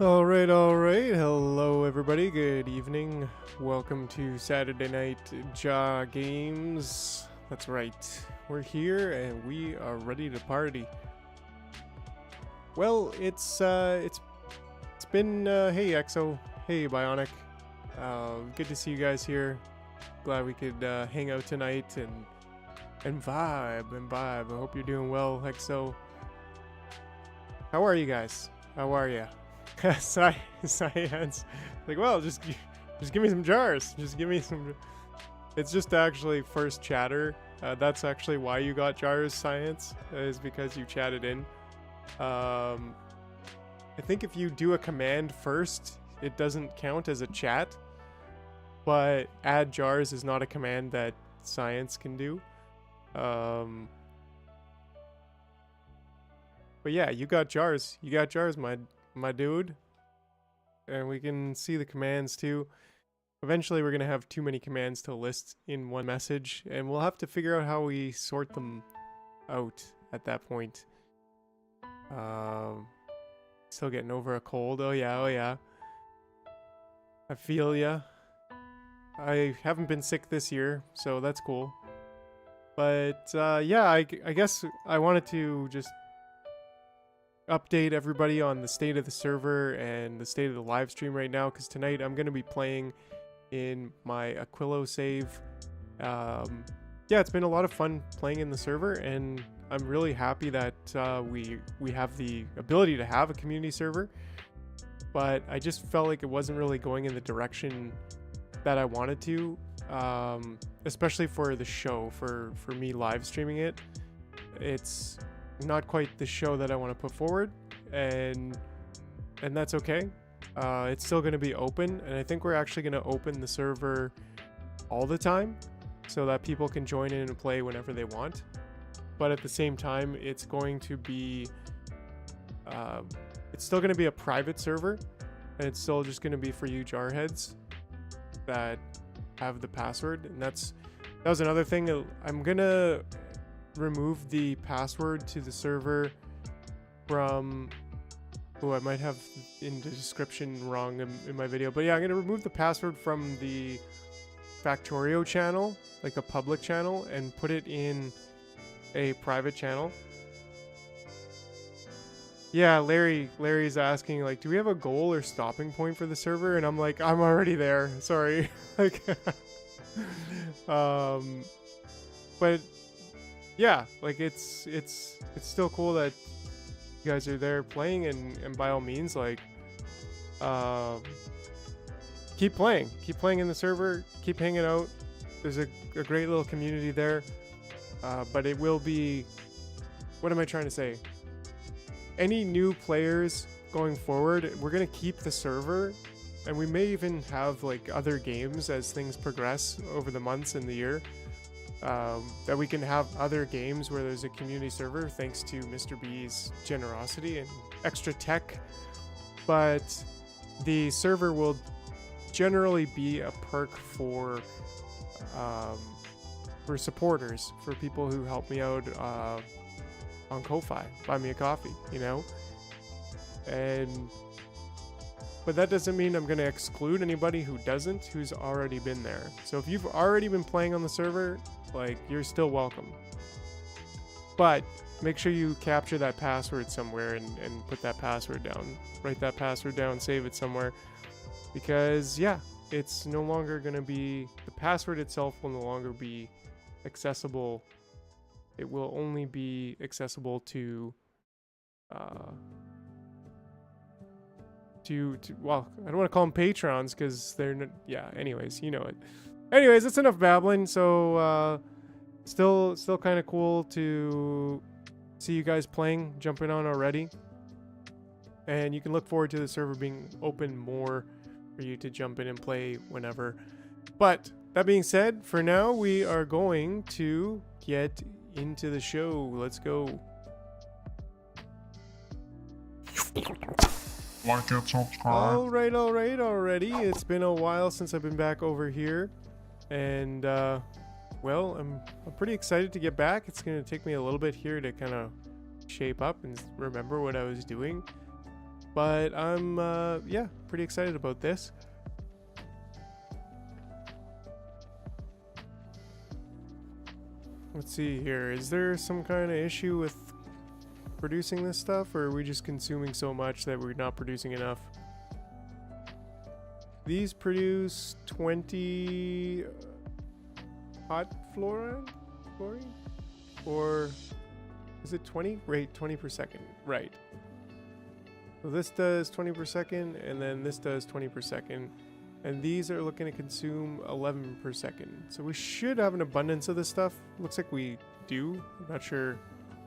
All right. Hello, everybody. Good evening. Welcome to Saturday Night Jaw Games. That's right. We're here and we are ready to party. Well, it's been hey EXO, hey Bionic. Good to see you guys here. Glad we could hang out tonight and vibe. I hope you're doing well, EXO. How are you guys? How are you? Science. Like, well, just give me some jars. Just give me some. It's just actually first chatter. That's actually why you got jars, Science, is because you chatted in. I think if you do a command first, it doesn't count as a chat. But add jars is not a command that Science can do. But yeah, you got jars. You got jars, my dude. And we can see the commands too. Eventually we're gonna have too many commands to list in one message, and we'll have to figure out how we sort them out at that point. Still getting over a cold. Oh yeah. I feel ya. I haven't been sick this year, so that's cool. But yeah, I guess I wanted to just update everybody on the state of the server and the state of the live stream right now, because tonight I'm going to be playing in my Aquilo save. Yeah, it's been a lot of fun playing in the server, and I'm really happy that we have the ability to have a community server, but I just felt like it wasn't really going in the direction that I wanted to, especially for the show, for me live streaming it. It's not quite the show that I want to put forward, and that's okay. It's still going to be open, and I think we're actually going to open the server all the time so that people can join in and play whenever they want. But at the same time, it's going to be it's still going to be a private server, and it's still just going to be for you jarheads that have the password. And that was another thing. I'm gonna remove the password to the server from, I might have in the description wrong in my video, but yeah, I'm gonna remove the password from the FACTORIO channel, like a public channel, and put it in a private channel. Yeah, Larry's asking, like, do we have a goal or stopping point for the server? And I'm like, I'm already there, sorry. Like but yeah, like it's still cool that you guys are there playing, and by all means, like, keep playing in the server, keep hanging out. There's a great little community there, but it will be, what am I trying to say? Any new players going forward, we're gonna keep the server, and we may even have like other games as things progress over the months and the year. That we can have other games where there's a community server, thanks to Mr. B's generosity and extra tech. But the server will generally be a perk for supporters, for people who help me out on Ko-Fi, buy me a coffee, you know. But that doesn't mean I'm going to exclude anybody who's already been there. So if you've already been playing on the server, like, you're still welcome. But make sure you capture that password somewhere and put that password down. Write that password down, save it somewhere. Because, yeah, it's no longer going to be, the password itself will no longer be accessible. It will only be accessible to well, I don't want to call them patrons, because they're yeah, anyways, you know it. Anyways, that's enough babbling. So still kind of cool to see you guys playing, jumping on already, and you can look forward to the server being open more for you to jump in and play whenever. But that being said, for now we are going to get into the show. Let's go. Like and subscribe. All right, already. It's been a while since I've been back over here, and well, I'm pretty excited to get back. It's gonna take me a little bit here to kind of shape up and remember what I was doing. But I'm, yeah, pretty excited about this. Let's see here. Is there some kind of issue with producing this stuff, or are we just consuming so much that we're not producing enough? These produce 20 hot fluorine? Or is it 20? Right, 20 per second. Right. So this does 20 per second, and then this does 20 per second. And these are looking to consume 11 per second. So we should have an abundance of this stuff. Looks like we do. I'm not sure.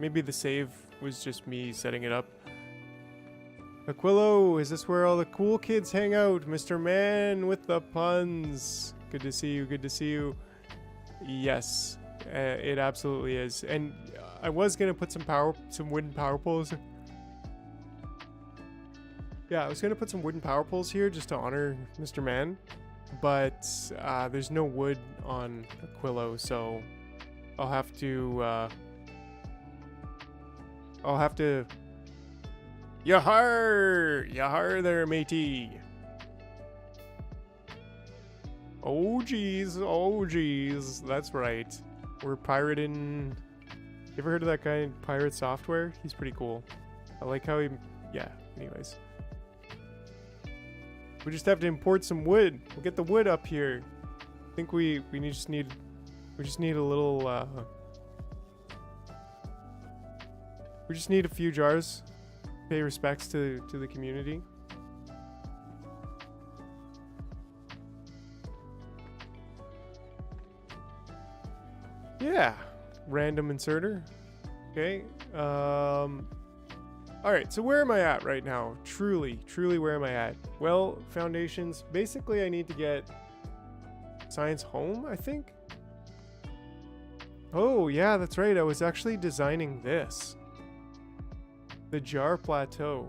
Maybe the save was just me setting it up. Aquilo, is this where all the cool kids hang out? Mr. Man with the puns. Good to see you, good to see you. Yes, it absolutely is. And I was gonna put some wooden power poles. Yeah, I was gonna put some wooden power poles here just to honor Mr. Man, but there's no wood on Aquilo, so I'll have to. Yahar there, matey. Oh geez, that's right. We're pirating. You ever heard of that guy in Pirate Software? He's pretty cool. I like how he, yeah, anyways. We just have to import some wood. We'll get the wood up here. I think we just need a little, we just need a few jars. Pay respects to the community. Yeah, random inserter. Okay. All right. So where am I at right now? Truly, where am I at? Well, foundations. Basically, I need to get science home, I think. Oh yeah, that's right. I was actually designing this. The jar plateau.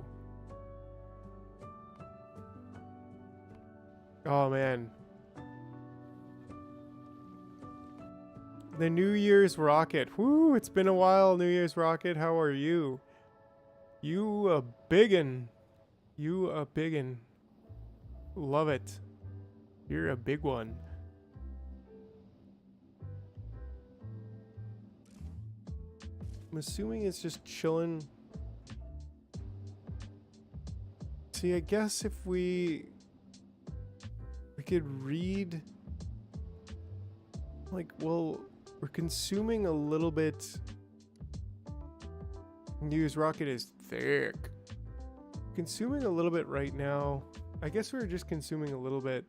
Oh man. The New Year's rocket. Woo, it's been a while, New Year's rocket. How are you? You a biggin. You a biggin. Love it. You're a big one. I'm assuming it's just chilling. See, I guess if we could read, like, well, we're consuming a little bit. News rocket is thick. Consuming a little bit right now. I guess we're just consuming a little bit.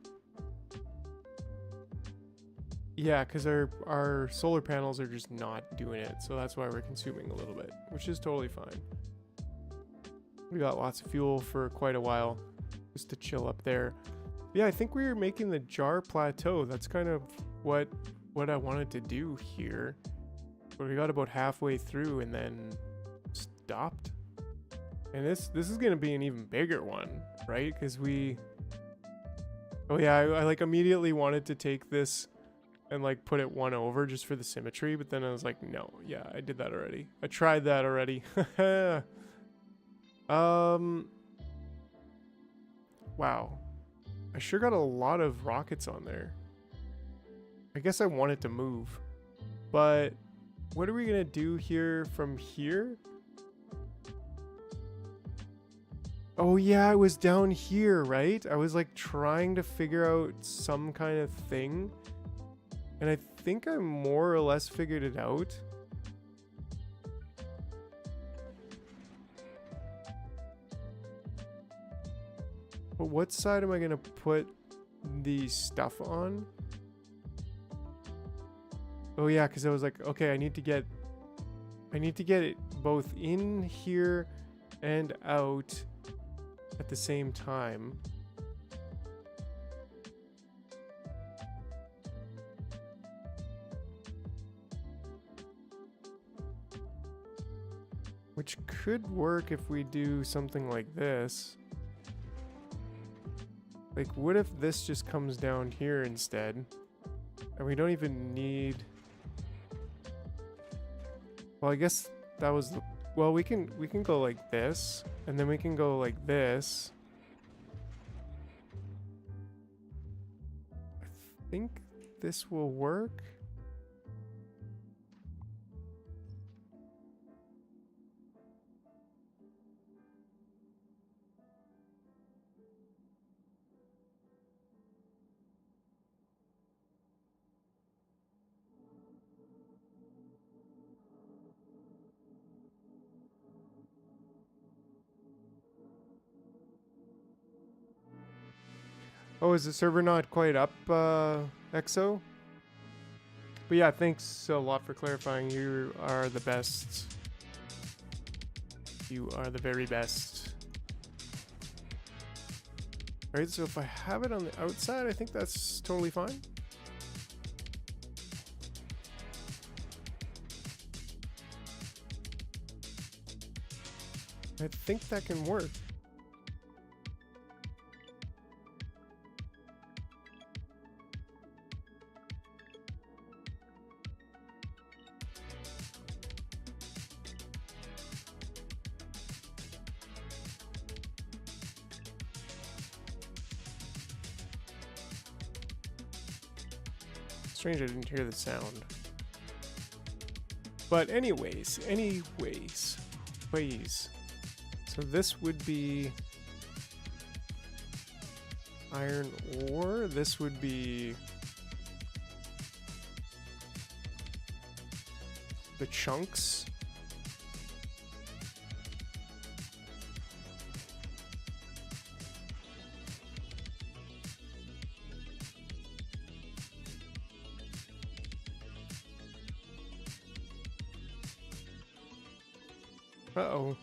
Yeah, because our solar panels are just not doing it, so that's why we're consuming a little bit, which is totally fine. We got lots of fuel for quite a while just to chill up there. Yeah, I think we were making the jar plateau. That's kind of what I wanted to do here. But we got about halfway through and then stopped. And this is going to be an even bigger one, right? Because we... Oh yeah, I like immediately wanted to take this and like put it one over just for the symmetry. But then I was like, no, yeah, I did that already. I tried that already. Wow. I sure got a lot of rockets on there. I guess I want it to move. But what are we gonna do here from here? Oh yeah, I was down here, right? I was like trying to figure out some kind of thing. And I think I more or less figured it out. But what side am I gonna put the stuff on? Oh yeah, because I was like, okay, I need to get it both in here and out at the same time. Which could work if we do something like this. Like, what if this just comes down here instead? And we don't even need... Well, I guess that was the... Well, we can go like this. And then we can go like this. I think this will work. Oh, is the server not quite up, EXO? But yeah, thanks a lot for clarifying. You are the best. You are the very best. Alright, so if I have it on the outside, I think that's totally fine. I think that can work. Strange I didn't hear the sound. But anyways. So this would be iron ore. This would be the chunks. Uh-oh.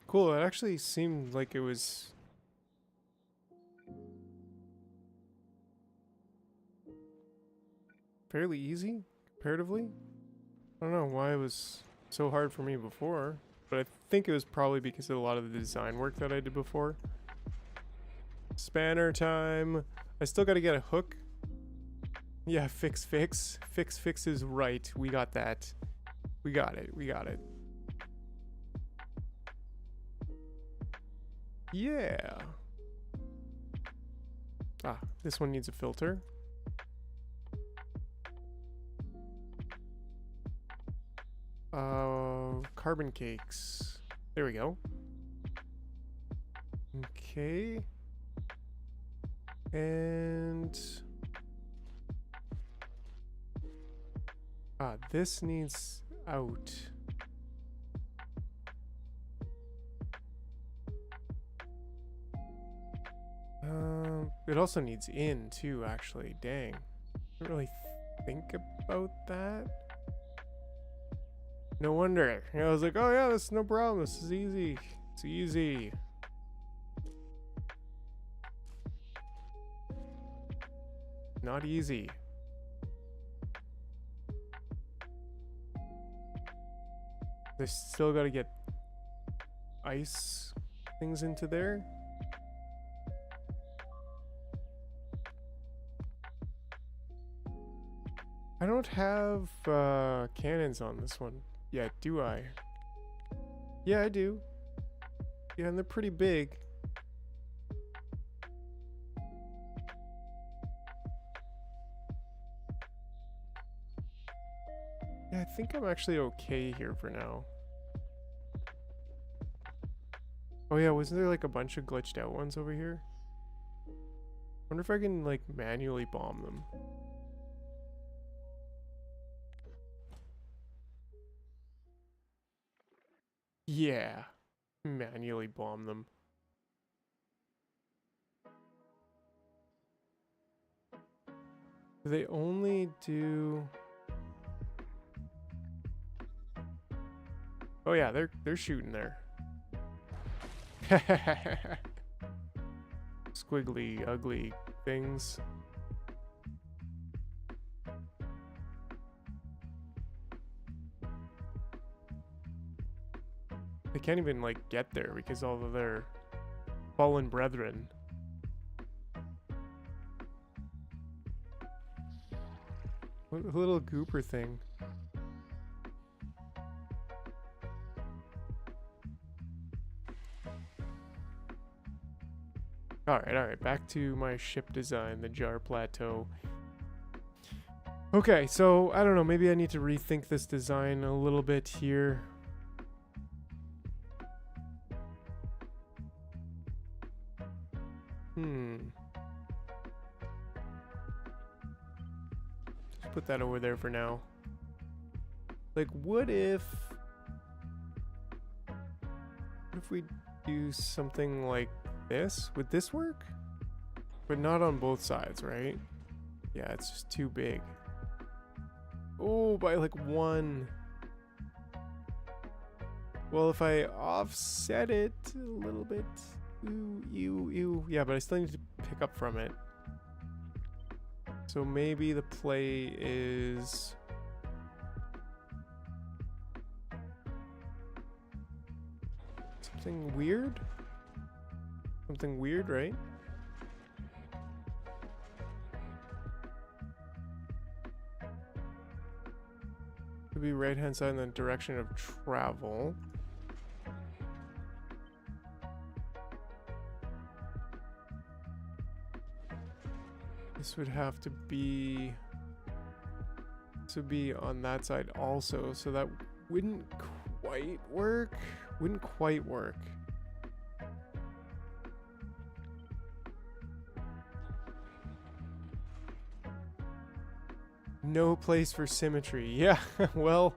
Cool, it actually seemed like it was fairly easy, comparatively. I don't know why it was so hard for me before, but I think it was probably because of a lot of the design work that I did before. Spanner time. I still gotta get a hook. Yeah, fix is right. We got that. We got it. Yeah. Ah, this one needs a filter. Carbon cakes. There we go. Okay. And this needs out. It also needs in too, actually. Dang. Didn't really think about that. No wonder. I was like, oh yeah, this is no problem. This is easy. It's easy. Not easy. They still gotta get ice things into there. I don't have cannons on this one yet, do I? Yeah, I do. Yeah, and they're pretty big. Yeah, I think I'm actually okay here for now. Oh yeah, wasn't there like a bunch of glitched out ones over here? Wonder if I can like manually bomb them. Yeah, manually bomb them. They only do. Oh yeah, they're shooting there. Squiggly, ugly things. They can't even like get there because all of their fallen brethren. What a little gooper thing. Alright, back to my ship design, the Jar Plateau. Okay, so, I don't know, maybe I need to rethink this design a little bit here. Just put that over there for now. Like, what if we do something like this? Would this work? But not on both sides, right? Yeah, it's just too big. Oh, by like 1. Well, if I offset it a little bit. Ew. Yeah, but I still need to pick up from it. So maybe the play is... something weird? Something weird, right? Could be right hand side in the direction of travel. This would have to be... this would be on that side also, so that wouldn't quite work. Wouldn't quite work. No place for symmetry. Yeah, well,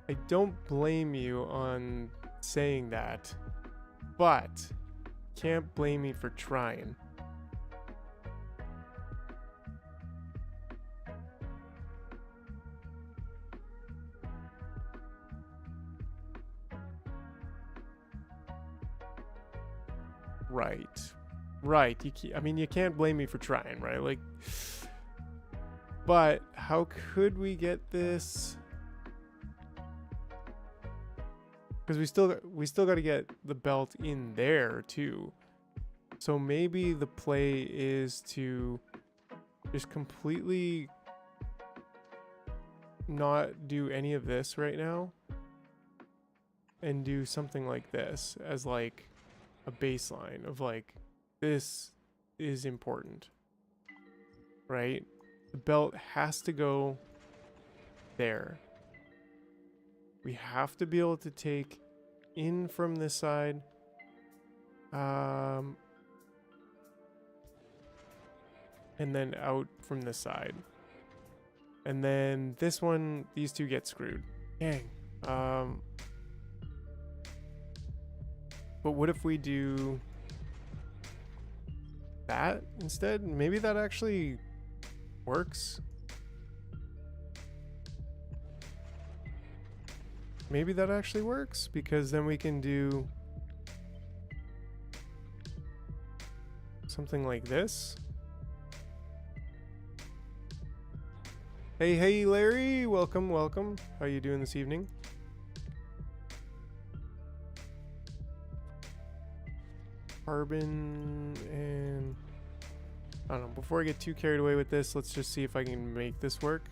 I don't blame you on saying that, but can't blame me for trying. Right. You can't blame me for trying, right? Like, but how could we get this? Because we still got to get the belt in there too. So maybe the play is to just completely not do any of this right now and do something like this as like a baseline of like, this is important, right? The belt has to go there. We have to be able to take in from this side. And then out from this side. And then this one, these two get screwed. Dang. But what if we do that instead? Maybe that actually works. Maybe that actually works, because then we can do something like this. Hey Larry, welcome. How you doing this evening? Carbon and I don't know, before I get too carried away with this, let's just see if I can make this work.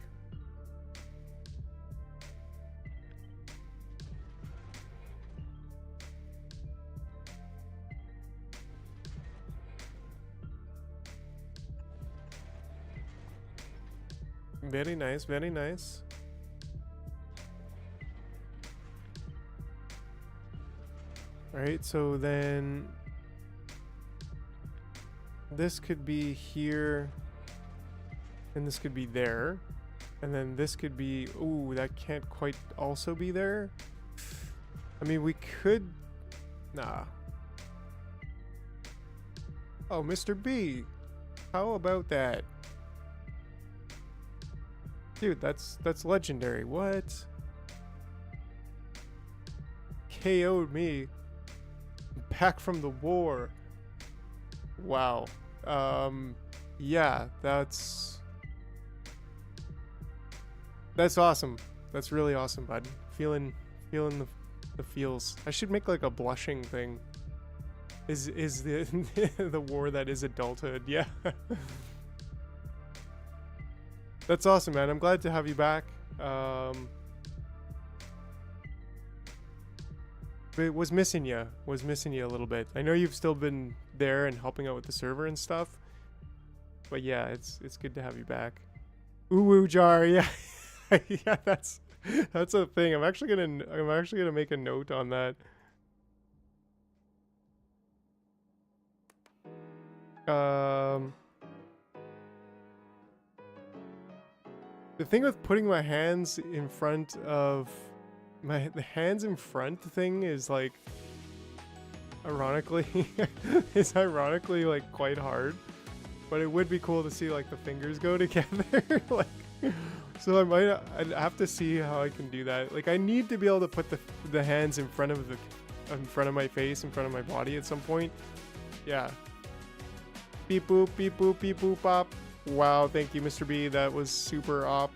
Very nice, very nice. All right, so then this could be here, and this could be there, and then this could be, ooh, that can't quite also be there. I mean, we could, nah. Oh, Mr. B, how about that? Dude, that's legendary. What? KO'd me. Back from the war. Wow. Yeah, that's awesome. That's really awesome, bud. Feeling the feels. I should make like a blushing thing. Is the the war that is adulthood. Yeah. That's awesome, man. I'm glad to have you back. But was missing you a little bit. I know you've still been there and helping out with the server and stuff. But yeah, it's good to have you back. Ooh jar, yeah. Yeah, that's a thing. I'm actually gonna make a note on that. The thing with putting my hands in front of the hands in front thing is like ironically like quite hard, but it would be cool to see like the fingers go together. Like, so I'd have to see how I can do that. Like, I need to be able to put the hands in front of my face, in front of my body at some point. Yeah. Beep boop, beep boop, beep boop, pop. Wow, thank you, Mr. B. That was super OP.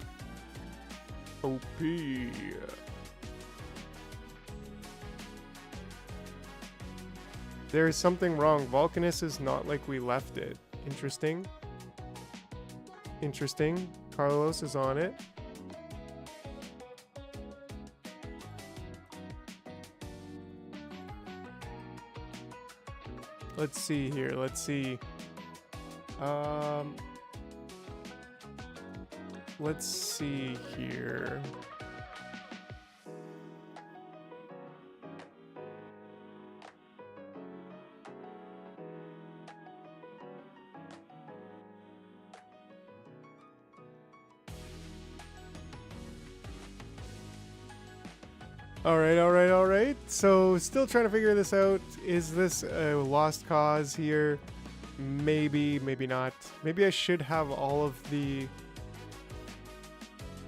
There is something wrong. Vulcanus is not like we left it. Interesting. Interesting. Carlos is on it. Let's see here. Let's see. Let's see here. All right. So still trying to figure this out. Is this a lost cause here? Maybe, maybe not. Maybe I should have all of the...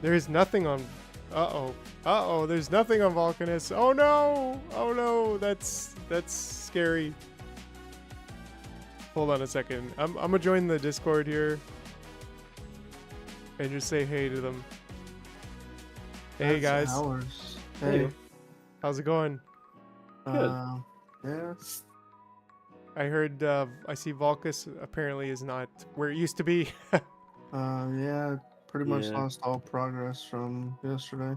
There is nothing on... Uh-oh. There's nothing on Vulcanus. Oh no! That's scary. Hold on a second. I'm gonna join the Discord here. And just say hey to them. Hey guys. Hours. Hey. How's it going? Good. Yeah. I heard, I see Vulcus apparently is not where it used to be. Yeah, pretty much lost all progress from yesterday.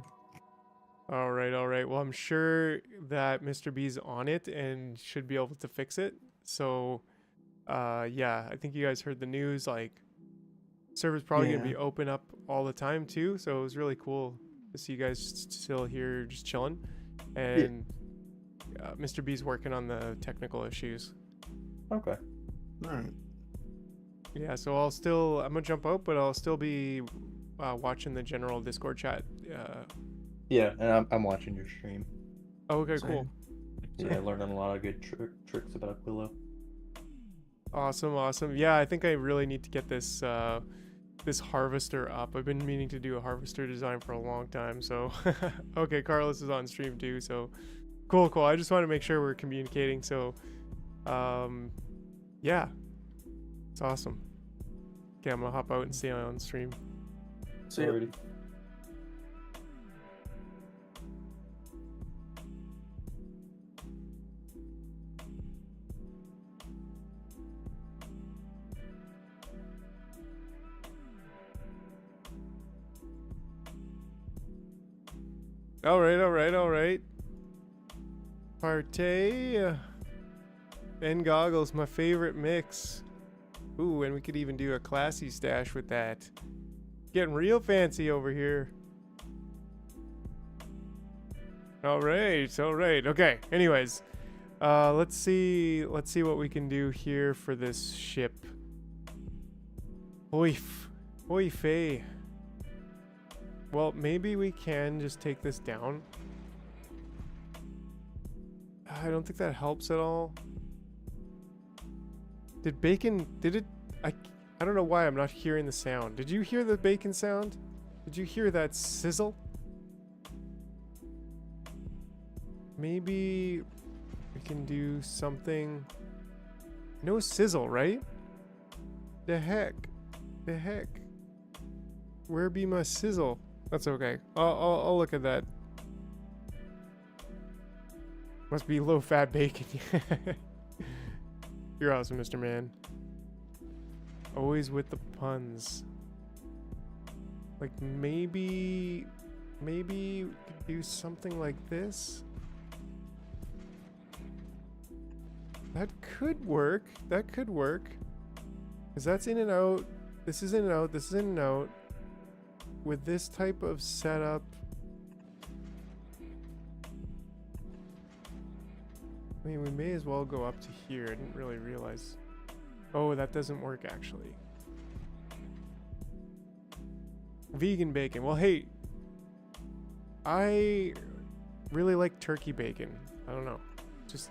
All right. Well, I'm sure that Mr. B's on it and should be able to fix it. So, yeah, I think you guys heard the news. Like, server's probably going to be open up all the time too. So it was really cool to see you guys still here just chilling. And Mr. B's working on the technical issues. Okay. All right. Yeah, so I'm gonna jump out, but I'll still be watching the general Discord chat. Yeah, and I'm watching your stream. Oh, okay, cool. Yeah, learning a lot of good tricks about Aquilo. Awesome. Yeah, I think I really need to get this this harvester up. I've been meaning to do a harvester design for a long time. So, okay, Carlos is on stream too. So, cool. I just want to make sure we're communicating. So, yeah, it's awesome. Okay, I'm gonna hop out and stay on stream. See you. All right. Partey and goggles, my favorite mix. Ooh, and we could even do a classy stash with that. Getting real fancy over here. All right. Okay. Anyways, let's see what we can do here for this ship. Oif. Oife. Well, maybe we can just take this down. I don't think that helps at all. Did bacon... Did it... I don't know why I'm not hearing the sound. Did you hear the bacon sound? Did you hear that sizzle? Maybe we can do something... No sizzle, right? The heck? The heck? Where be my sizzle? That's okay. I'll look at that. Must be low-fat bacon. You're awesome, Mr. Man. Always with the puns. Like maybe we could do something like this. That could work. That could work. Because that's in and out. This is in and out. This is in and out. With this type of setup. I mean, we may as well go up to here. I didn't really realize. Oh, that doesn't work actually. Vegan bacon. Well, hey. I really like turkey bacon. I don't know. Just...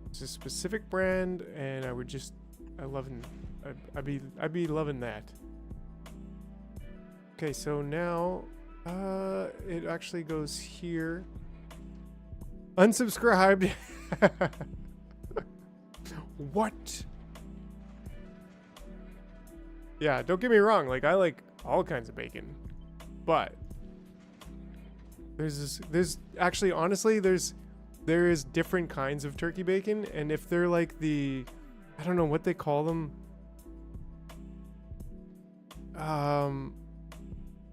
It's a specific brand, and I would just... I'd be loving that. Okay, so now... it actually goes here. Unsubscribed. What? Yeah, don't get me wrong. Like, I like all kinds of bacon, but there's actually, honestly, there is different kinds of turkey bacon, and if they're like the, I don't know what they call them.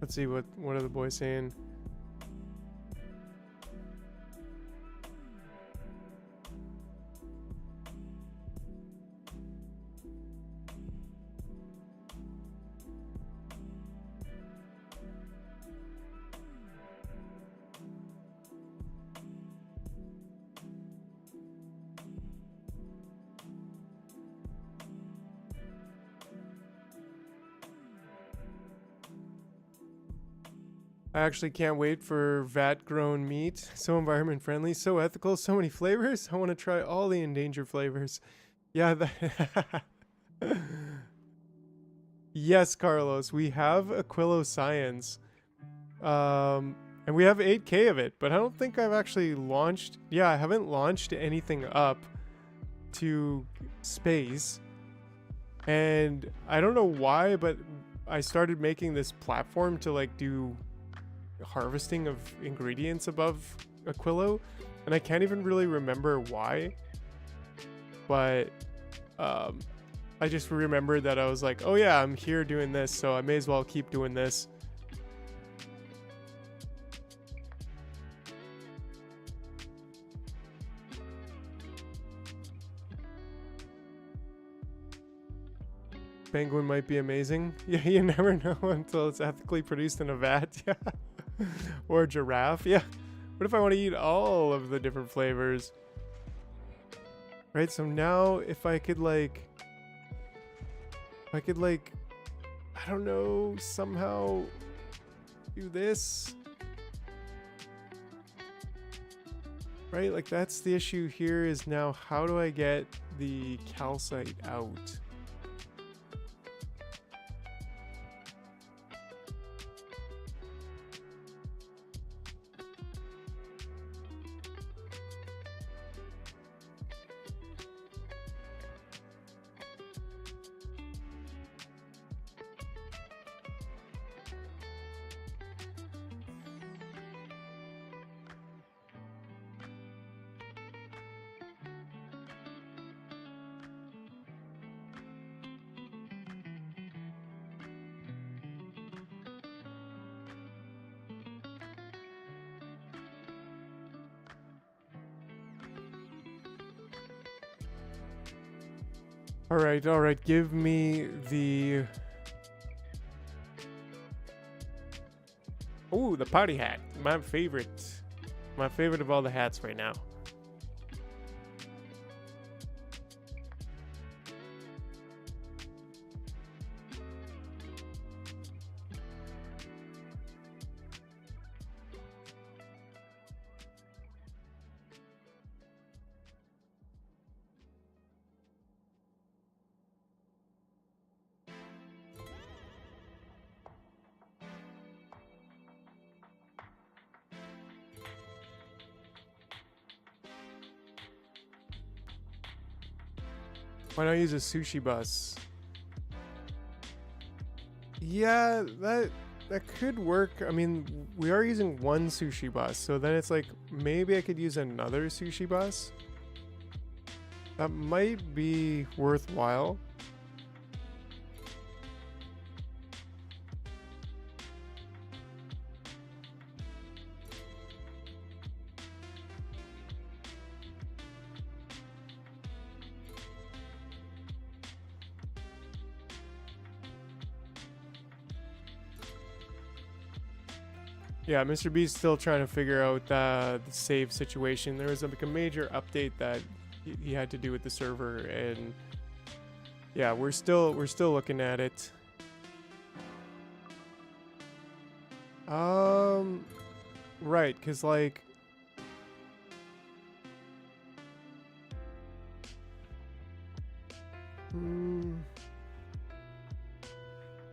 Let's see, what are the boys saying? I actually can't wait for vat-grown meat. So environment friendly, so ethical, so many flavors. I want to try all the endangered flavors. Yeah, yes, Carlos, we have Aquilo Science. And we have 8K of it, but I don't think I've actually launched... Yeah, I haven't launched anything up to space. And I don't know why, but I started making this platform to like do harvesting of ingredients above Aquilo, and I can't even really remember why, but I just remembered that I was like, oh yeah, I'm here doing this, so I may as well keep doing this. Penguin might be amazing. Yeah, you never know until it's ethically produced in a vat. Yeah. Or a giraffe. Yeah. What if I want to eat all of the different flavors? Right, so now if I could like, I don't know, somehow do this. Right, like that's the issue here is now how do I get the calcite out? All right, give me the... Ooh, the party hat. My favorite of all the hats right now. Why not use a sushi bus? Yeah, that could work. I mean, we are using one sushi bus, so then it's like maybe I could use another sushi bus. That might be worthwhile. Yeah, Mr. B's still trying to figure out the save situation. There was like a major update that he had to do with the server, and yeah, we're still looking at it. Right, cause like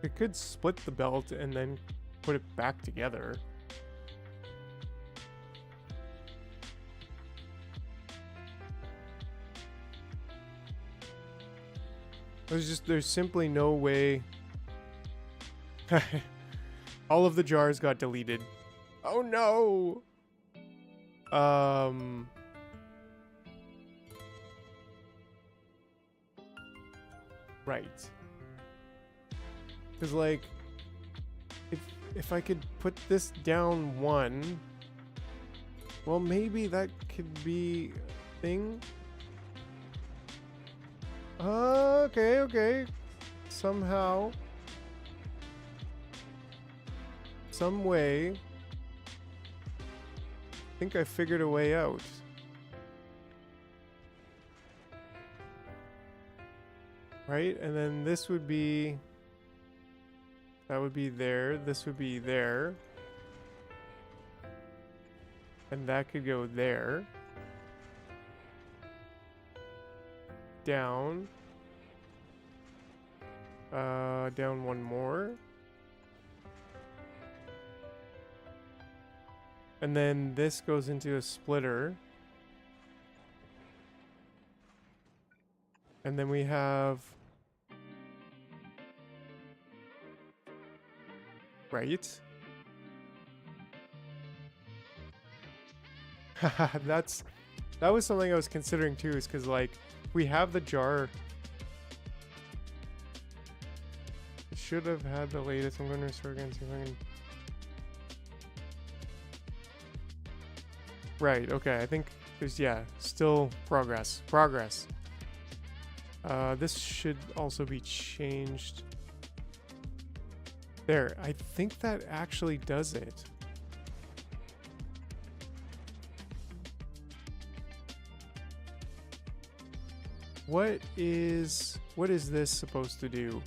it could split the belt and then put it back together. There's simply no way. All of the jars got deleted. Oh no. Right. Cause like, if I could put this down one, well, maybe that could be a thing. Okay. Somehow, some way, I think I figured a way out. Right? And then this would be, that would be there, this would be there. And that could go there. Down. Down one more. And then this goes into a splitter. And then we have... Right. That was something I was considering too, is because like we have the jar. It should have had the latest. I'm going to restore again, see if I can. Right, okay, I think there's, yeah, still progress. This should also be changed. There, I think that actually does it. What is this supposed to do?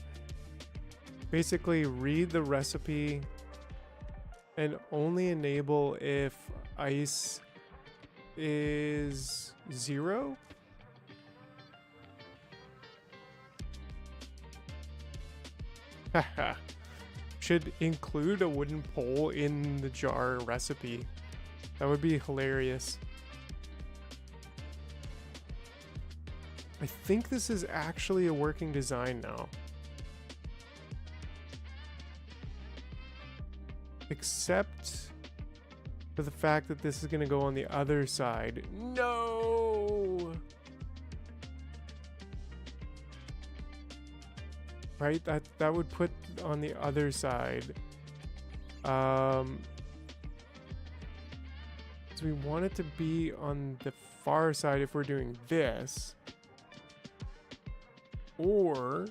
Basically read the recipe and only enable if ice is 0? Haha. Should include a wooden pole in the jar recipe. That would be hilarious. I think this is actually a working design now. Except for the fact that this is going to go on the other side. No! Right? That would put on the other side. So we want it to be on the far side if we're doing this. Or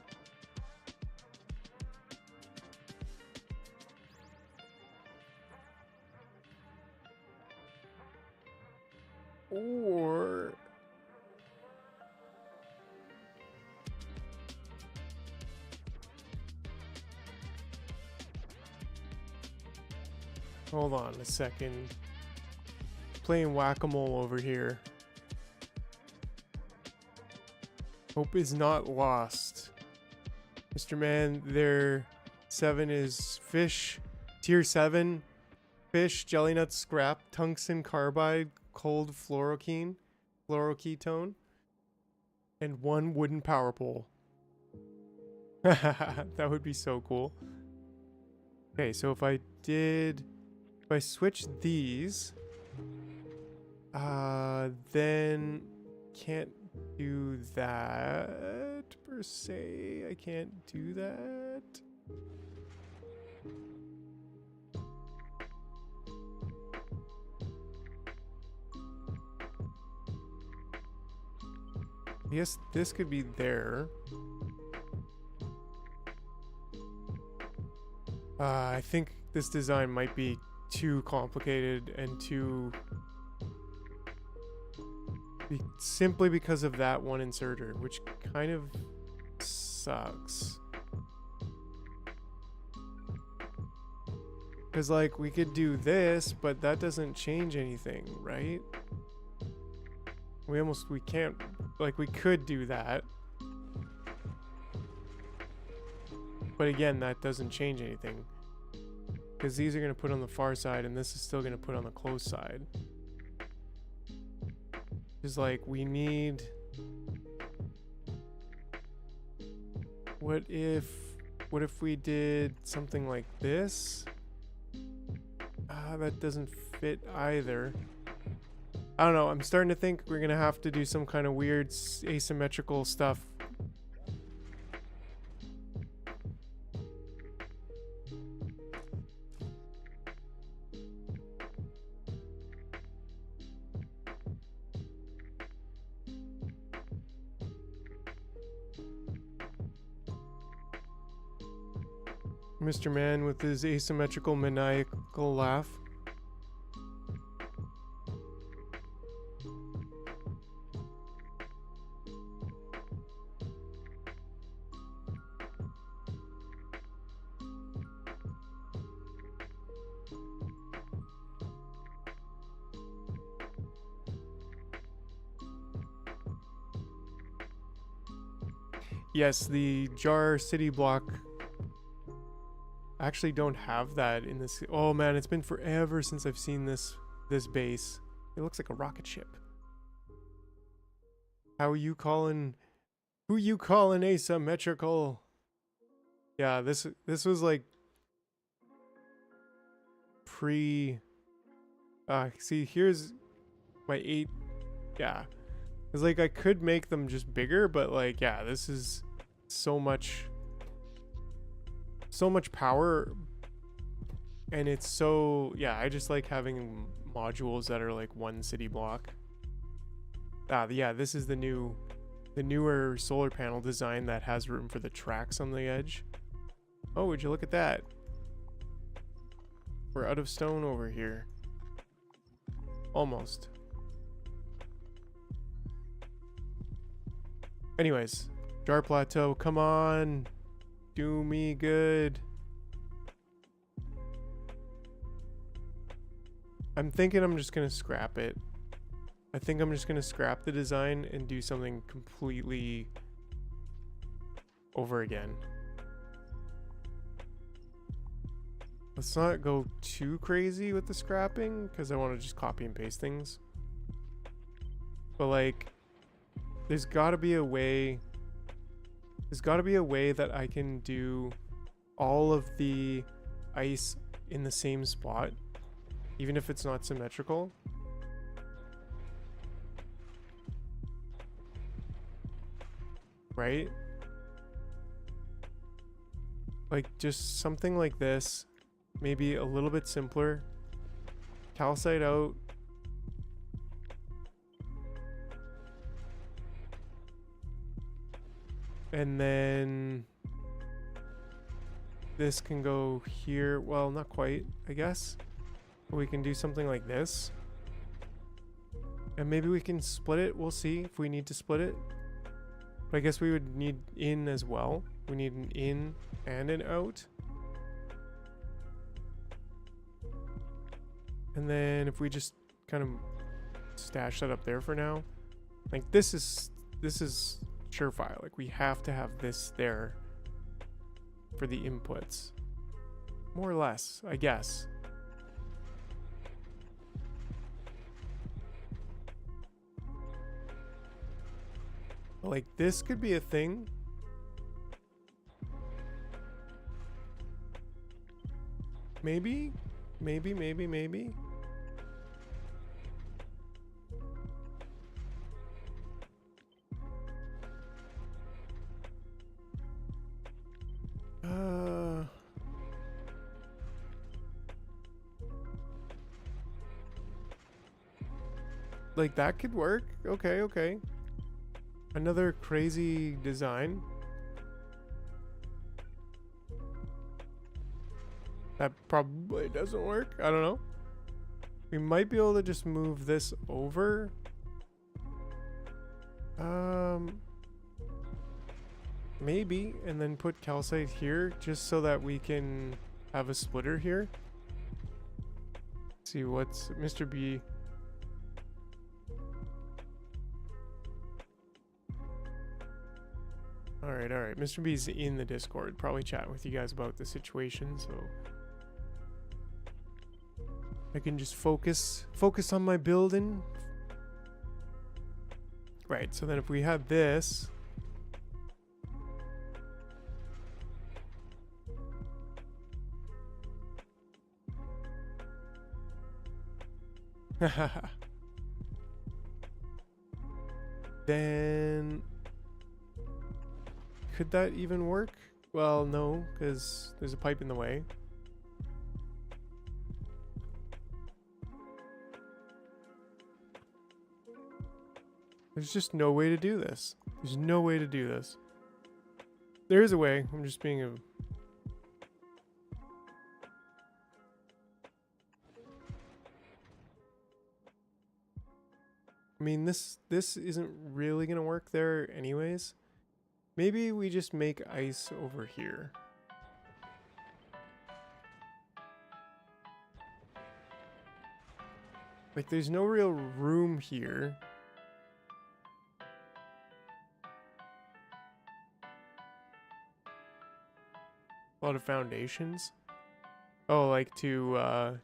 hold on a second. Playing whack-a-mole over here. Hope is not lost. Mr. Man, their 7 is fish. Tier 7. Fish, jelly nut scrap, tungsten carbide, cold fluoroketone. and one wooden power pole. That would be so cool. Okay, so if I switch these, then can't do that per se. I can't do that. I guess this could be there. I think this design might be too complicated and too... simply because of that one inserter, which kind of sucks. Because, like, we could do this, but that doesn't change anything, right? We can't, like, we could do that. But again, that doesn't change anything. Because these are going to put on the far side, and this is still going to put on the close side. It's like, we need... What if we did something like this? That doesn't fit either. I don't know, I'm starting to think we're going to have to do some kind of weird asymmetrical stuff. Mr. Man with his asymmetrical maniacal laugh. Yes, the jar city block. I actually don't have that in this. Oh man, it's been forever since I've seen this base. It looks like a rocket ship. How are you calling? Who you calling asymmetrical? Yeah, this was like pre. See, here's my 8. Yeah, it's like I could make them just bigger, but like, yeah, this is so much power, and it's so, yeah, I just like having modules that are like one city block. Yeah, this is the newer solar panel design that has room for the tracks on the edge. Oh, would you look at that? We're out of stone over here. Almost. Anyways, jar plateau, come on. Do me good. I'm thinking I'm just gonna scrap it. I think I'm just gonna scrap the design and do something completely over again. Let's not go too crazy with the scrapping, because I want to just copy and paste things. But like, there's gotta be a way that I can do all of the ice in the same spot, even if it's not symmetrical. Right? Like, just something like this. Maybe a little bit simpler. Calcite out. And then this can go here. Well, not quite, I guess. But we can do something like this. And maybe we can split it. We'll see if we need to split it. But I guess we would need in as well. We need an in and an out. And then if we just kind of stash that up there for now. Like, this is surefire. Like, we have to have this there for the inputs. More or less, I guess. Like, this could be a thing. Maybe? Maybe. Like, that could work. Okay. Another crazy design. That probably doesn't work. I don't know. We might be able to just move this over. Maybe, and then put calcite here just so that we can have a splitter here. Let's see what's Mr. B. All right. Mr. B's in the Discord, probably chatting with you guys about the situation, so I can just focus on my building. Right, so then if we had this, then could that even work? Well, no, because there's a pipe in the way. There's just no way to do this. There's no way to do this. There is a way. I'm just being a... I mean, this isn't really gonna work there anyways. Maybe we just make ice over here. Like, there's no real room here. A lot of foundations. Oh, like to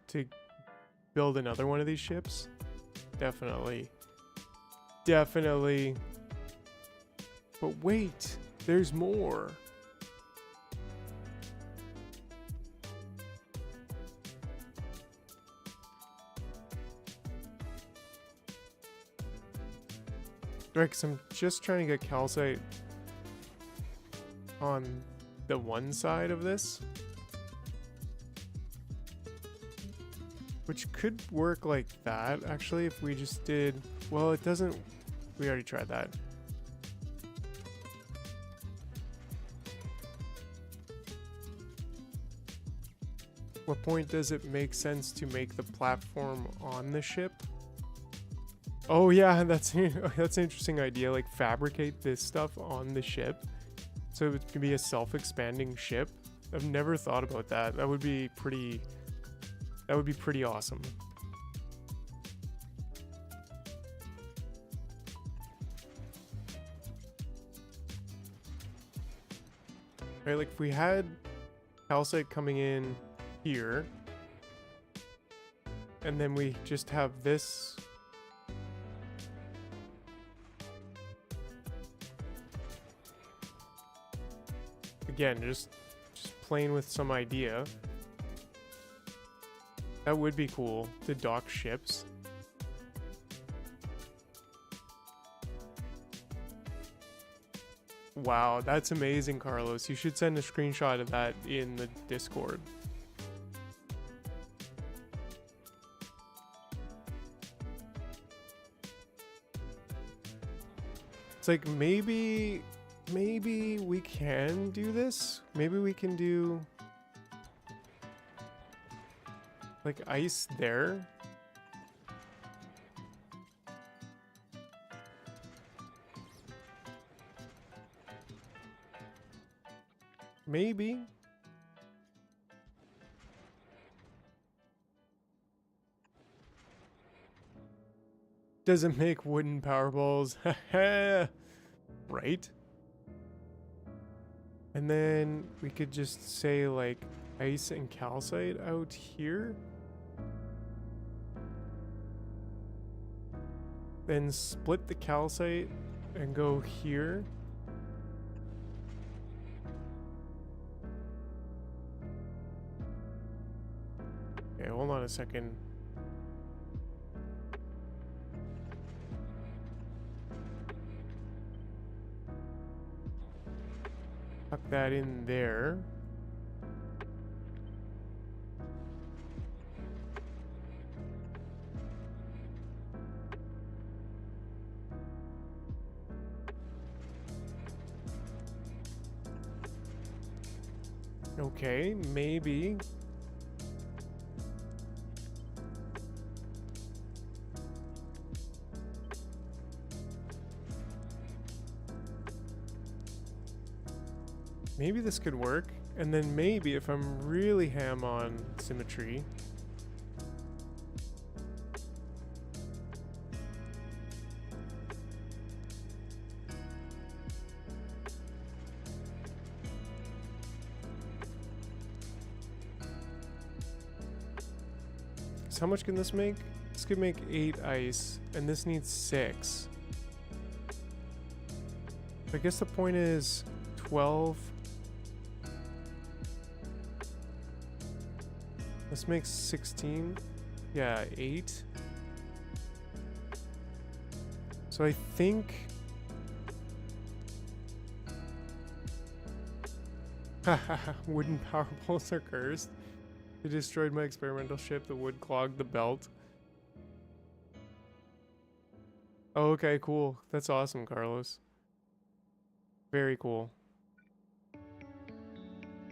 build another one of these ships? Definitely. But wait, there's more. Right, 'cause I'm just trying to get calcite on the one side of this, which could work like that actually if we just did, well, it doesn't, we already tried that. What point does it make sense to make the platform on the ship? Oh yeah, that's an interesting idea, like fabricate this stuff on the ship so it can be a self-expanding ship. I've never thought about that. That would be pretty awesome. Right, like if we had calcite coming in here and then we just have this again, just playing with some idea. That would be cool to dock ships. Wow, that's amazing, Carlos. You should send a screenshot of that in the Discord. It's like maybe we can do this. Maybe we can do like ice there. Maybe. Doesn't make wooden power balls. Right? And then we could just say like ice and calcite out here. Then split the calcite and go here. Okay, hold on a second. Tuck that in there. Okay, maybe. Maybe this could work. And then maybe if I'm really ham on symmetry, so how much can this make? This could make 8 ice, and this needs 6. I guess the point is 12. This makes 16. Yeah, 8. So I think... Wooden power poles are cursed. They destroyed my experimental ship. The wood clogged the belt. Oh, okay, cool. That's awesome, Carlos. Very cool.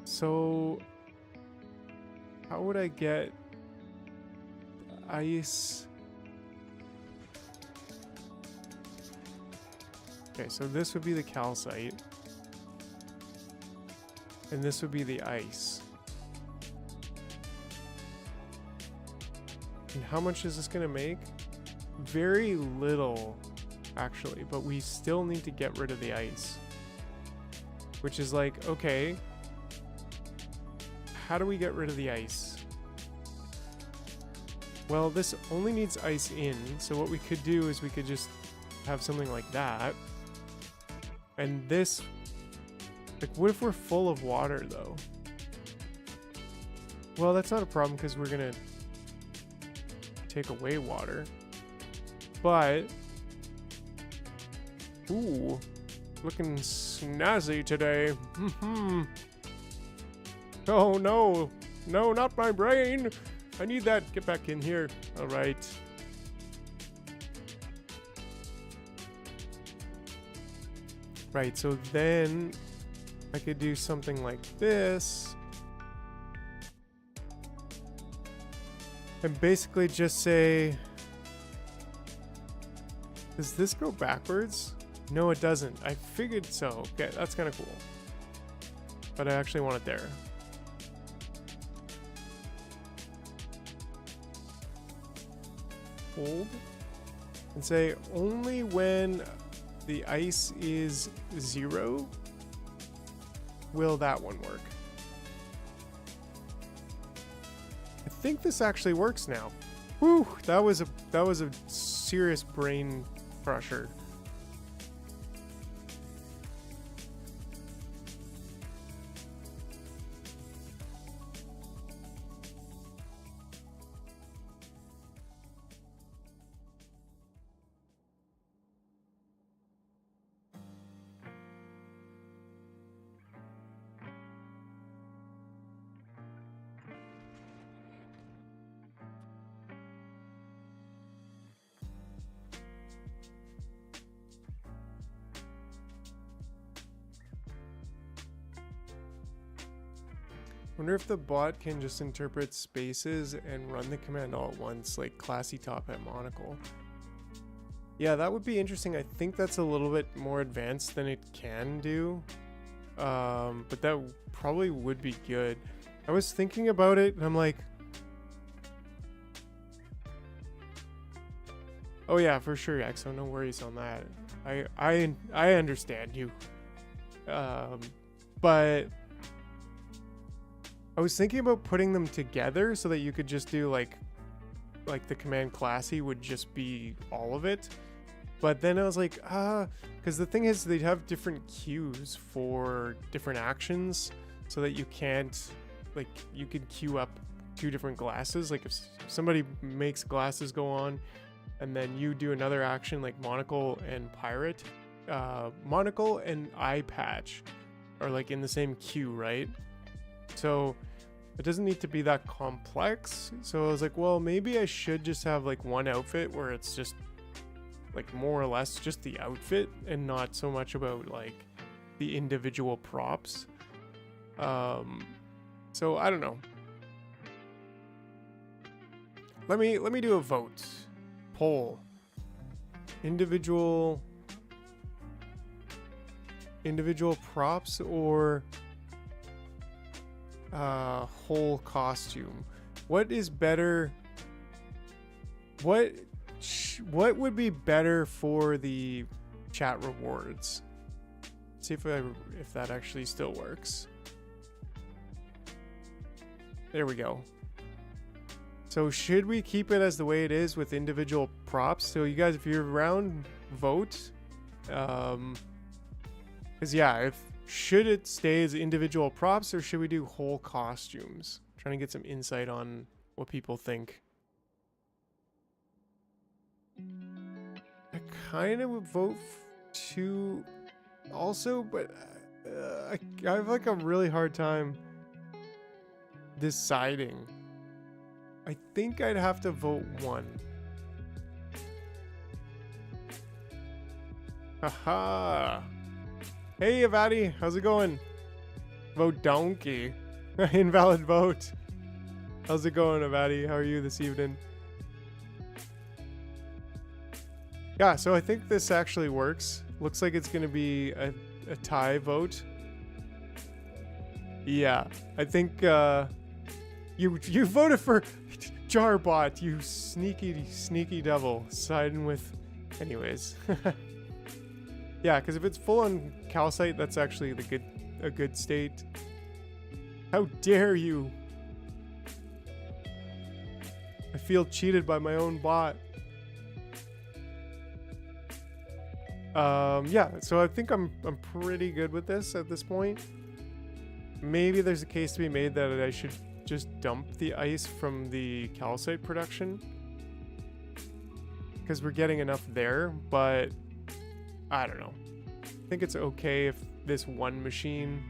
So... how would I get ice? Okay, so this would be the calcite. And this would be the ice. And how much is this gonna make? Very little, actually, but we still need to get rid of the ice. Which is like, okay, how do we get rid of the ice? Well, this only needs ice in, so what we could do is we could just have something like that. And this, like, what if we're full of water, though? Well, that's not a problem because we're gonna take away water. But, ooh, looking snazzy today. Oh no, no, not my brain. I need that. Get back in here. All right. Right, so then I could do something like this. And basically just say, does this go backwards? No, it doesn't. I figured so. Okay, that's kind of cool. But I actually want it there. Hold. And say only when the ice is 0 will that one work. I think this actually works now. Whew, that was a serious brain crusher. Wonder if the bot can just interpret spaces and run the command all at once, like classy top hat monocle. Yeah, that would be interesting. I think that's a little bit more advanced than it can do. But that probably would be good. I was thinking about it and I'm like, oh yeah, for sure, Exo, no worries on that. I understand you. But I was thinking about putting them together so that you could just do like the command classy would just be all of it. But then I was like, because the thing is they'd have different queues for different actions so that you can't, like, you could queue up 2 different glasses. Like if somebody makes glasses go on and then you do another action like monocle and pirate, monocle and eye patch are like in the same queue, right? So it doesn't need to be that complex. So I was like, well, maybe I should just have like one outfit where it's just like more or less just the outfit and not so much about like the individual props. So I don't know. Let me do a vote. Poll. Individual props or whole costume. What is better? What would be better for the chat rewards? See if that actually still works. There we go. So should we keep it as the way it is with individual props? So you guys, if you're around, vote. Cause yeah, should it stay as individual props or should we do whole costumes? Trying to get some insight on what people think. I kind of would vote to also, but I have like a really hard time deciding. I think I'd have to vote 1. Haha. Hey, Avadi, how's it going? Vote donkey. Invalid vote. How's it going, Avadi? How are you this evening? Yeah, so I think this actually works. Looks like it's going to be a tie vote. Yeah, I think you voted for Jarbot, you sneaky devil, siding with... Anyways. Yeah, because if it's full on calcite, that's actually a good state. How dare you? I feel cheated by my own bot. Yeah, so I think I'm pretty good with this at this point. Maybe there's a case to be made that I should just dump the ice from the calcite production, because we're getting enough there, but I don't know. I think it's okay if this one machine...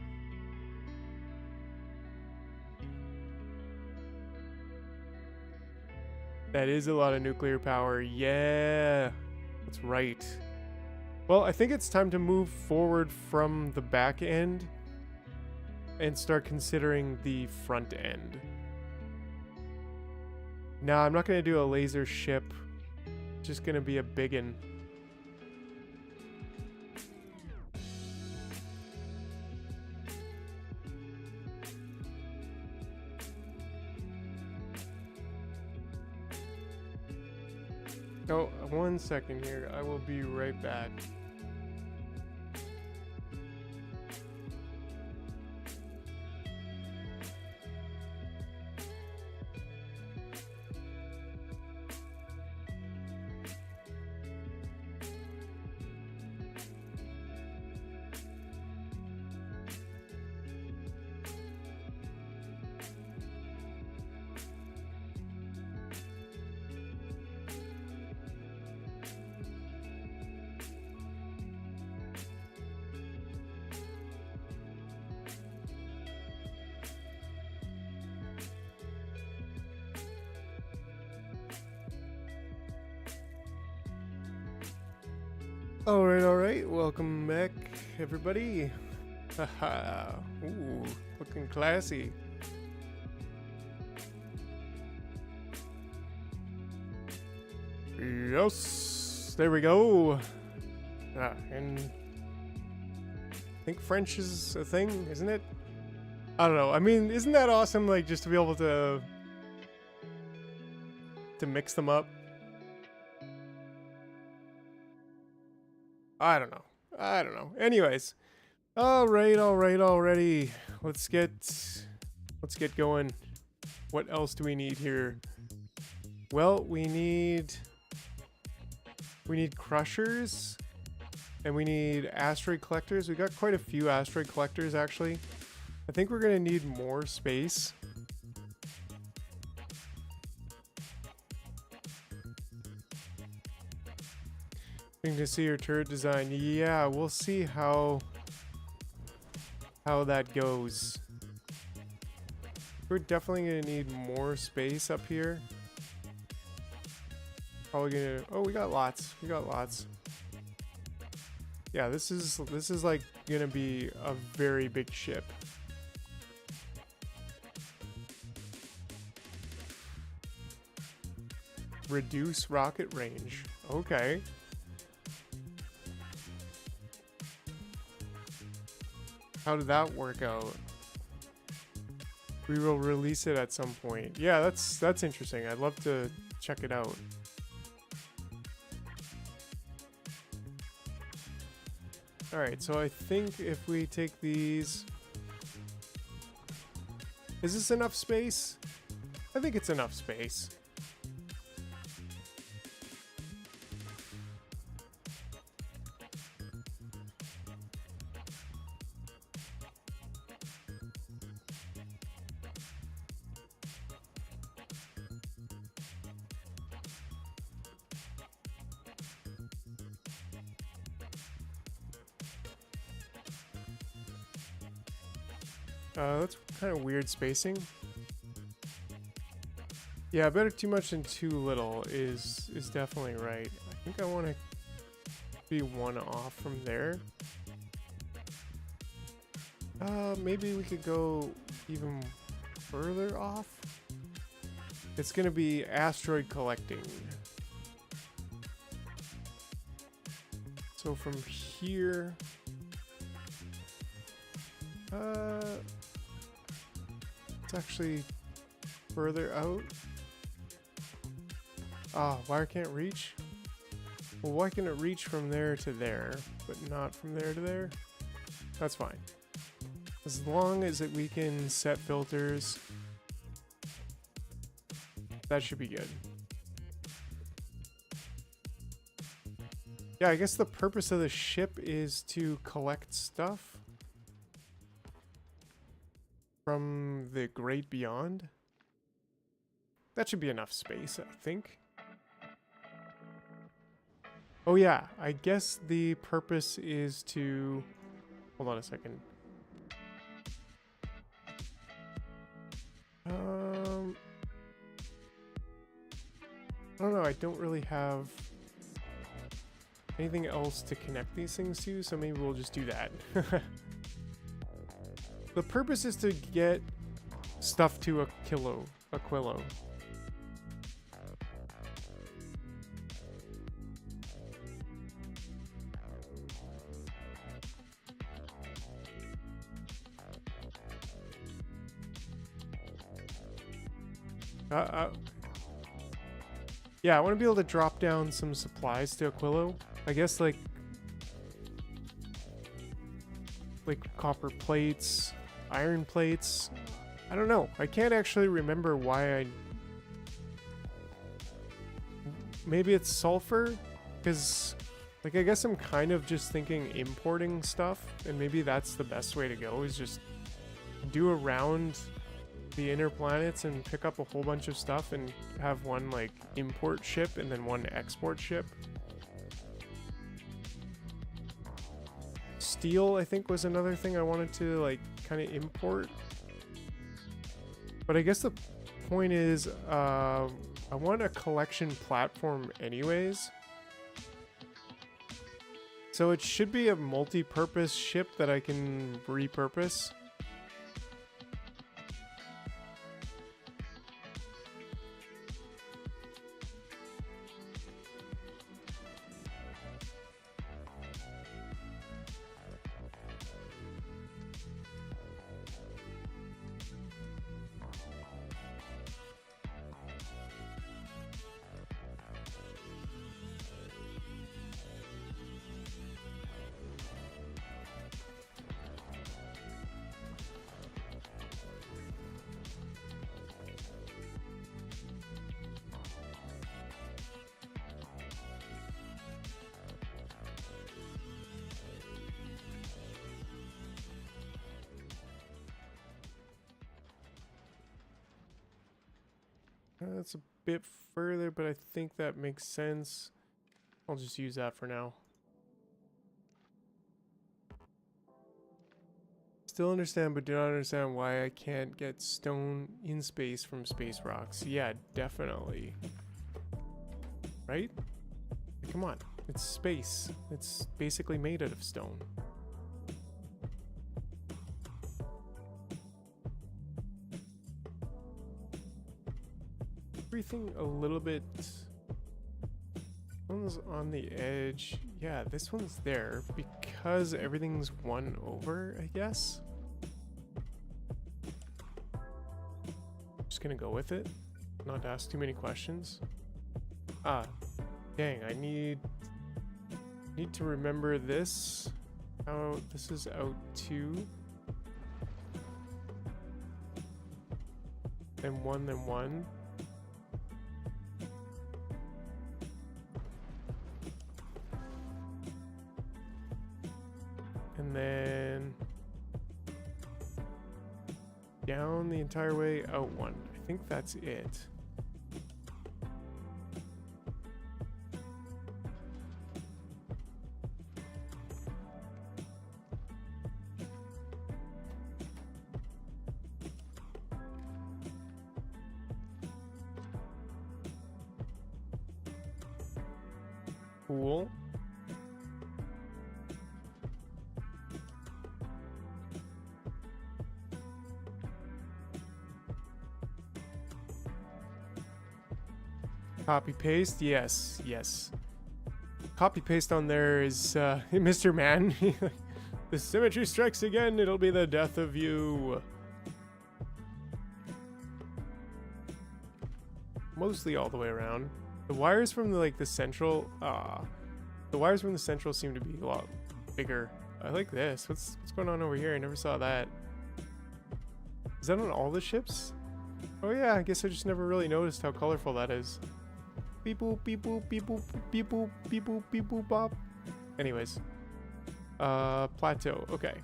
That is a lot of nuclear power. Yeah, that's right. Well, I think it's time to move forward from the back end and start considering the front end. Nah, I'm not going to do a laser ship. Just going to be a biggin. Oh, 1 second here. I will be right back. Alright, welcome back, everybody. Haha, ooh, looking classy. Yes, there we go. And I think French is a thing, isn't it? I don't know. I mean, isn't that awesome? Like, just to be able to mix them up. I don't know. Anyways, already. Let's get going. What else do we need here? Well, we need We need crushers. And we need asteroid collectors. We got quite a few asteroid collectors, actually. I think we're going to need more space. Waiting to see your turret design. Yeah, we'll see how that goes. We're definitely going to need more space up here. Probably going to... Oh, we got lots. We got lots. Yeah, this is like gonna be a very big ship. Reduce rocket range. Okay. How did that work out? We will release it at some point. Yeah, that's interesting. I'd love to check it out. Alright, so I think if we take these... Is this enough space? I think it's enough space. That's kind of weird spacing. Yeah, better too much than too little is definitely right. I think I want to be one off from there. Maybe we could go even further off. It's gonna be asteroid collecting. So from here, it's actually further out. Ah, why can't it reach? Well, why can it reach from there to there, but not from there to there? That's fine. As long as we can set filters, that should be good. Yeah, I guess the purpose of the ship is to collect stuff from the great beyond. That should be enough space, I think. Oh yeah, I guess the purpose is to... Hold on a second. I don't know, I don't really have anything else to connect these things to, so maybe we'll just do that. The purpose is to get stuff to Aquilo. Yeah, I want to be able to drop down some supplies to Aquilo. I guess like copper plates, iron plates. I don't know. I can't actually remember why I... Maybe it's sulfur? Because, like, I guess I'm kind of just thinking importing stuff, and maybe that's the best way to go, is just do around the inner planets and pick up a whole bunch of stuff and have one, like, import ship and then one export ship. Steel, I think, was another thing I wanted to, like, kind of import. But I guess the point is, I want a collection platform anyways. So it should be a multi-purpose ship that I can repurpose. That's a bit further, but I think that makes sense. I'll just use that for now. Still understand, but do not understand why I can't get stone in space from space rocks. Yeah, definitely. Right? Come on. It's space. It's basically made out of stone. Everything a little bit... One's on the edge. Yeah, this one's there because everything's 1 over, I guess. Just gonna go with it. Not ask too many questions. Ah, dang, I need to remember this. How this is out 2. Then 1, then 1. And then down the entire way, out 1. I think that's it. Cool. Copy paste, yes, yes. Copy paste on there is Mr. Man. The symmetry strikes again, it'll be the death of you. Mostly all the way around. The wires from the central the wires from the central seem to be a lot bigger. I like this. What's going on over here? I never saw that. Is that on all the ships? Oh yeah, I guess I just never really noticed how colorful that is. Beep boop, beep boop, beep boop, beep boop, beep boop, beep boop, bop. Anyways. Plateau, okay.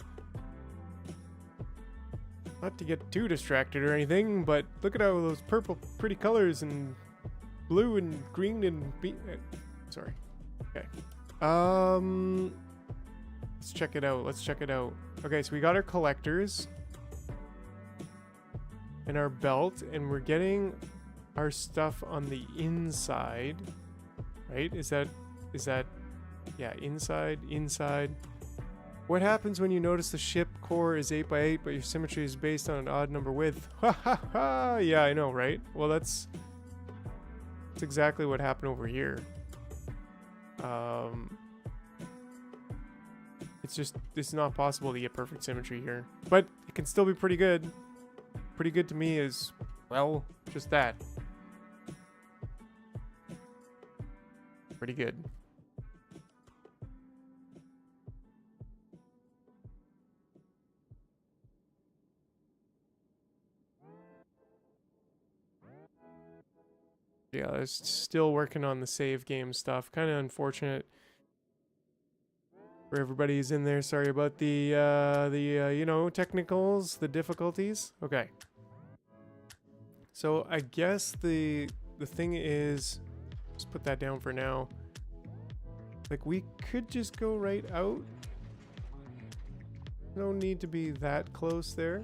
Not to get too distracted or anything, but look at all those purple pretty colors and blue and green and sorry. Okay. Let's check it out. Let's check it out. Okay, so we got our collectors and our belt, and we're getting our stuff on the inside, right? Is that, yeah, inside. What happens when you notice the ship core is 8 by 8, but your symmetry is based on an odd number width? Ha ha ha! Yeah, I know, right? Well, that's exactly what happened over here. It's not possible to get perfect symmetry here, but it can still be pretty good. Pretty good to me is, well, just that. Pretty good. Yeah, I was still working on the save game stuff. Kind of unfortunate for everybody who's in there. Sorry about the you know, technicals, the difficulties. Okay. So I guess the thing is, just put that down for now. Like, we could just go right out. No need to be that close there.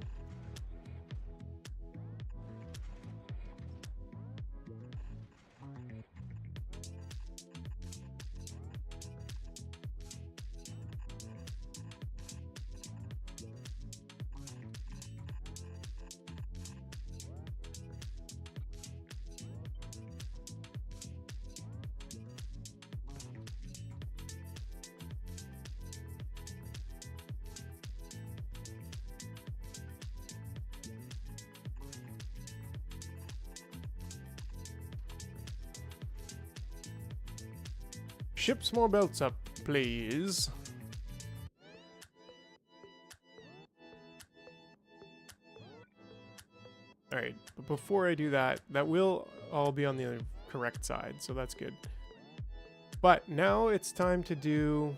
Ship some more belts up, please. Alright, but before I do that, that will all be on the correct side, so that's good. But now it's time to do...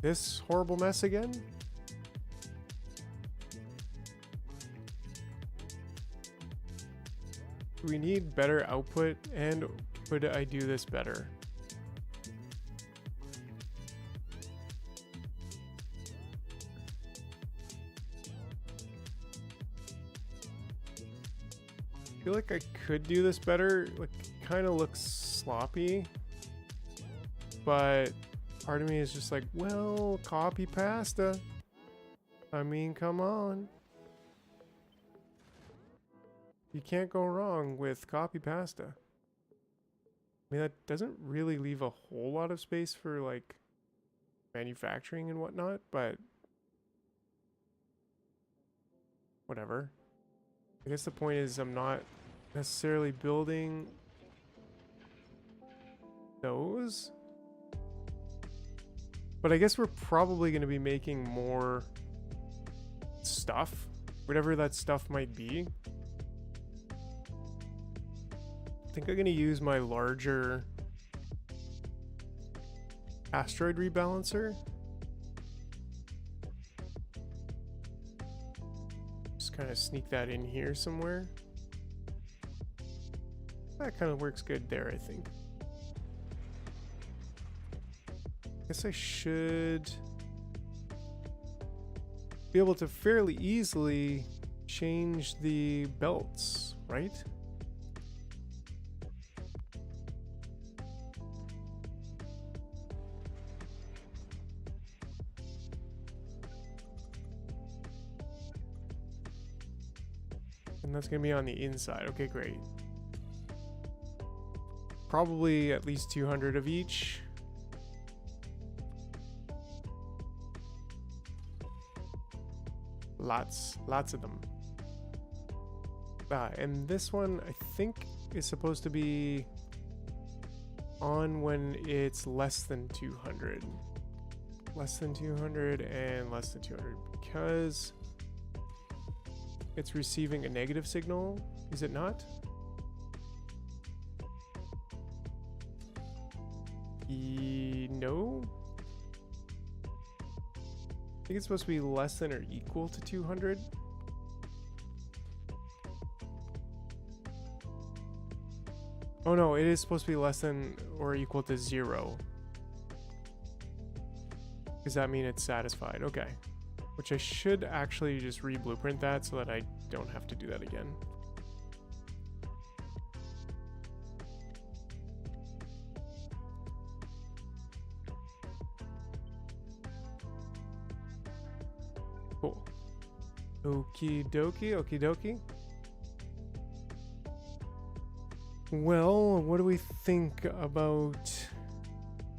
this horrible mess again? We need better output, and could I do this better? I feel like I could do this better. Like, kind of looks sloppy, but part of me is just like, well, copy pasta. I mean, come on. You can't go wrong with copy pasta. I mean, that doesn't really leave a whole lot of space for like manufacturing and whatnot, but whatever. I guess the point is I'm not necessarily building those. But I guess we're probably going to be making more stuff, whatever that stuff might be. I think I'm going to use my larger asteroid rebalancer. Just kind of sneak that in here somewhere. That kind of works good there, I think. I guess I should be able to fairly easily change the belts, right? And that's going to be on the inside. Okay, great. Probably at least 200 of each. Lots of them. And this one, I think, is supposed to be on when it's less than 200. Less than 200 and less than 200 because it's receiving a negative signal, is it not? No. I think it's supposed to be less than or equal to 200. Oh no, it is supposed to be less than or equal to 0. Does that mean it's satisfied? Okay. Which I should actually just re-blueprint that so that I don't have to do that again. Cool. Okie dokie, okie dokie. Well, what do we think about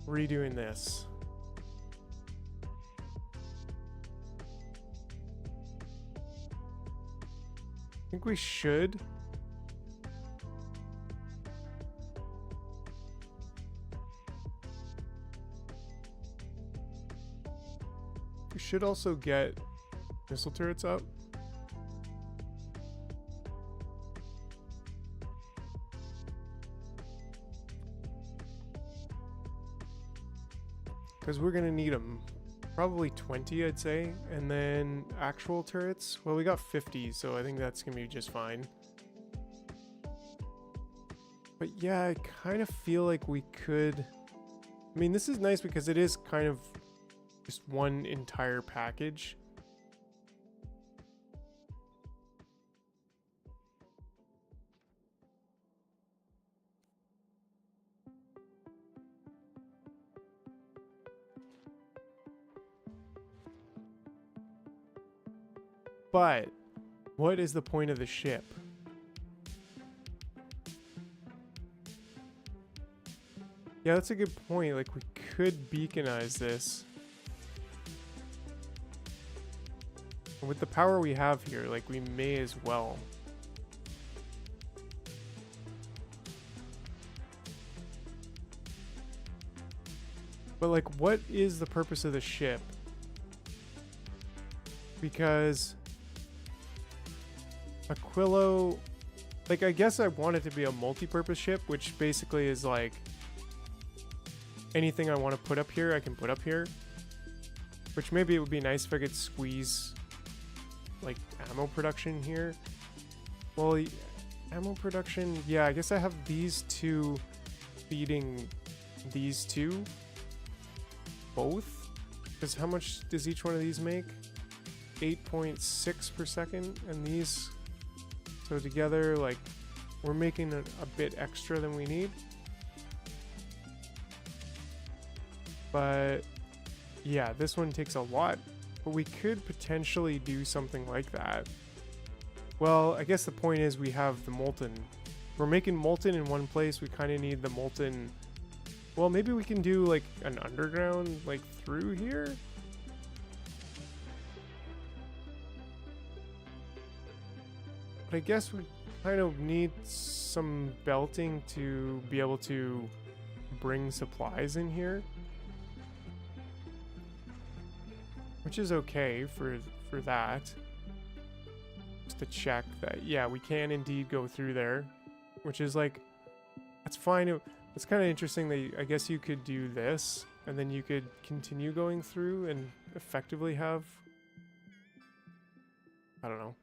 redoing this? I think we should. We should also get missile turrets up. Because we're going to need them. Probably 20, I'd say. And then actual turrets. Well, we got 50, so I think that's going to be just fine. But yeah, I kind of feel like we could... I mean, this is nice because it is kind of just one entire package. But what is the point of the ship? Yeah, that's a good point. Like, we could beaconize this. With the power we have here, like, we may as well. But, like, what is the purpose of the ship? Because Aquilo, like, I guess I want it to be a multi-purpose ship, which basically is like anything I want to put up here, I can put up here. Which maybe it would be nice if I could squeeze like ammo production here. Well, Ammo production, yeah, I guess I have these two feeding these two both. Because how much does each one of these make? 8.6 per second, and these, so together, like, we're making a bit extra than we need. But yeah, this one takes a lot, but we could potentially do something like that. Well, I guess the point is we have the molten. We're making molten in one place, we kind of need the molten. Well, maybe we can do like an underground, like through here. But I guess we kind of need some belting to be able to bring supplies in here. Which is okay for that. Just to check that, yeah, we can indeed go through there. Which is like, that's fine. It's kind of interesting that I guess you could do this, and then you could continue going through and effectively have, I don't know.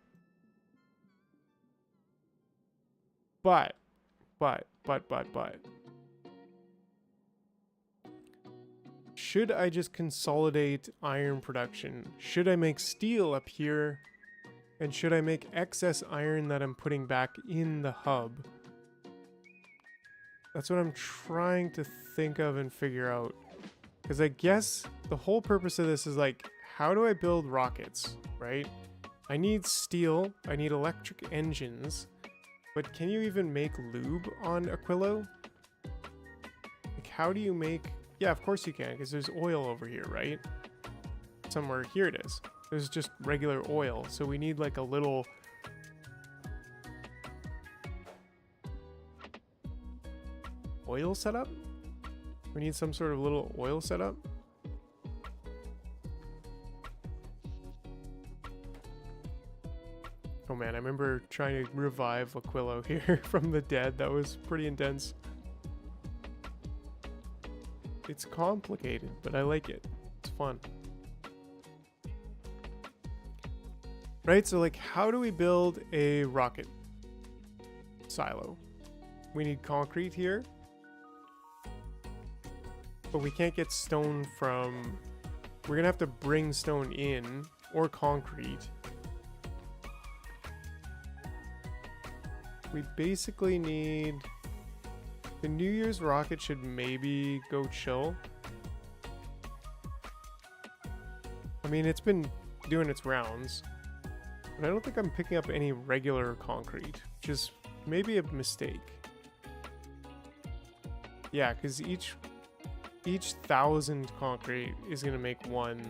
But. Should I just consolidate iron production? Should I make steel up here? And should I make excess iron that I'm putting back in the hub? That's what I'm trying to think of and figure out. Because I guess the whole purpose of this is like, how do I build rockets, right? I need steel, I need electric engines, but can you even make lube on Aquilo? Like, how do you make... Yeah, of course you can, because there's oil over here, right? Somewhere, here it is. There's just regular oil, so we need like a little... oil setup? We need some sort of little oil setup? Oh man, I remember trying to revive Aquilo here from the dead. That was pretty intense. It's complicated, but I like it. It's fun. Right, so like, how do we build a rocket silo? We need concrete here. But we can't get stone from... We're gonna have to bring stone in, or concrete. We basically need... The New Year's rocket should maybe go chill. I mean, it's been doing its rounds. But I don't think I'm picking up any regular concrete, which is maybe a mistake. Yeah, because each 1,000 concrete is going to make one.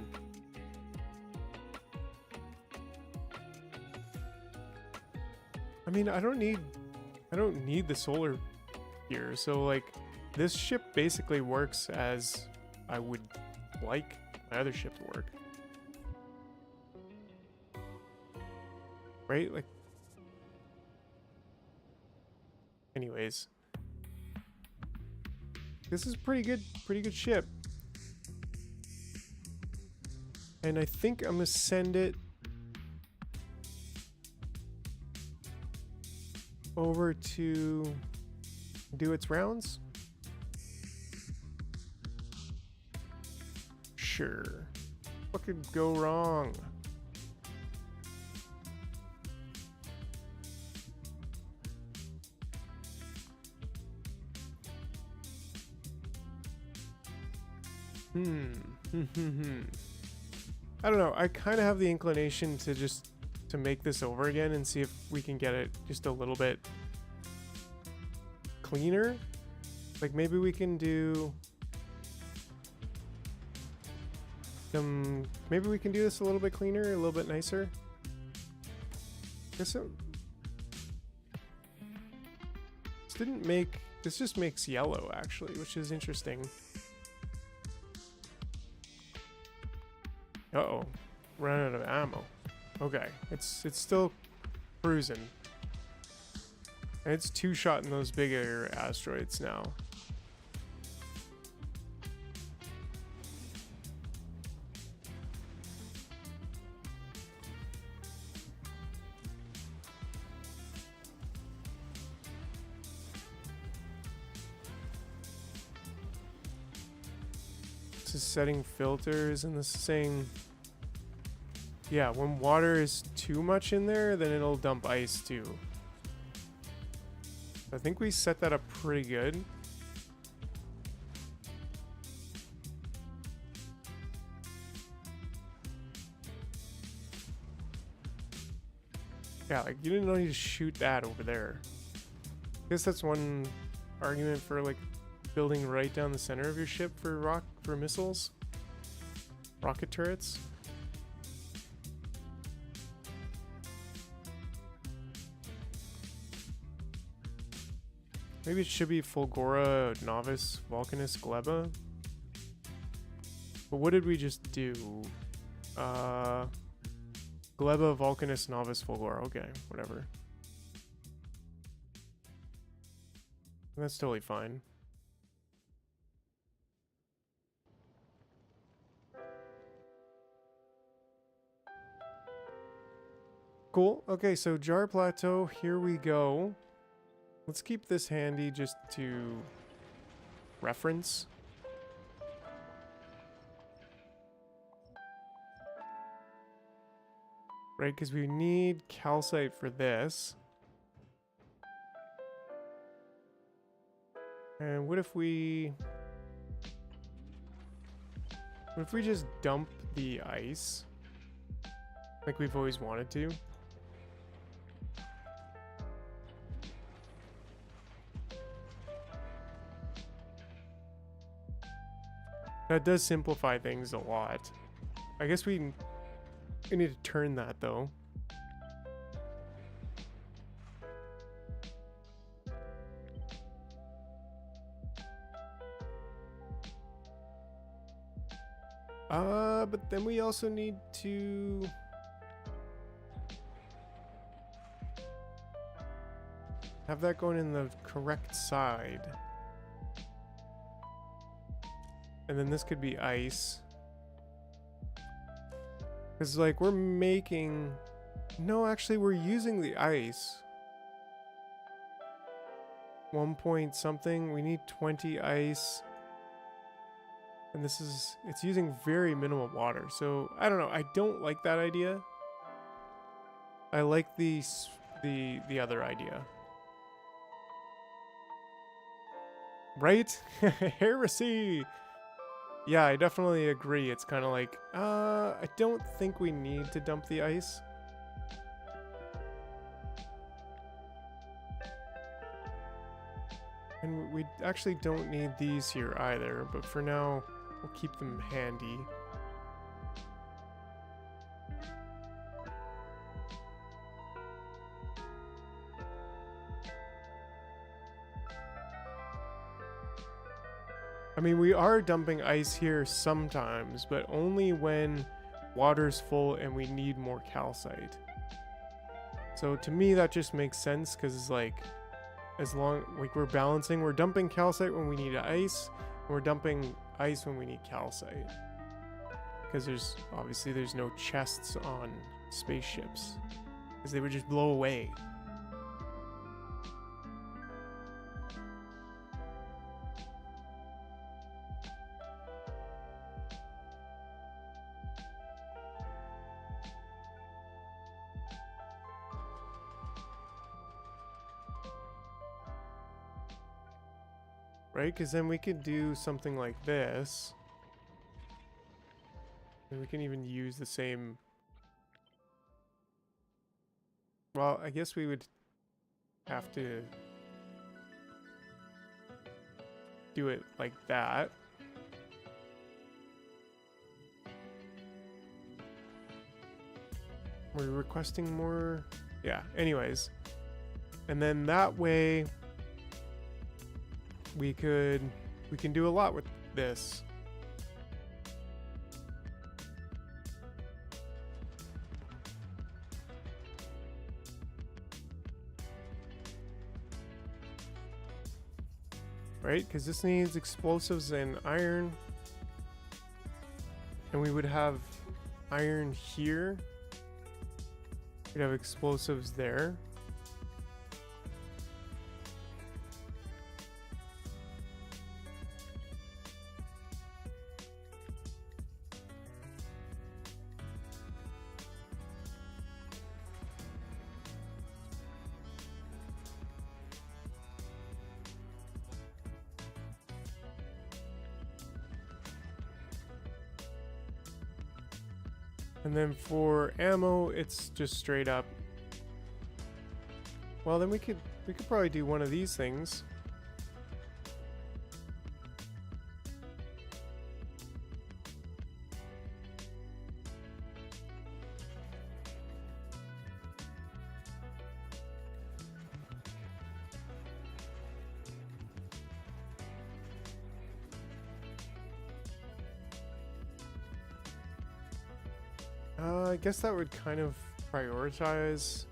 I mean, I don't need the solar here, so like this ship basically works as I would like my other ship to work. Right? Like, anyways, this is pretty good ship. And I think I'm gonna send it over to do its rounds. Sure. What could go wrong? I don't know. I kind of have the inclination to make this over again and see if we can get it just a little bit cleaner. Like maybe we can do maybe we can do this a little bit cleaner, a little bit nicer. This just makes yellow actually, which is interesting. Uh-oh, ran out of ammo. Okay, it's still cruising. And it's two-shot in those bigger asteroids now. This is setting filters, and this is saying, yeah, when water is too much in there, then it'll dump ice too. I think we set that up pretty good. Yeah, like you didn't need to shoot that over there. I guess that's one argument for like building right down the center of your ship for missiles, rocket turrets. Maybe it should be Fulgora, Novice, Vulcanus, Gleba. But what did we just do? Gleba, Vulcanus, Novice, Fulgora. Okay, whatever. That's totally fine. Cool. Okay, so Jar Plateau, here we go. Let's keep this handy just to reference. Right, because we need calcite for this. And what if we just dump the ice like we've always wanted to? That does simplify things a lot. I guess we need to turn that though. But then we also need to have that going in the correct side. And then this could be ice. Because, like, we're making... No, actually, we're using the ice. 1 point something. We need 20 ice. And this is... It's using very minimal water. So, I don't know. I don't like that idea. I like the other idea. Right? Heresy! Yeah, I definitely agree. It's kind of like, I don't think we need to dump the ice. And we actually don't need these here either, but for now, we'll keep them handy. I mean, we are dumping ice here sometimes, but only when water's full and we need more calcite. So to me, that just makes sense because it's like, as long, like we're balancing, we're dumping calcite when we need ice, and we're dumping ice when we need calcite. Because there's no chests on spaceships, because they would just blow away. Right, because then we could do something like this. And we can even use the same... Well, I guess we would have to do it like that. We're requesting more... Yeah, anyways. And then that way... we can do a lot with this. Right? Because this needs explosives and iron. And we would have iron here. We'd have explosives there. And then for ammo, it's just straight up. Well, then we could probably do one of these things. I guess that would kind of prioritize.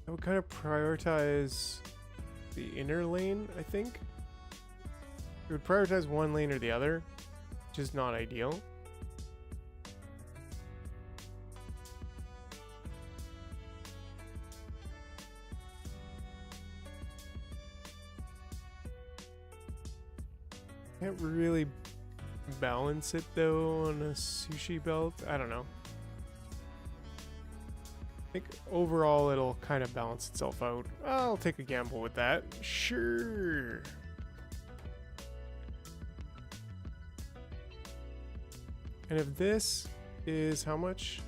I would kind of prioritize the inner lane, I think. It would prioritize one lane or the other, which is not ideal. Can't really balance it though on a sushi belt. I don't know. I think overall it'll kind of balance itself out. I'll take a gamble with that. Sure. And if this is how much?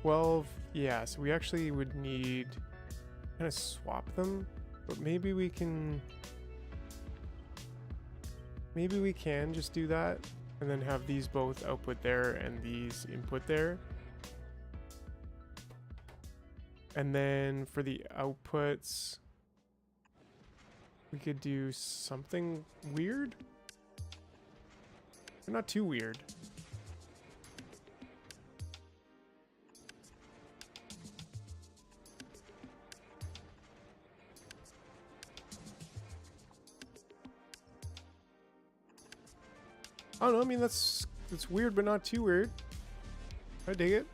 12. Yeah, so we actually would need kind of swap them, but maybe we can just do that and then have these both output there and these input there. And then for the outputs, we could do something weird. Not too weird. I don't know, I mean that's weird but not too weird. I dig it.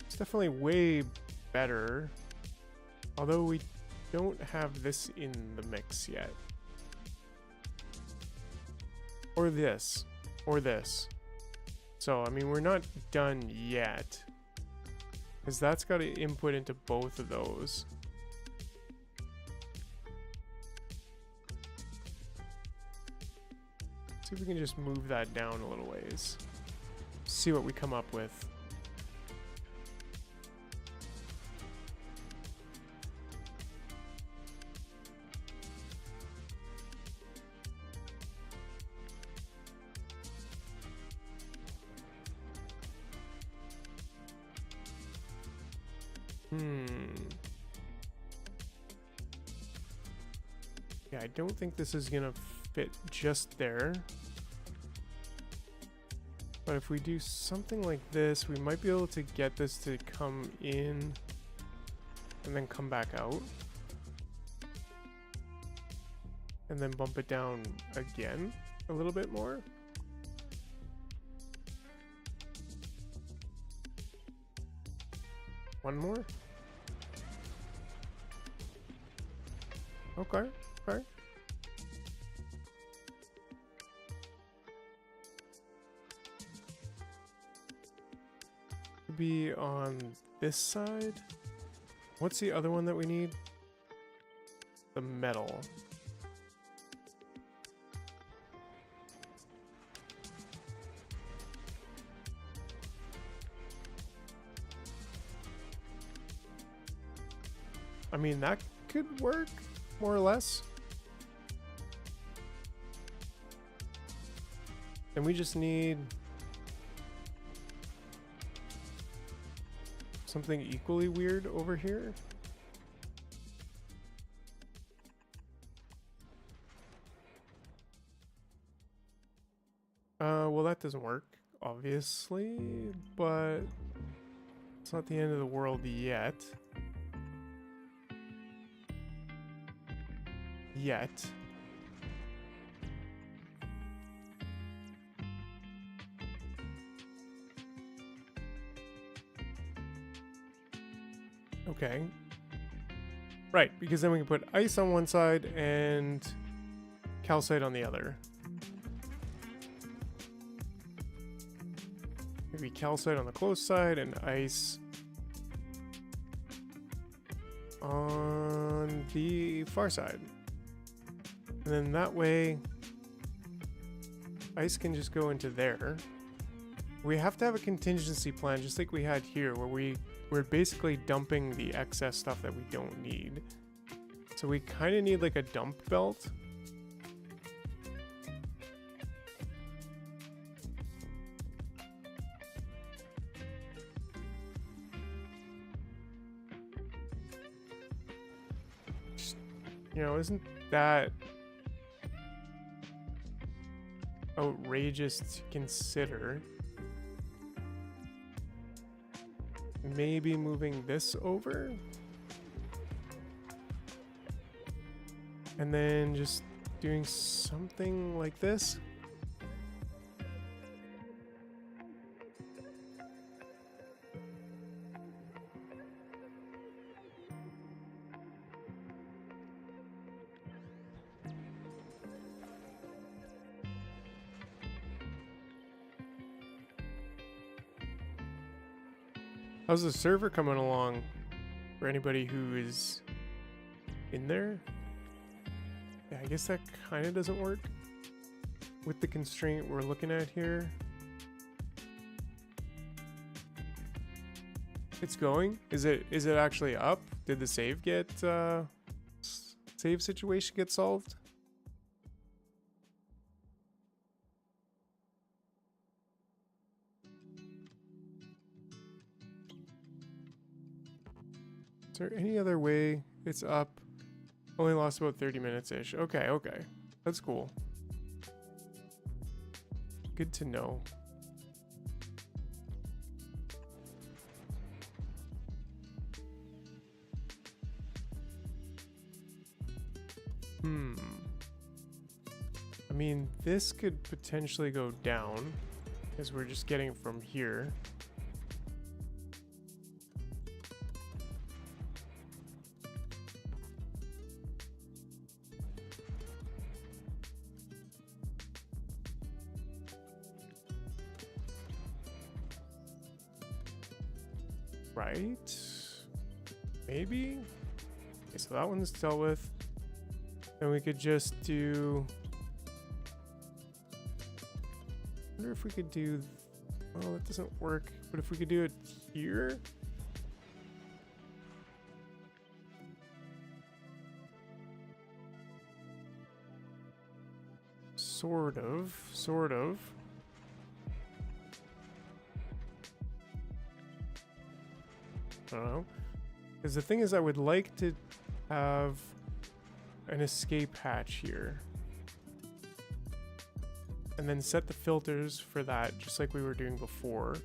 It's definitely way better. Although we don't have this in the mix yet. Or this. Or this. So, I mean, we're not done yet. Because that's got to input into both of those. See if we can just move that down a little ways. See what we come up with. Yeah, I don't think this is gonna fit just there. But if we do something like this, we might be able to get this to come in and then come back out. And then bump it down again a little bit more. One more. Okay, okay. Be on this side. What's the other one that we need? The metal. I mean, that could work, more or less. And we just need something equally weird over here. Well, that doesn't work, obviously, but it's not the end of the world yet. Okay. Right, because then we can put ice on one side and calcite on the other. Maybe calcite on the close side and ice on the far side. And then that way, ice can just go into there. We have to have a contingency plan, just like we had here, where we're basically dumping the excess stuff that we don't need. So we kind of need like a dump belt. Just, you know, isn't that outrageous to consider? Maybe moving this over and then just doing something like this. How's the server coming along for anybody who is in there? Yeah, I guess that kind of doesn't work with the constraint we're looking at here. It's going. Is it actually up? Did the save get save situation get solved? Is there any other way? It's up. Only lost about 30 minutes-ish. Okay, okay. That's cool. Good to know. I mean, this could potentially go down, because we're just getting it from here. Right? Maybe? Okay, so that one's dealt with. Then we could just do... I wonder if we could do... Well, that doesn't work. But if we could do it here? Sort of. Sort of. I don't know. Because the thing is, I would like to have an escape hatch here. And then set the filters for that, just like we were doing before.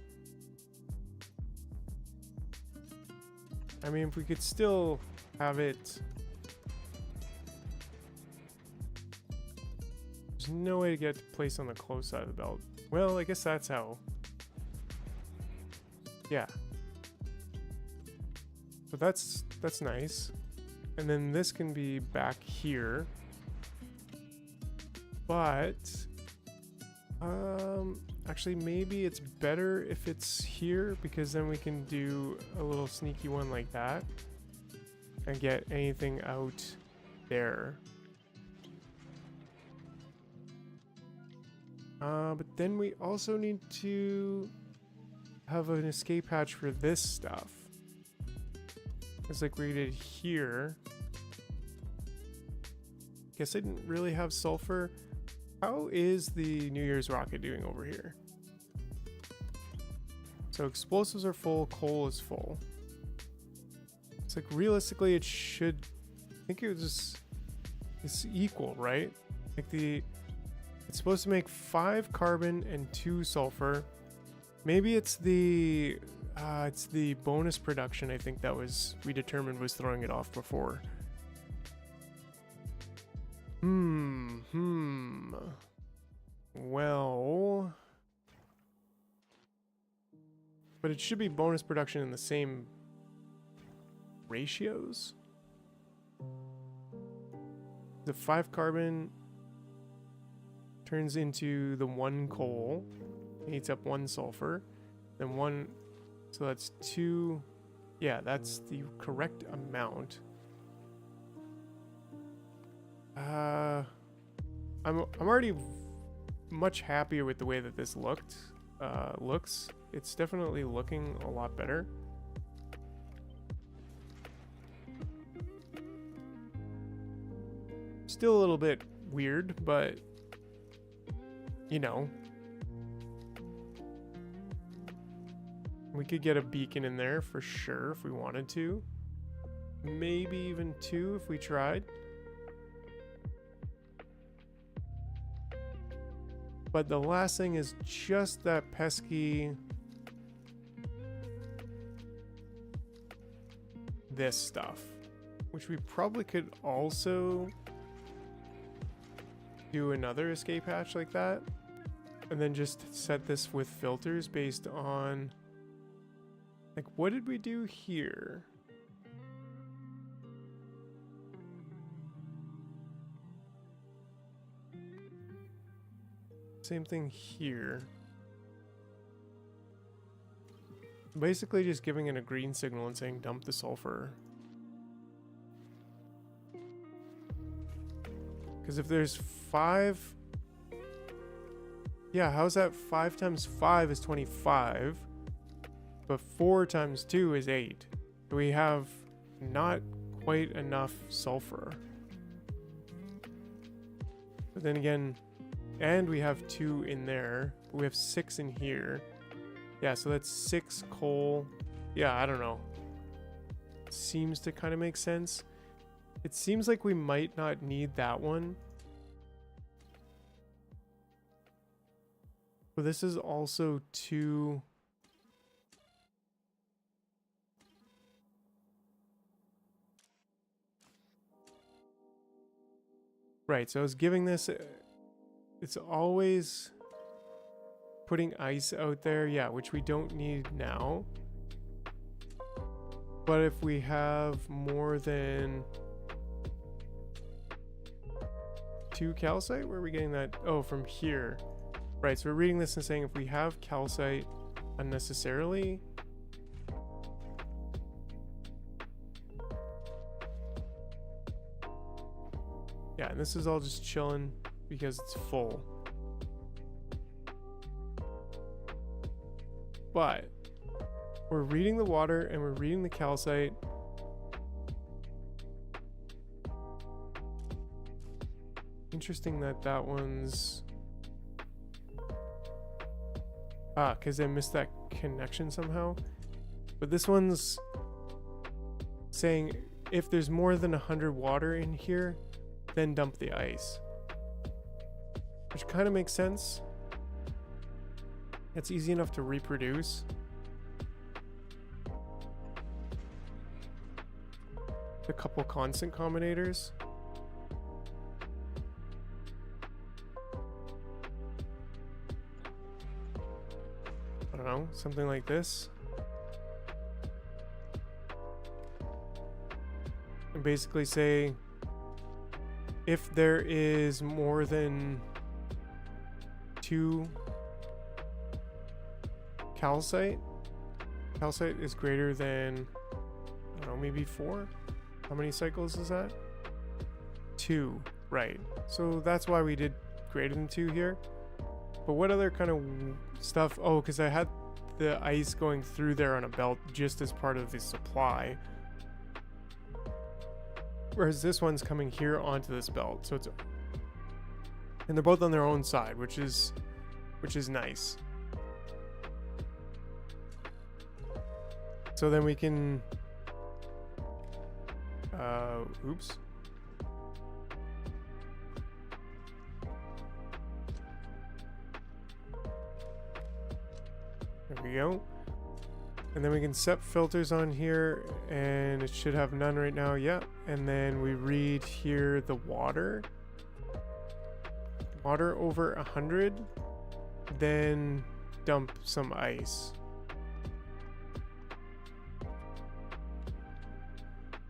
I mean, if we could still have it... There's no way to get it placed on the close side of the belt. Well, I guess that's how. Yeah. But that's nice. And then this can be back here. But actually maybe it's better if it's here, because then we can do a little sneaky one like that and get anything out there. But then we also need to have an escape hatch for this stuff. It's like we did here. Guess I didn't really have sulfur. How is the New Year's rocket doing over here? So explosives are full, coal is full. It's like realistically it should, I think it was just, it's equal, right? Like it's supposed to make 5 carbon and 2 sulfur. Maybe it's the bonus production, I think that was, we determined was throwing it off before. Well, but it should be bonus production in the same ratios. The 5 carbon turns into the 1 coal, heats up 1 sulfur, then 1, so that's 2, Yeah, that's the correct amount. I'm already much happier with the way that this looks. It's definitely looking a lot better. Still a little bit weird, but you know, we could get a beacon in there for sure if we wanted to. Maybe even 2 if we tried. But the last thing is just that pesky this stuff, which we probably could also do another escape hatch like that, and then just set this with filters based on, like, what did we do here? Same thing here. Basically just giving it a green signal and saying dump the sulfur. Because if there's 5... Yeah, how's that 5 times 5 is 25? But 4 times 2 is 8. We have not quite enough sulfur. But then again... And we have 2 in there. But we have 6 in here. Yeah, so that's 6 coal. Yeah, I don't know. Seems to kind of make sense. It seems like we might not need that one. But this is also 2... Right, so I was giving this... It's always putting ice out there, yeah, which we don't need now. But if we have more than 2 calcite, where are we getting that? Oh, from here. Right, so we're reading this and saying if we have calcite unnecessarily, yeah, and this is all just chilling because it's full. But we're reading the water and we're reading the calcite. Interesting that that one's... Ah, because I missed that connection somehow. But this one's saying if there's more than 100 water in here, then dump the ice. Which kind of makes sense. It's easy enough to reproduce. A couple constant combinators. I don't know, something like this. And basically say if there is more than 2 calcite is greater than, I don't know, maybe 4? How many cycles is that? 2, right. So that's why we did greater than 2 here. But what other kind of stuff? Oh, because I had the ice going through there on a belt just as part of the supply. Whereas this one's coming here onto this belt. So it's... And they're both on their own side, which is nice. So then we can... oops. There we go. And then we can set filters on here, and it should have none right now. Yeah. And then we read here the water. Water over 100. Then dump some ice.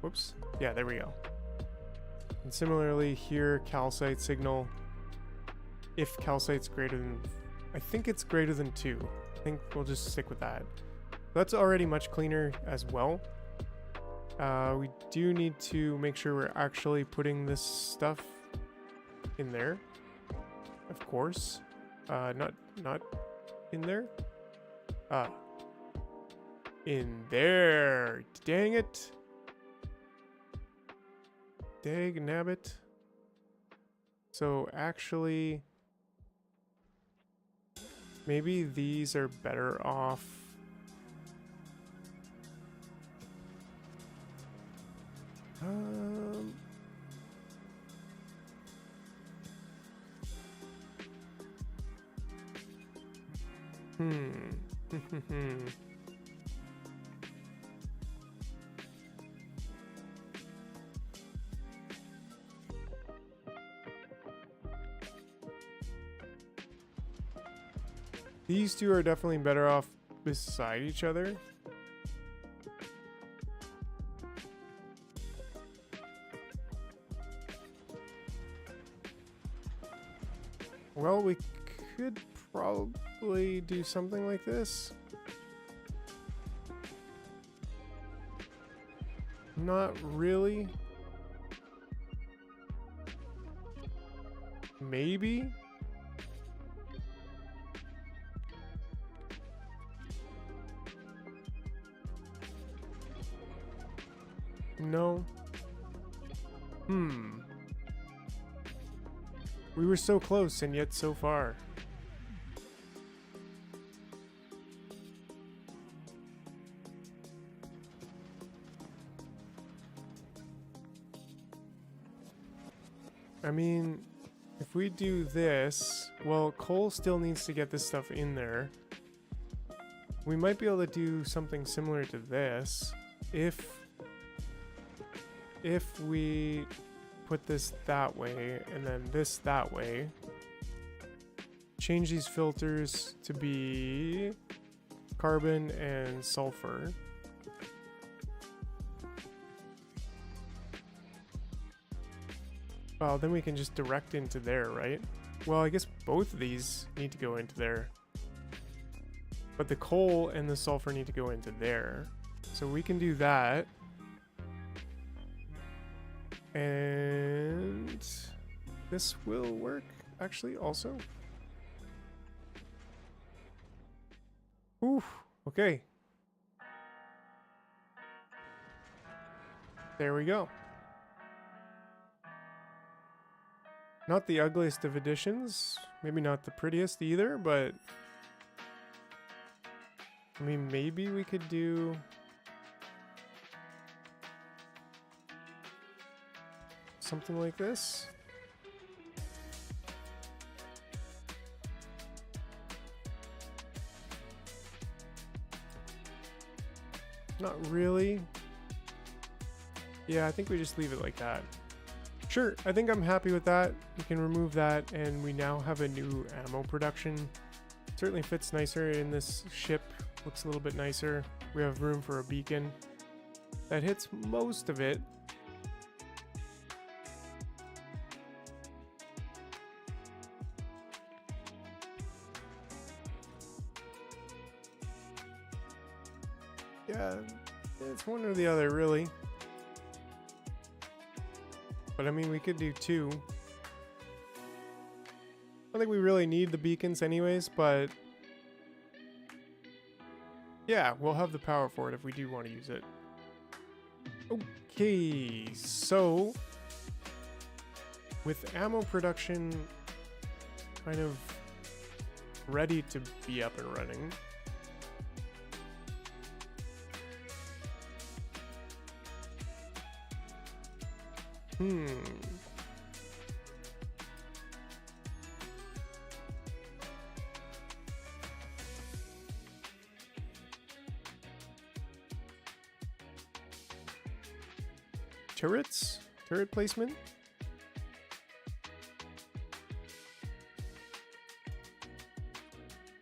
Whoops. Yeah, there we go. And similarly here, calcite signal. If calcite's greater than... I think it's greater than 2. I think we'll just stick with that. That's already much cleaner as well. We do need to make sure we're actually putting this stuff in there. Of course. Not in there. In there. Dang it. Dag nabbit. So actually, maybe these are better off. These two are definitely better off beside each other. Well, we could probably do something like this. Not really. Maybe. No. We were so close and yet so far. I mean, if we do this, well, Cole still needs to get this stuff in there. We might be able to do something similar to this if we put this that way and then this that way. Change these filters to be carbon and sulfur. Well, then we can just direct into there, right? Well, I guess both of these need to go into there. But the coal and the sulfur need to go into there. So we can do that. And this will work, actually, also. Ooh, okay. There we go. Not the ugliest of additions. Maybe not the prettiest either, but I mean, maybe we could do something like this. Not really. Yeah, I think we just leave it like that. Sure, I think I'm happy with that. We can remove that, and we now have a new ammo production. Certainly fits nicer in this ship. Looks a little bit nicer. We have room for a beacon that hits most of it. Yeah, it's one or the other, really. But I mean, we could do two. I don't think we really need the beacons anyways, but yeah, we'll have the power for it if we do want to use it. Okay, so with ammo production kind of ready to be up and running, turret placement.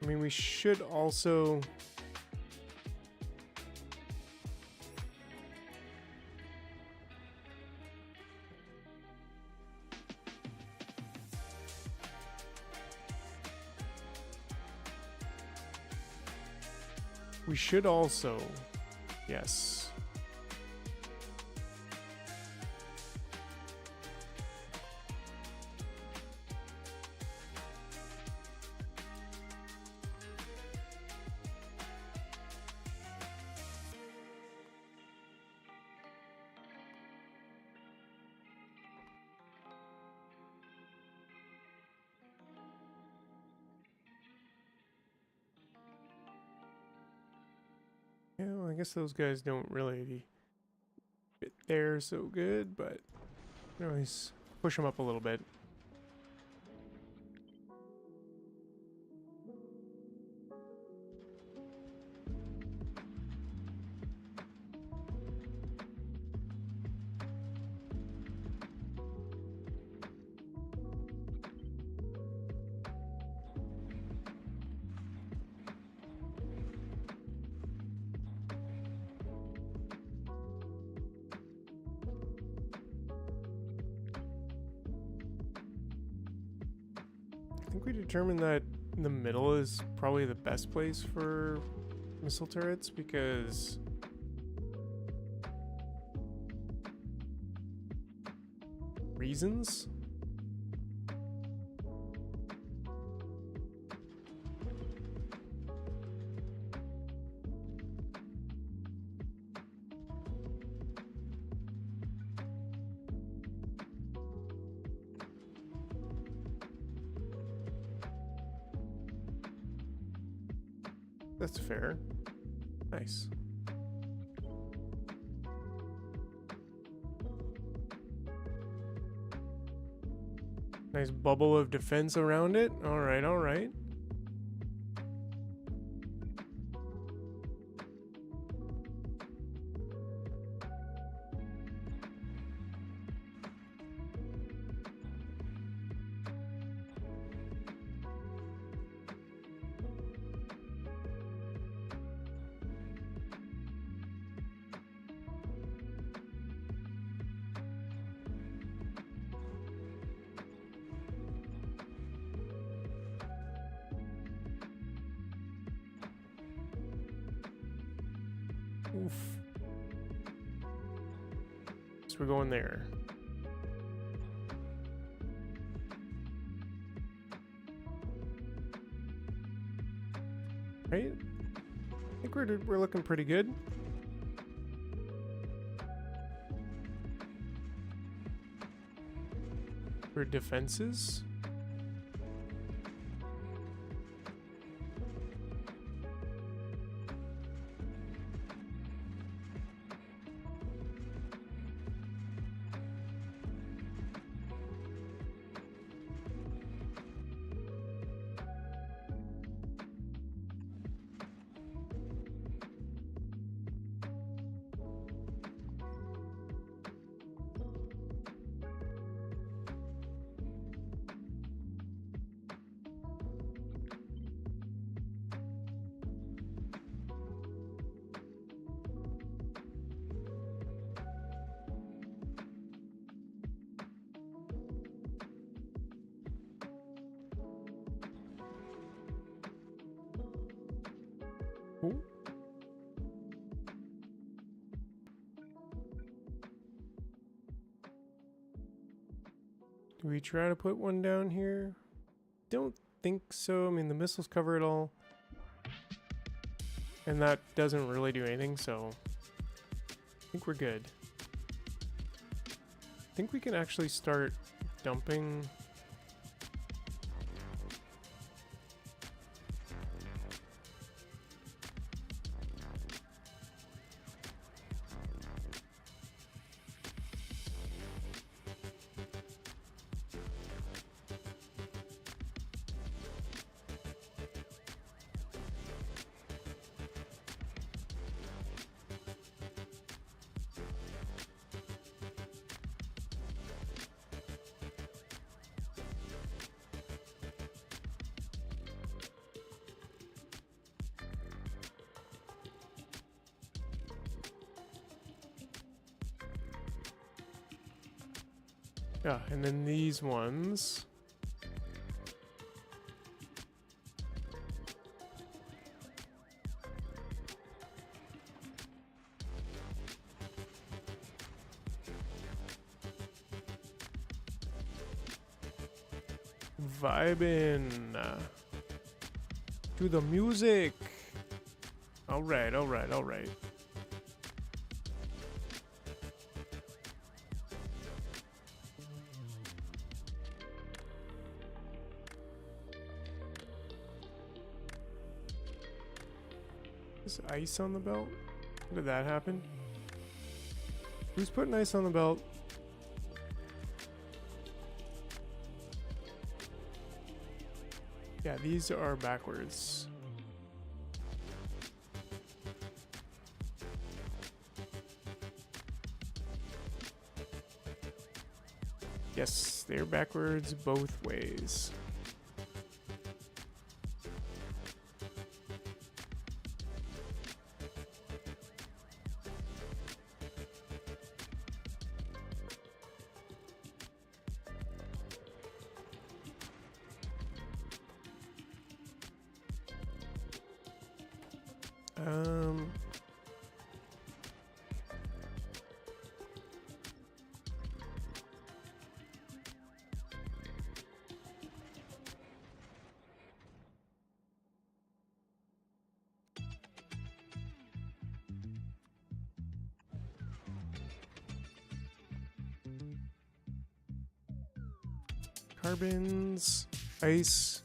I mean, we should also yes. guess those guys don't really fit there so good, but you know, always push them up a little bit. I think we determined that the middle is probably the best place for missile turrets because reasons. That's fair. Nice. Nice bubble of defense around it. All right, all right. Oof. So we're going there. Right? I think we're looking pretty good. For defenses. Ooh. Do we try to put one down here? Don't think so. I mean, the missiles cover it all. And that doesn't really do anything, so I think we're good. I think we can actually start dumping. Yeah, and then these ones. Vibing to the music. All right, all right, all right. Is ice on the belt? How did that happen? Who's putting ice on the belt? Yeah, these are backwards. Yes, they're backwards both ways. Carbons, ice.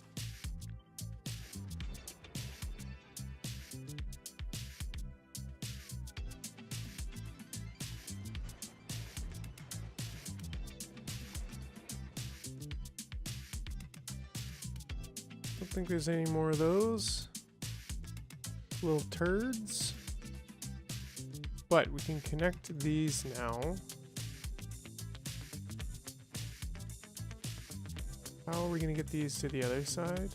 Don't think there's any more of those little turds, but we can connect these now. How are we going to get these to the other side?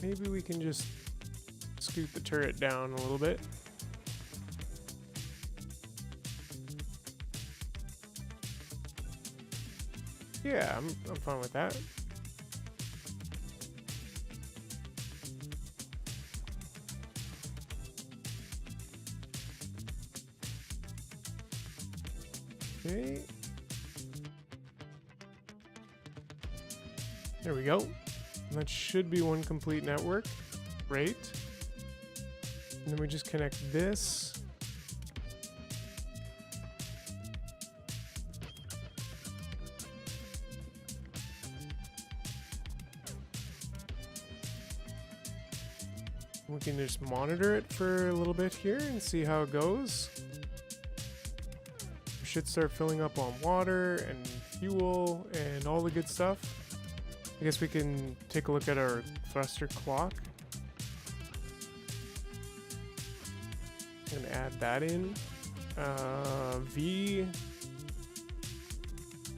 Maybe we can just scoot the turret down a little bit. Yeah, I'm fine with that. Okay. There we go. And that should be one complete network. Great. And then we just connect this. We can just monitor it for a little bit here and see how it goes. We should start filling up on water and fuel and all the good stuff. I guess we can take a look at our thruster clock. I'm gonna add that in. V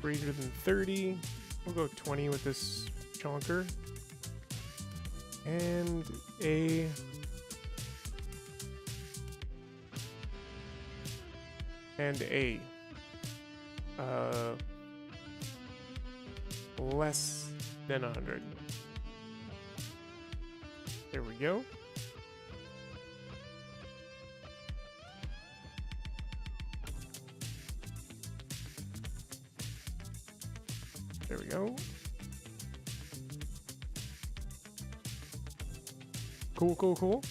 greater than 30. We'll go 20 with this chonker. And A and A. Less than 100. There we go. There we go. Cool, cool, cool.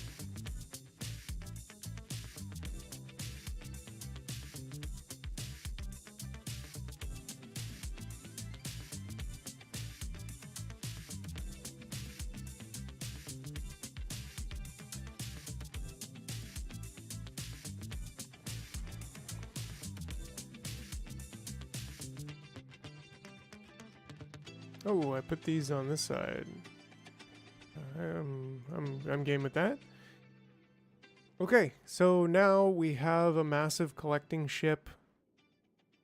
Oh, I put these on this side. I'm game with that. Okay, so now we have a massive collecting ship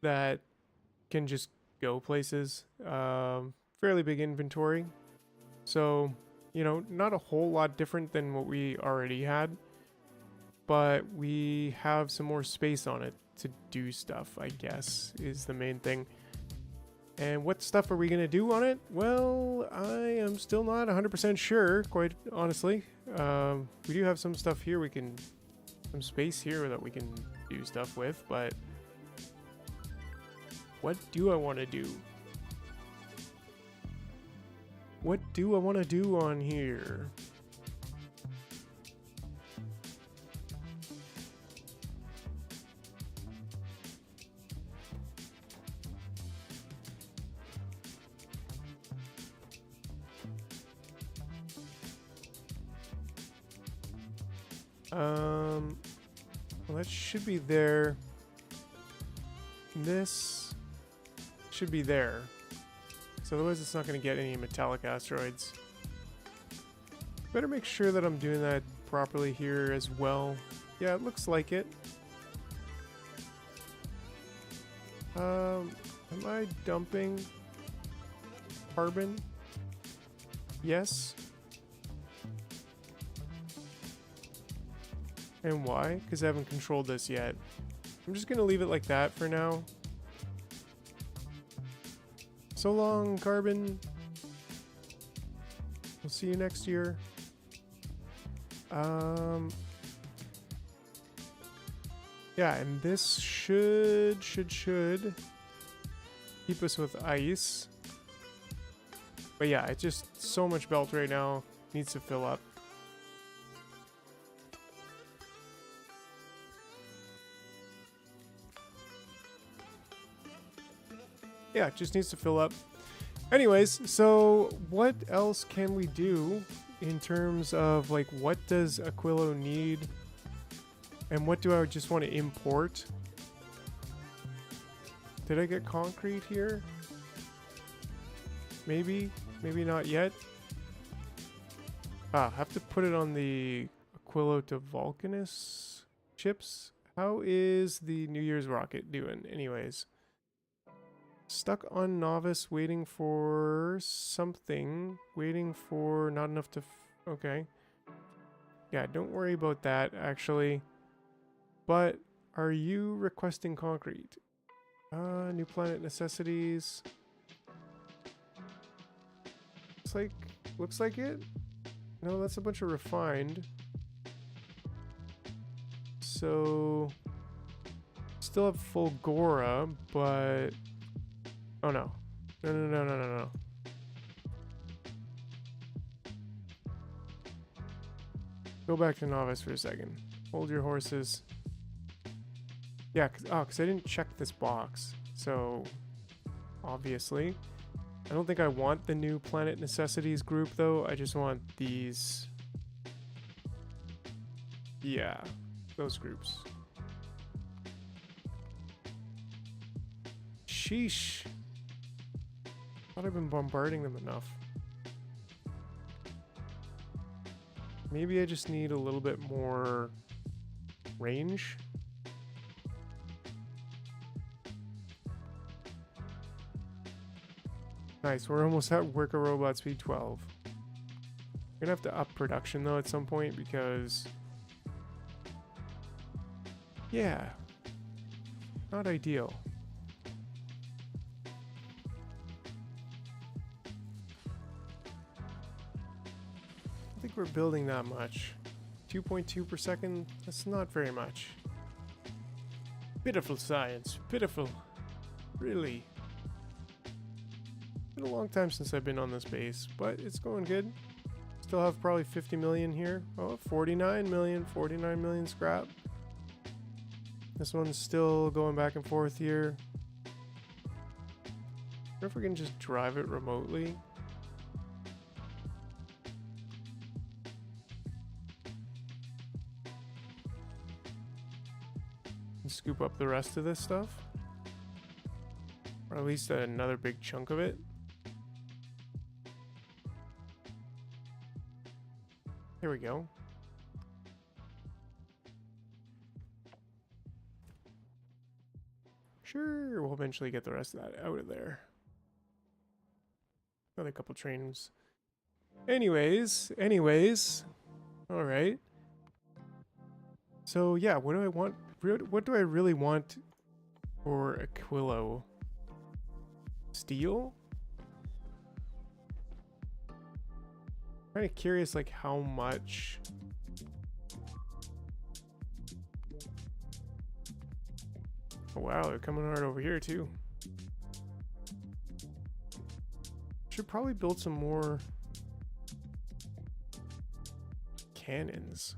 that can just go places. Fairly big inventory. So, you know, not a whole lot different than what we already had, but we have some more space on it to do stuff, I guess, is the main thing. And what stuff are we going to do on it? Well, I am still not 100% sure, quite honestly. We do have some stuff here some space here that we can do stuff with, but what do I want to do? What do I want to do on here? Well, that should be there. This should be there. So otherwise it's not going to get any metallic asteroids. Better make sure that I'm doing that properly here as well. Yeah, it looks like it. Am I dumping carbon? Yes. And why? Because I haven't controlled this yet. I'm just going to leave it like that for now. So long, carbon. We'll see you next year. Yeah, and this should keep us with ice. But yeah, it's just so much belt right now. Needs to fill up. Yeah, it just needs to fill up. Anyways, so what else can we do in terms of like what does Aquilo need and what do I just want to import? Did I get concrete here? Maybe, maybe not yet. I have to put it on the Aquilo to Vulcanus chips. How is the New Year's rocket doing anyways? Stuck on novice, waiting for something. Waiting for not enough to... okay. Yeah, don't worry about that, actually. But, are you requesting concrete? New planet necessities. Looks like it? No, that's a bunch of refined. So... still have Fulgora, but... oh no. No. Go back to novice for a second. Hold your horses. Yeah, cause I didn't check this box. So, obviously. I don't think I want the new planet necessities group though. I just want these. Yeah, those groups. Sheesh. Thought I've been bombarding them enough. Maybe I just need a little bit more range. Nice, we're almost at worker robot speed 12. We're gonna have to up production though at some point because... yeah, not ideal. I think we're building that much. 2.2 per second, that's not very much. Pitiful science, pitiful. Really. Been a long time since I've been on this base, but it's going good. Still have probably 50 million here. Oh, 49 million scrap. This one's still going back and forth here. I wonder if we can just drive it remotely. And scoop up the rest of this stuff. Or at least another big chunk of it. Here we go. Sure, we'll eventually get the rest of that out of there. Another couple trains. Anyways. All right. So yeah, what do I want? What do I really want for Aquilo? Steel? Kind of curious, like how much. Oh wow, they're coming hard over here too. Should probably build some more cannons.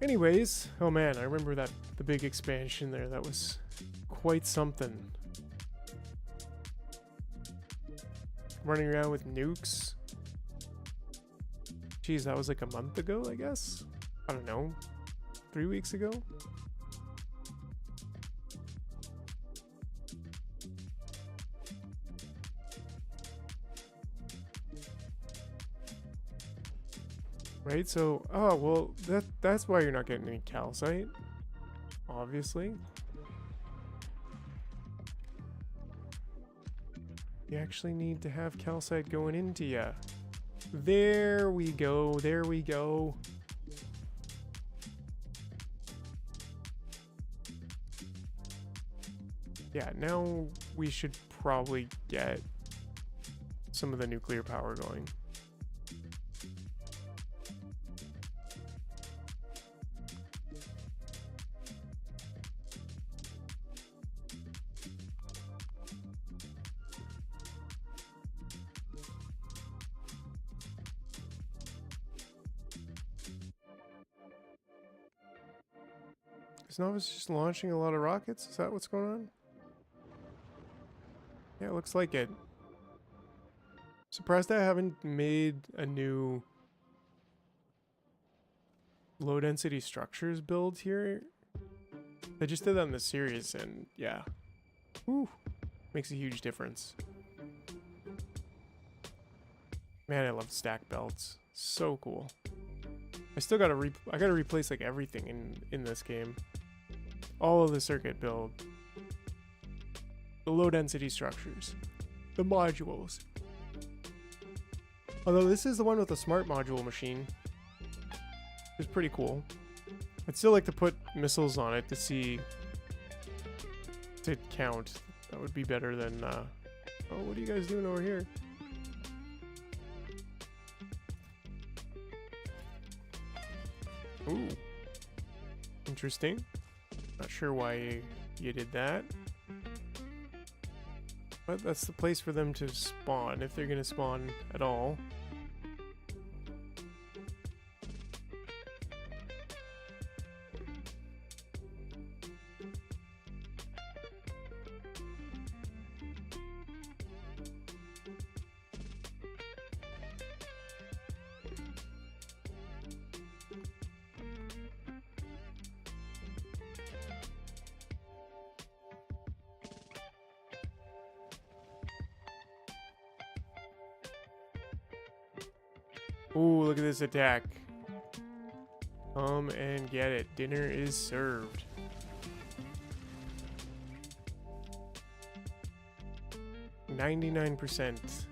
Anyways, oh man, I remember that the big expansion there. That was quite something. Running around with nukes. Geez, that was like a month ago, I guess? I don't know. 3 weeks ago? Right, so, oh, well, that's why you're not getting any calcite, obviously. You actually need to have calcite going into ya. There we go, there we go. Yeah, now we should probably get some of the nuclear power going. Is Nova's just launching a lot of rockets? Is that what's going on? Yeah, it looks like it. Surprised I haven't made a new low density structures build here. I just did that in the series and yeah. Whew. Makes a huge difference. Man, I love stack belts. So cool. I still gotta replace like everything in this game. All of the circuit build. The low density structures. The modules. Although this is the one with the smart module machine. It's pretty cool. I'd still like to put missiles on it to see to count. That would be better than oh, what are you guys doing over here? Ooh. Interesting. Not sure why you did that. But that's the place for them to spawn, if they're gonna spawn at all. Ooh, look at this attack. Come and get it. Dinner is served. %99.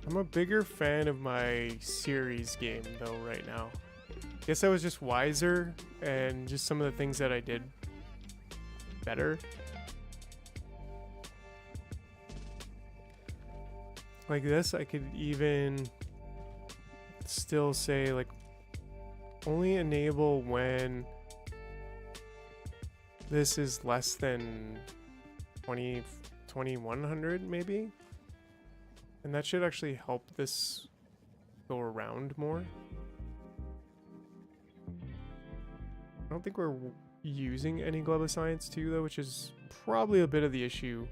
I'm a bigger fan of my series game though right now. Guess I was just wiser and just some of the things that I did better. Like this, I could even still say like only enable when this is less than 2100 maybe. And that should actually help this go around more. I don't think we're using any Glove of Science 2 though, which is probably a bit of the issue.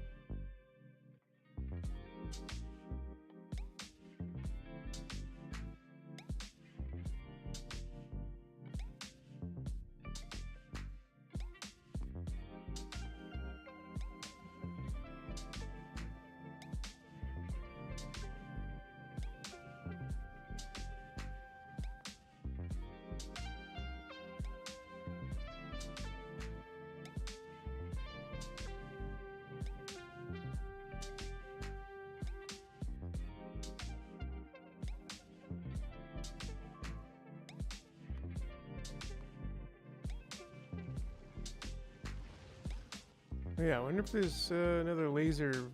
Oh yeah, I wonder if there's another laser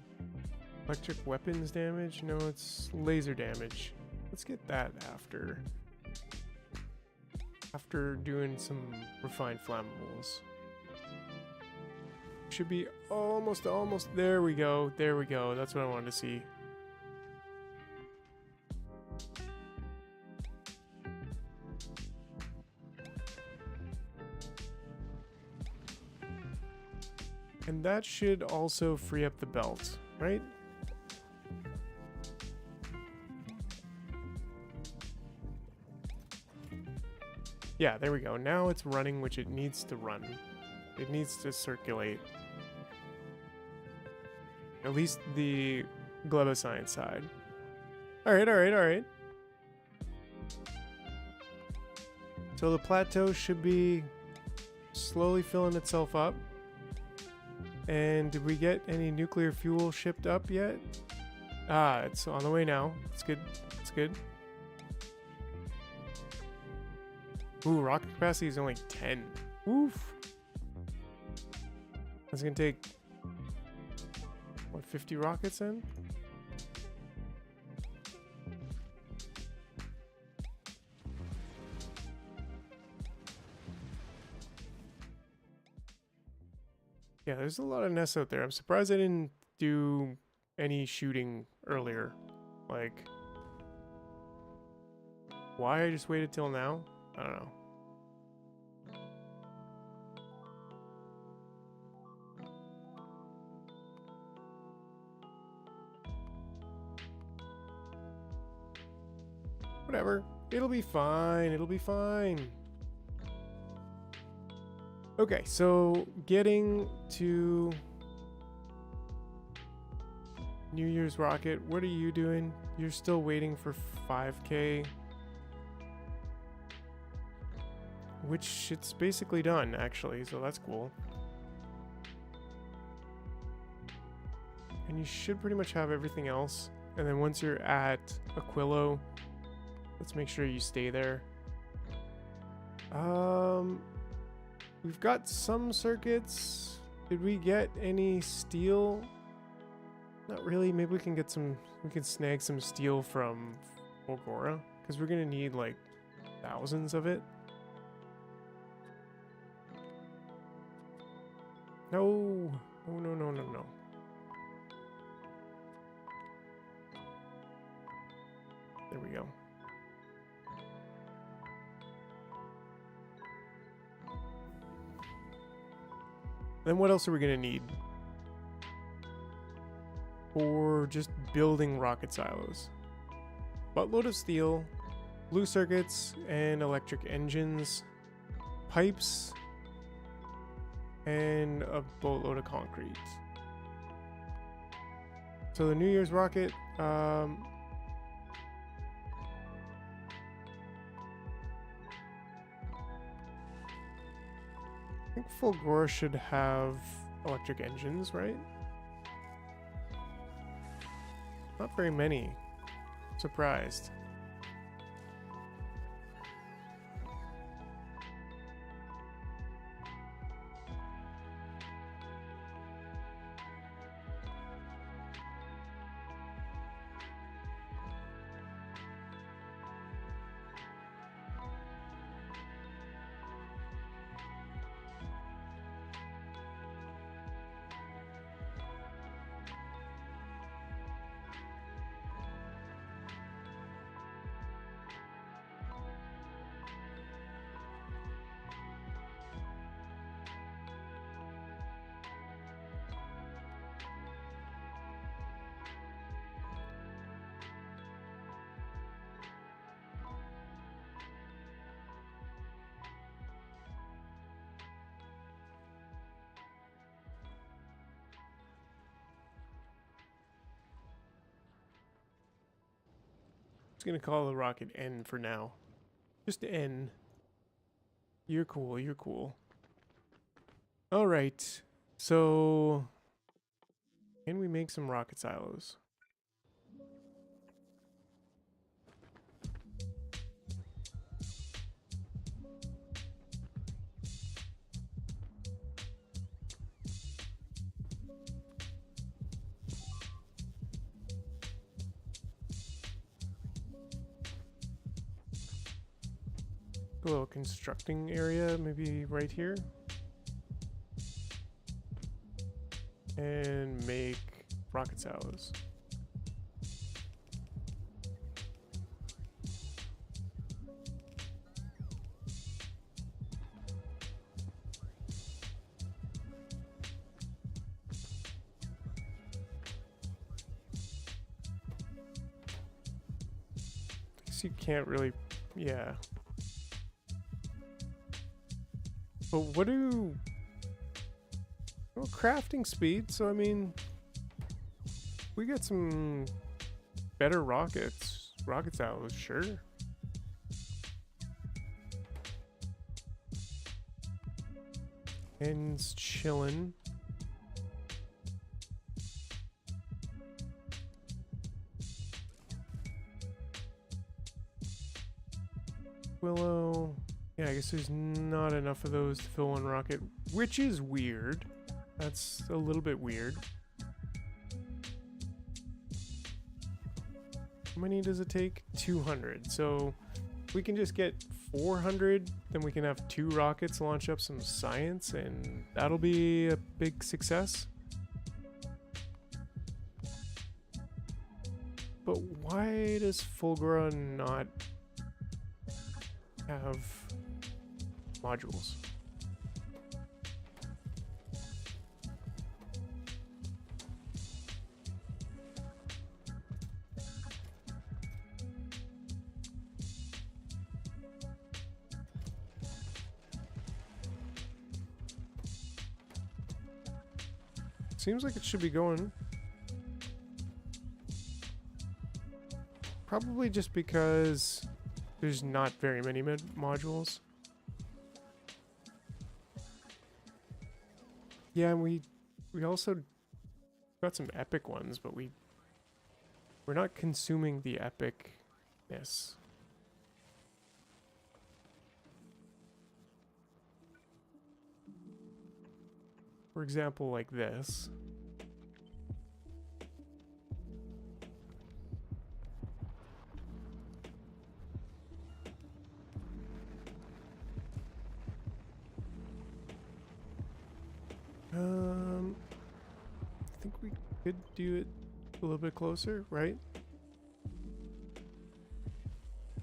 electric weapons damage. No, it's laser damage. Let's get that after doing some refined flammables. Should be almost. There we go. There we go. That's what I wanted to see. And that should also free up the belt, right? Yeah, there we go. Now it's running, which it needs to run. It needs to circulate. At least the glebocyan side. Alright. So the plateau should be slowly filling itself up. And did we get any nuclear fuel shipped up yet? Ah, it's on the way now. It's good. It's good. Ooh, rocket capacity is only 10. Oof. That's gonna take, what, 50 rockets in? Yeah, there's a lot of nests out there. I'm surprised I didn't do any shooting earlier. Like, why I just waited till now? I don't know. Whatever. It'll be fine. It'll be fine. Okay, so getting to New Year's rocket. What are you doing? You're still waiting for 5K. Which it's basically done, actually, so that's cool. And you should pretty much have everything else. And then once you're at Aquilo, let's make sure you stay there. We've got some circuits. Did we get any steel? Not really. Maybe we can get some, we can snag some steel from Fulgora, because we're gonna need like thousands of it. No. No. There we go. Then what else are we gonna need for just building rocket silos? Buttload of steel, blue circuits and electric engines, pipes, and a boatload of concrete. So the New Year's rocket, I think Fulgora should have electric engines, right? Not very many. Surprised. Just gonna call the rocket N for now. Just N. You're cool, you're cool. Alright, so can we make some rocket silos? A little constructing area, maybe right here. and make rocket silos. You can't really, yeah. But what do, well, crafting speed, so I mean, we get some better rocket silos, sure. Ends chillin'. Willow. Yeah, I guess there's not enough of those to fill one rocket, which is weird. That's a little bit weird. How many does it take? 200. So we can just get 400, then we can have 2 rockets launch up some science, and that'll be a big success. But why does Fulgura not have modules? Seems like it should be going. Probably just because there's not very many modules. Yeah, and we also got some epic ones, but we're not consuming the epicness. For example, like this. I think we could do it a little bit closer, right?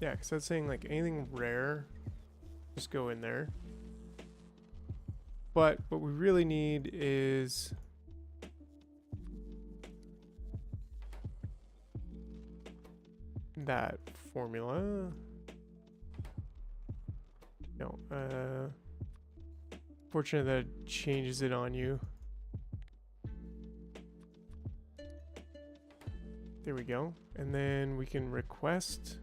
Yeah, because that's saying like anything rare, just go in there. But what we really need is that formula. No, fortunate that it changes it on you. There we go. And then we can request.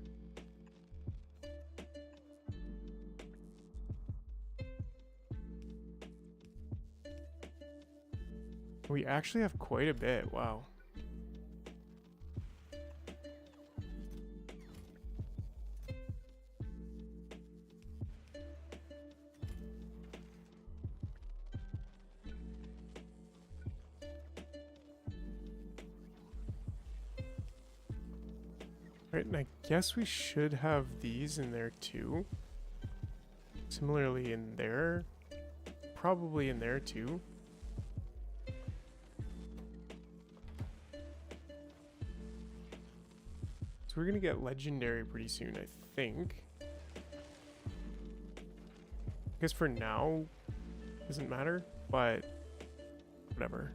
We actually have quite a bit. Wow. Right, and I guess we should have these in there too. Similarly in there. Probably in there too. So we're gonna get legendary pretty soon, I think. I guess for now, doesn't matter, but whatever.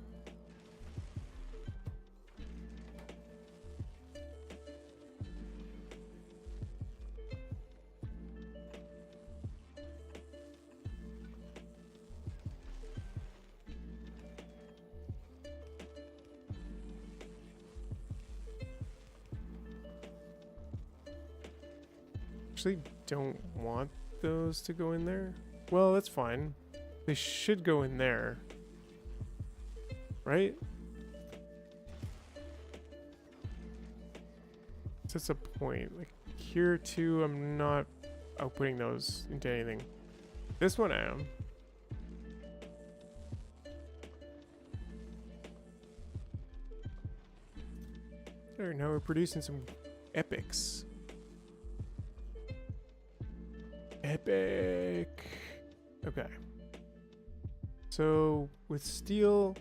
Actually don't want those to go in there. Well, that's fine. They should go in there. Right? That's a point. Like here too, I'm not outputting those into anything. This one I am. There, now we're producing some epics. Epic. Okay. So with steel,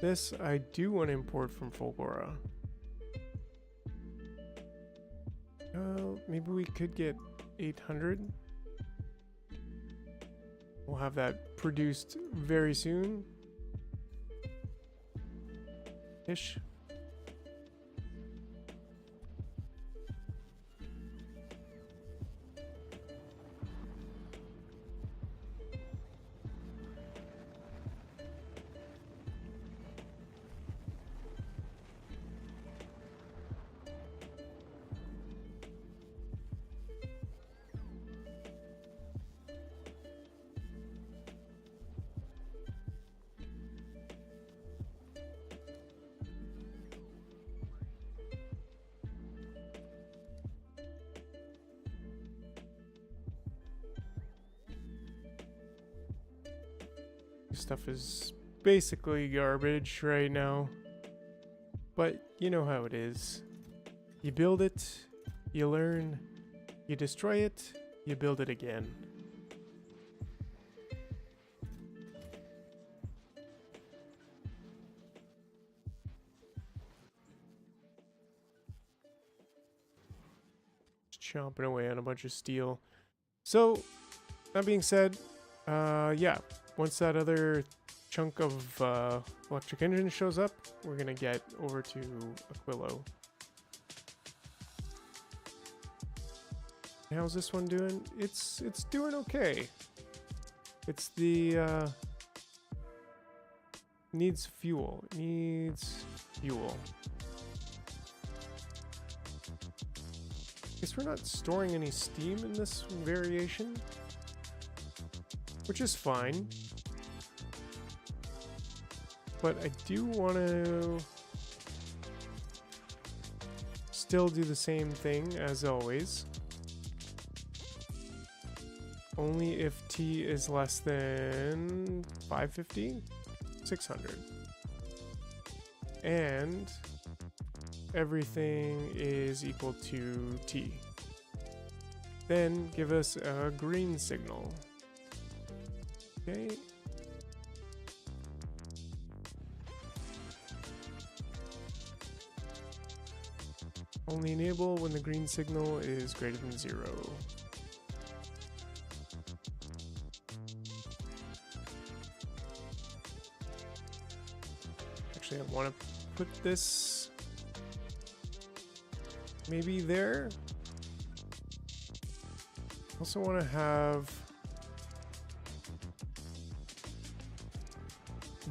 This I do want to import from Fulgora. Maybe we could get 800. We'll have that produced very soon. Ish. Stuff is basically garbage right now, but you know how it is. You build it, you learn, you destroy it, you build it again. Just chomping away on a bunch of steel. So, that being said, yeah. Once that other chunk of electric engine shows up, we're gonna get over to Aquilo. How's this one doing? It's doing okay. It's the needs fuel. It needs fuel. Guess we're not storing any steam in this variation, which is fine. But I do want to still do the same thing as always. Only if T is less than 550, 600. And everything is equal to T. Then give us a green signal. Okay. Only enable when the green signal is greater than 0. Actually, I want to put this maybe there. Also want to have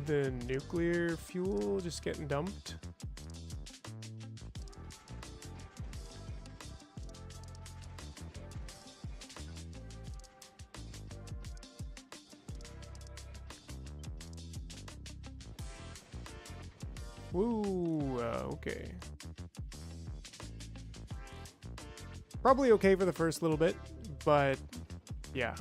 the nuclear fuel just getting dumped. Woo, okay. Probably okay for the first little bit, but yeah.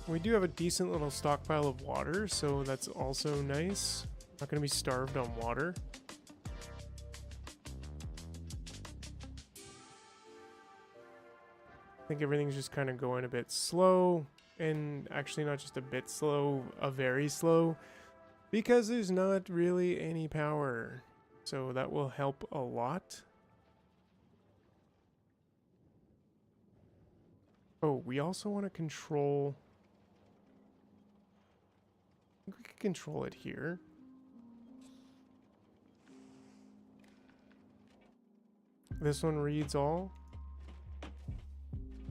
We do have a decent little stockpile of water, so that's also nice. Not gonna be starved on water. I think everything's just kind of going a bit slow, and actually not just a bit slow, a very slow. Because there's not really any power. So that will help a lot. Oh, we also want to control... I think we can control it here. This one reads all.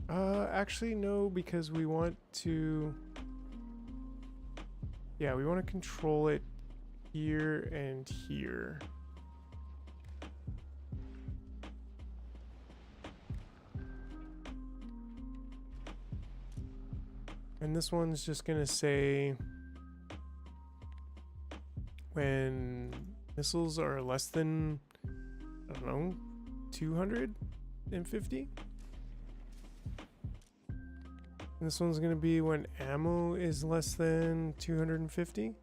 Actually no, because we want to... Yeah, we want to control it here and here. And this one's just going to say when missiles are less than, I don't know, 250? And this one's going to be when ammo is less than 250.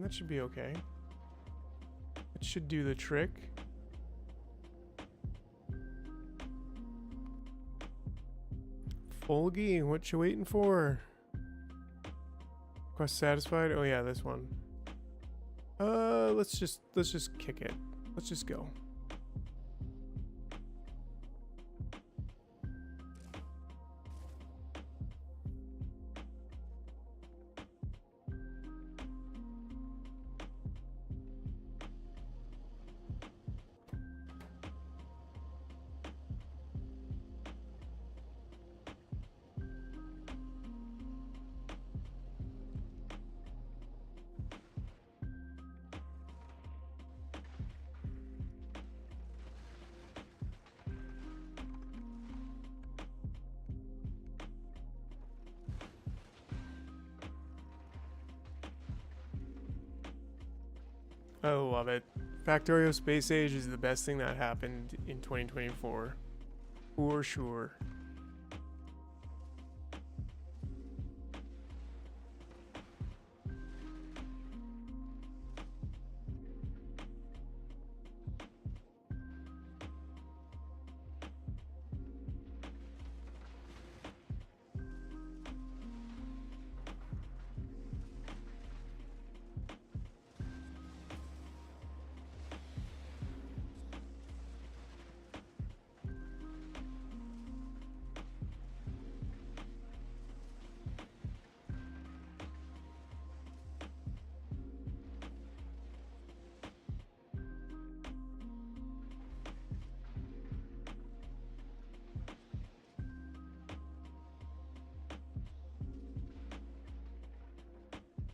That should be okay. It should do the trick. Folgy, what you waiting for? Quest satisfied? Oh yeah, this one. Let's just kick it. Let's just go. I love it. Factorio Space Age is the best thing that happened in 2024. For sure.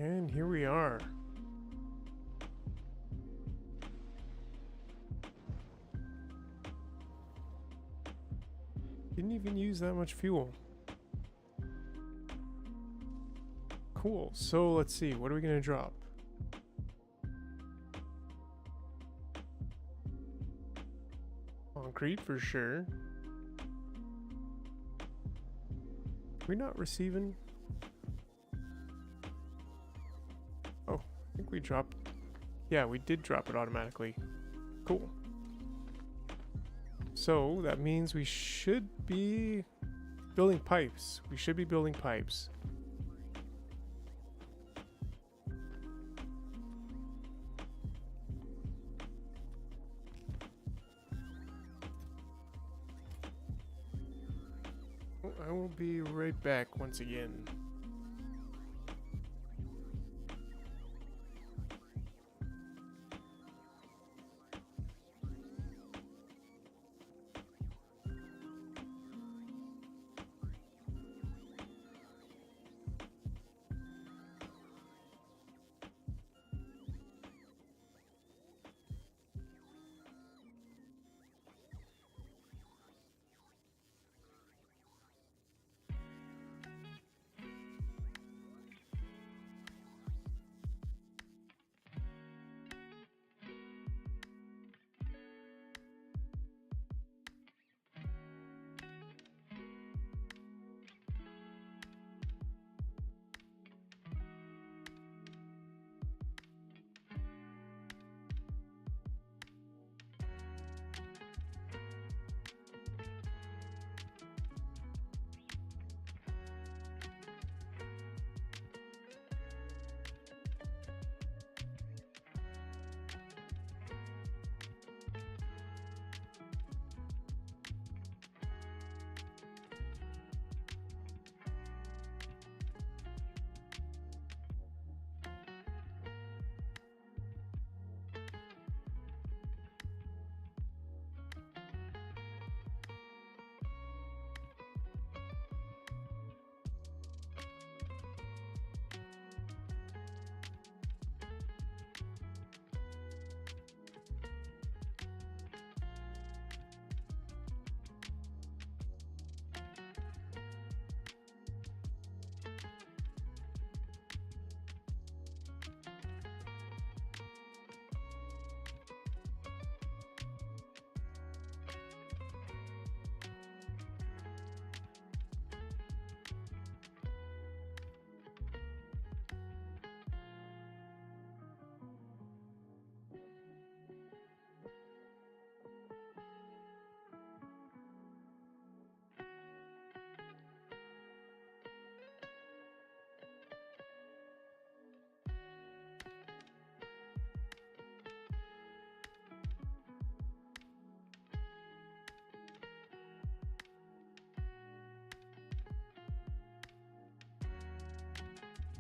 And here we are. Didn't even use that much fuel. Cool. So let's see. What are we gonna drop? Concrete for sure. We're not receiving. Oh, I think we dropped. Yeah, we did drop it automatically. Cool. So that means we should be building pipes. We should be building pipes. I will be right back once again.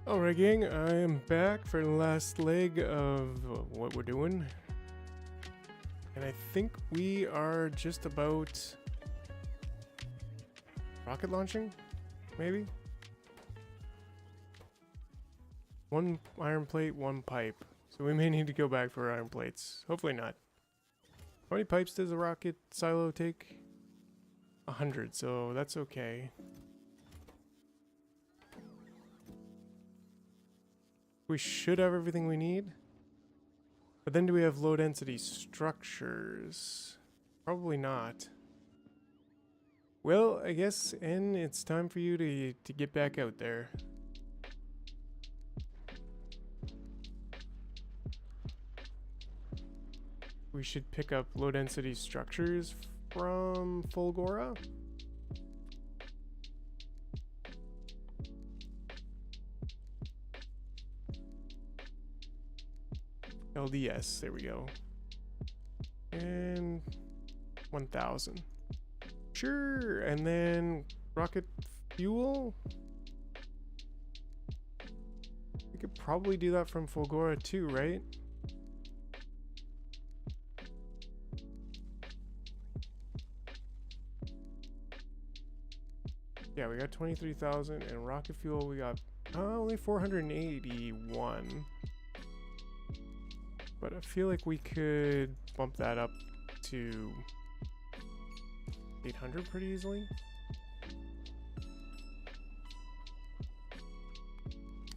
Alright gang, I am back for the last leg of what we're doing. And I think we are just about rocket launching, maybe? One iron plate, one pipe. So we may need to go back for iron plates. Hopefully not. How many pipes does a rocket silo take? 100, so that's okay. We should have everything we need. But then do we have low density structures? Probably not. Well, I guess, N, it's time for you to get back out there. We should pick up low density structures from Fulgora. LDS, there we go. And 1,000. Sure, and then rocket fuel. We could probably do that from Fulgora too, right? Yeah, we got 23,000, and rocket fuel we got only 481. But I feel like we could bump that up to 800 pretty easily.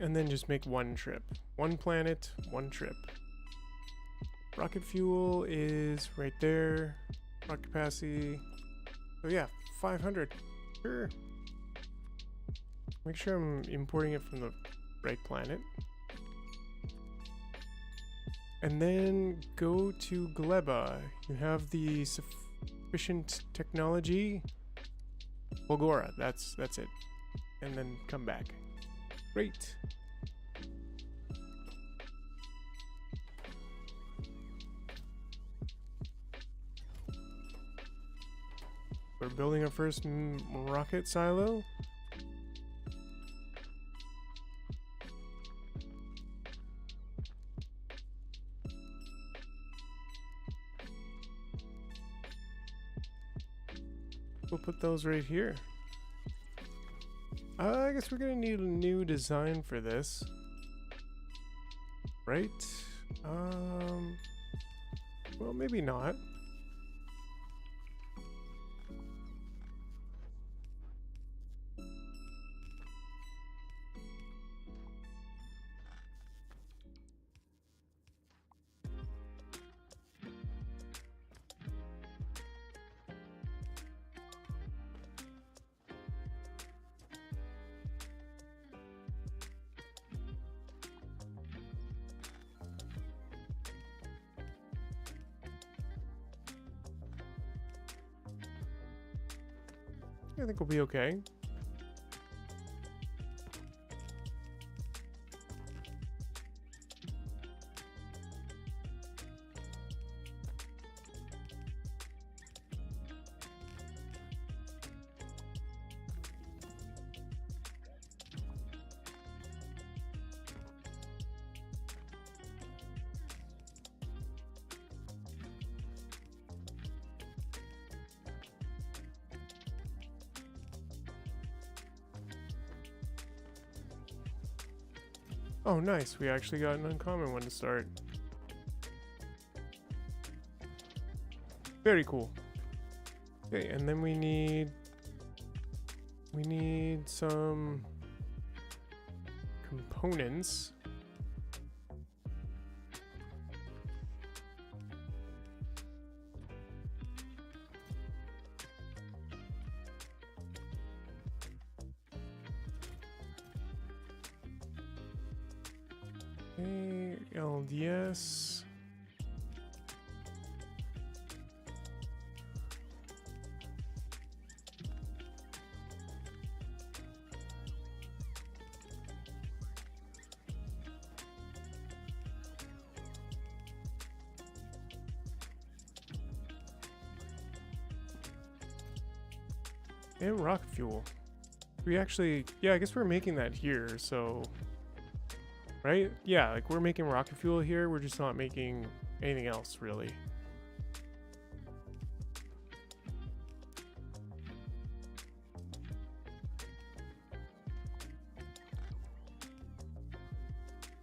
And then just make one trip. One planet, one trip. Rocket fuel is right there. Rocket capacity. So yeah, 500. Sure. Make sure I'm importing it from the right planet. And then go to Gleba. You have the sufficient technology. Fulgora, that's it. And then come back. Great. We're building our first rocket silo. We'll put those right here. I guess we're gonna need a new design for this. Right? Well, maybe not. I think we'll be okay. Oh, nice. We actually got an uncommon one to start. Very cool. Okay, and then we need some components. Okay, LDS. And rocket fuel. We actually, yeah, I guess we're making that here, so Right? Yeah, like we're making rocket fuel here. We're just not making anything else, really.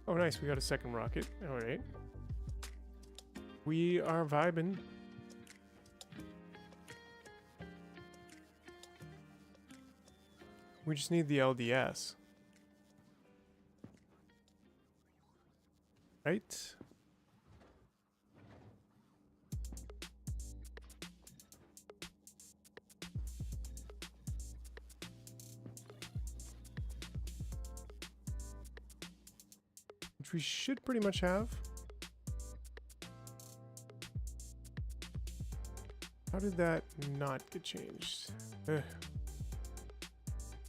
Oh, nice. We got a second rocket. All right. We are vibing. We just need the LDS. Right? Which we should pretty much have. How did that not get changed? Ugh.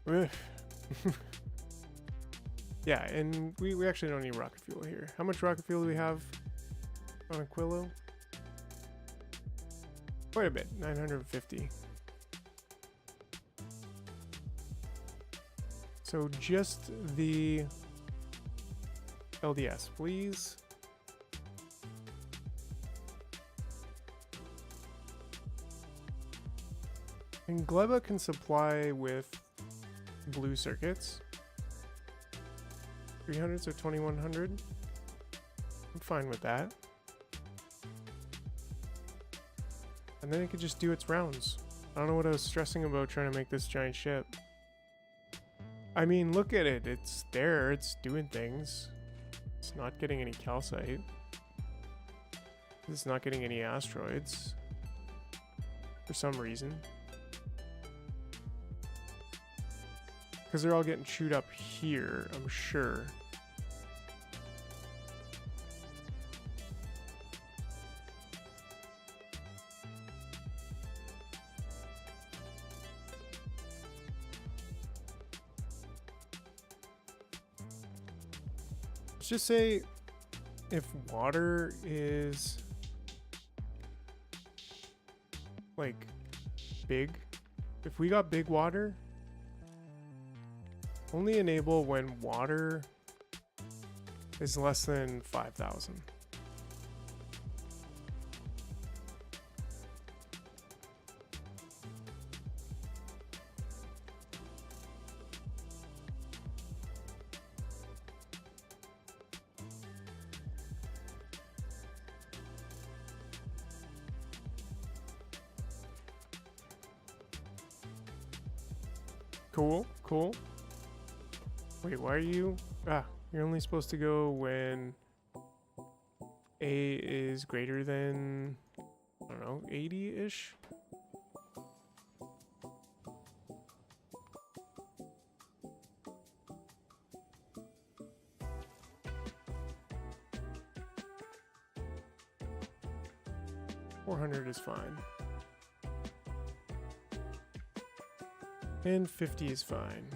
Ugh. Yeah, and we actually don't need rocket fuel here. How much rocket fuel do we have on Aquilo? Quite a bit, 950. So just the LDS, please. And Gleba can supply with blue circuits. 300, so 2100. I'm fine with that. And then it could just do its rounds. I don't know what I was stressing about trying to make this giant ship. I mean, look at it. It's there. It's doing things. It's not getting any calcite. It's not getting any asteroids. For some reason. Because they're all getting chewed up here, I'm sure. Let's just say if water is like big, if we got big water, only enable when water is less than 5,000. Cool, cool. Wait, why are you? Ah, you're only supposed to go when A is greater than, I don't know, 80-ish? $400 is fine. And 50 is fine.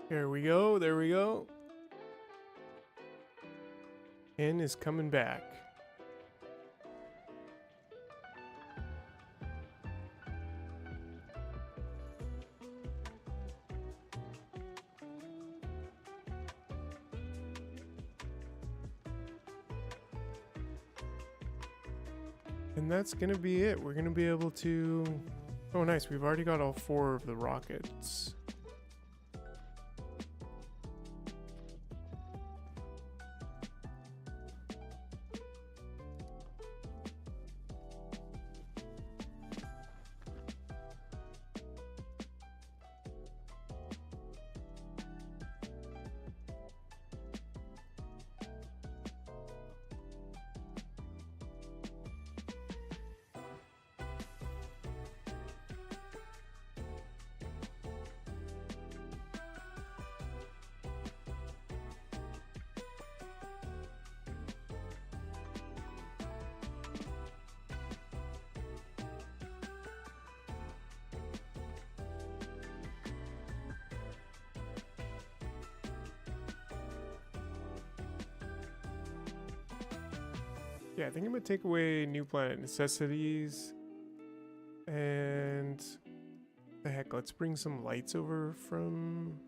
There we go, there we go. N is coming back. And that's gonna be it. We're gonna be able to... Oh nice, we've already got all 4 of the rockets. Yeah, I think I'm gonna take away new planet necessities. And the heck, let's bring some lights over from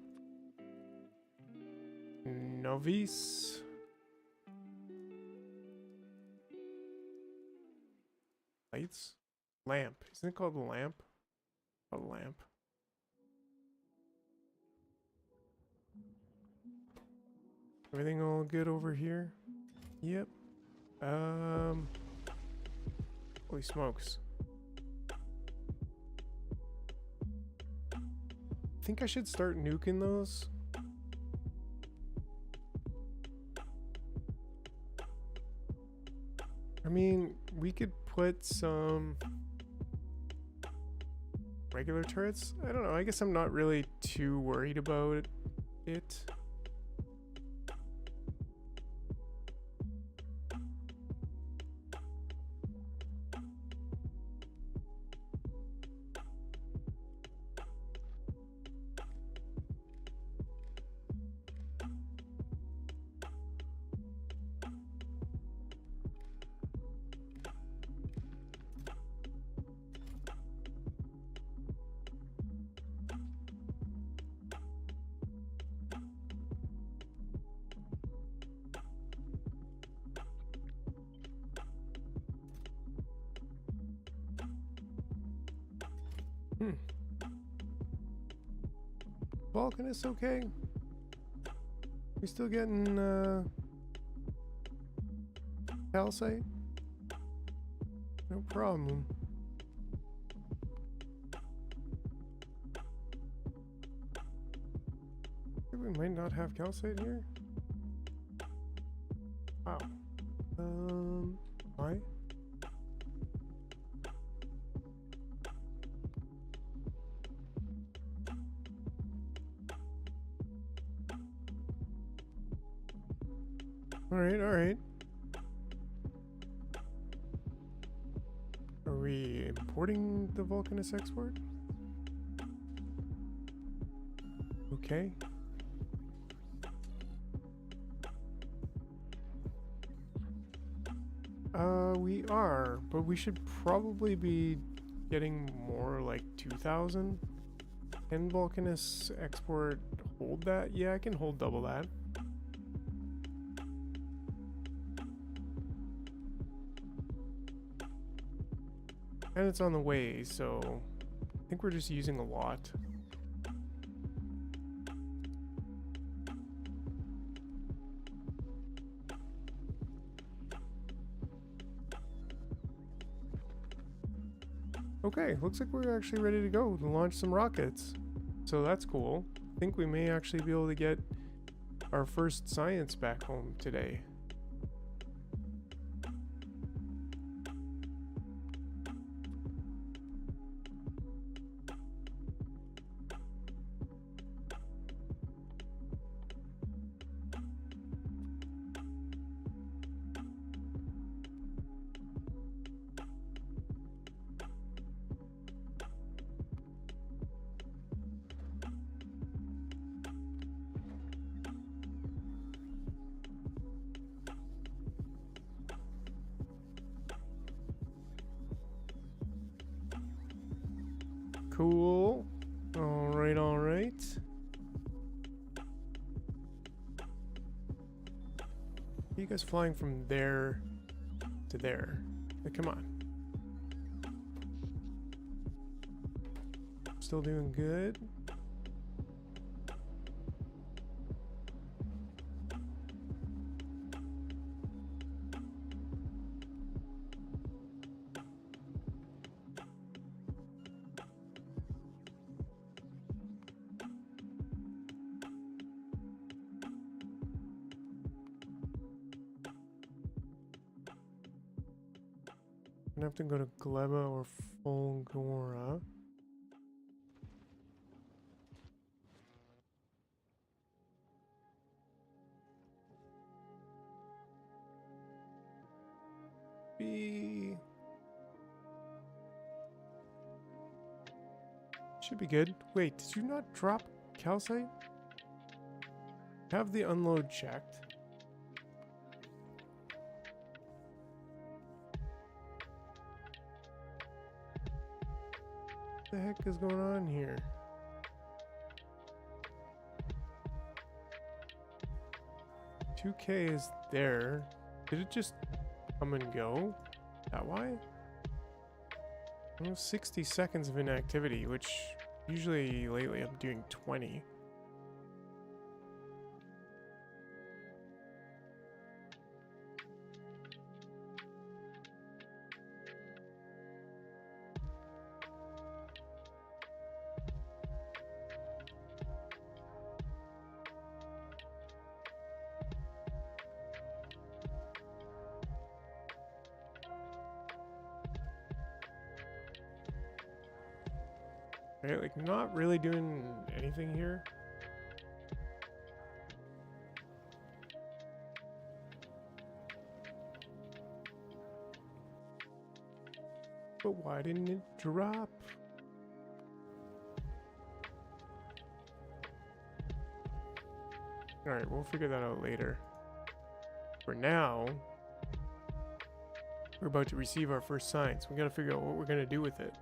Novis. Lights? Lamp. Isn't it called a lamp? A lamp. Everything all good over here? Yep. Holy smokes. I think I should start nuking those. I mean, we could put some regular turrets. I don't know. I guess I'm not really too worried about it. Vulcanus okay? We still getting calcite? No problem. I think we might not have calcite here. Wow. Why? Alright, alright. Are we importing the Vulcanus export? Okay. We are, but we should probably be getting more like 2,000. Can Vulcanus export hold that? Yeah, I can hold double that. And it's on the way, so I think we're just using a lot. Okay, looks like we're actually ready to go to launch some rockets. So that's cool. I think we may actually be able to get our first science back home today. Cool. Alright, alright. Are you guys flying from there to there? Like, come on. Still doing good. I'm gonna have to go to Gleba or Folgora. Should be good. Wait, did you not drop calcite? Have the unload checked. the heck is going on here? $2K is there. Did it just come and go? Is that why? Almost 60 seconds of inactivity, which usually lately I'm doing 20. Right, like not really doing anything here. But why didn't it drop? Alright, we'll figure that out later. For now, we're about to receive our first science. We gotta figure out what we're gonna do with it.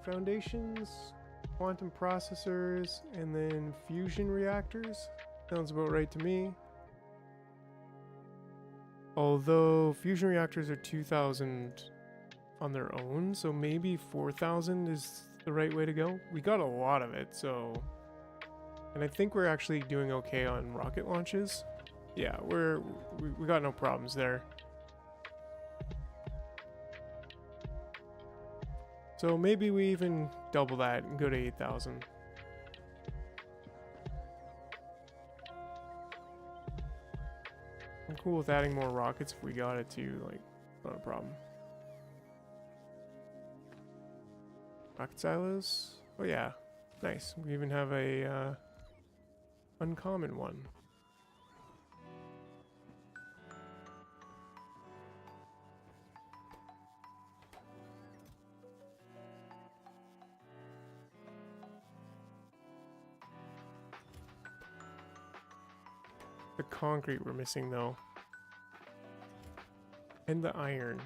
Foundations, quantum processors, and then fusion reactors. Sounds about right to me. Although fusion reactors are 2,000 on their own, so maybe 4,000 is the right way to go. We got a lot of it, so... And I think we're actually doing okay on rocket launches. Yeah, we got no problems there. So maybe we even double that and go to 8,000. I'm cool with adding more rockets if we got it too, like, not a problem. Rocket silos? Oh yeah, nice. We even have a uncommon one. The concrete we're missing though. And the iron.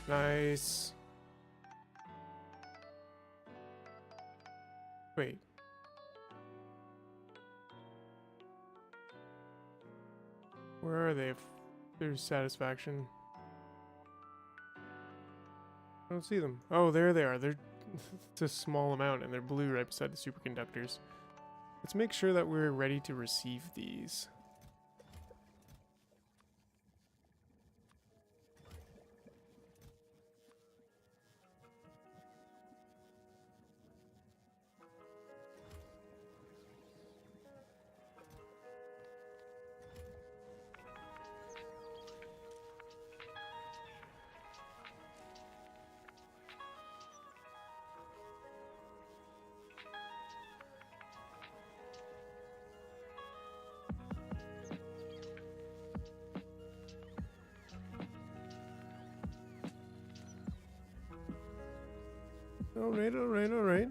Nice. Wait. Where are they? If there's satisfaction. I don't see them. Oh, there they are. They're it's a small amount and they're blue right beside the superconductors. Let's make sure that we're ready to receive these. Alright, alright, alright.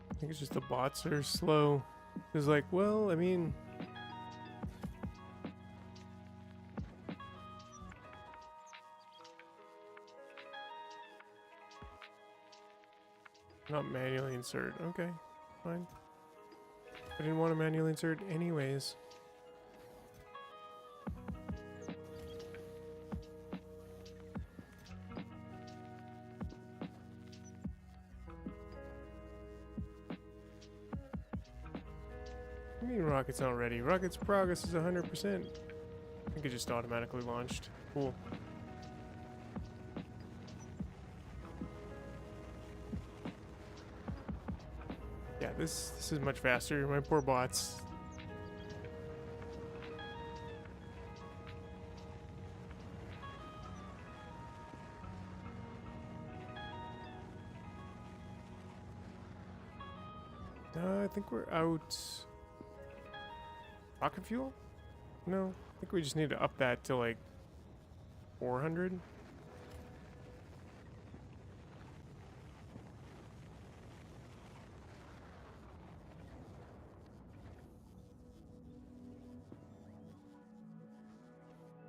I think it's just the bots are slow. It's like, well, I mean... Not manually insert. Okay, fine. I didn't want to manually insert anyways. I mean, Rocket's not ready. Rocket's progress is 100%. I think it just automatically launched. Cool. Yeah, this is much faster. My poor bots. I think we're out. Rocket fuel? No, I think we just need to up that to like 400.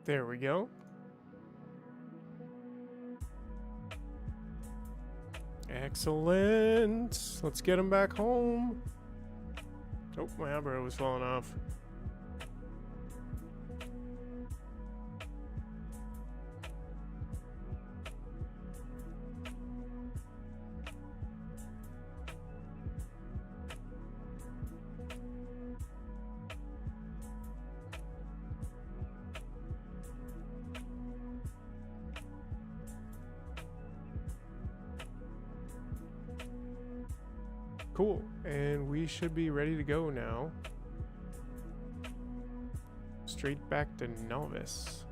There we go. Excellent. Let's get him back home. Oh, my umbrella was falling off. Cool, and we should be ready to go now. Straight back to Novice.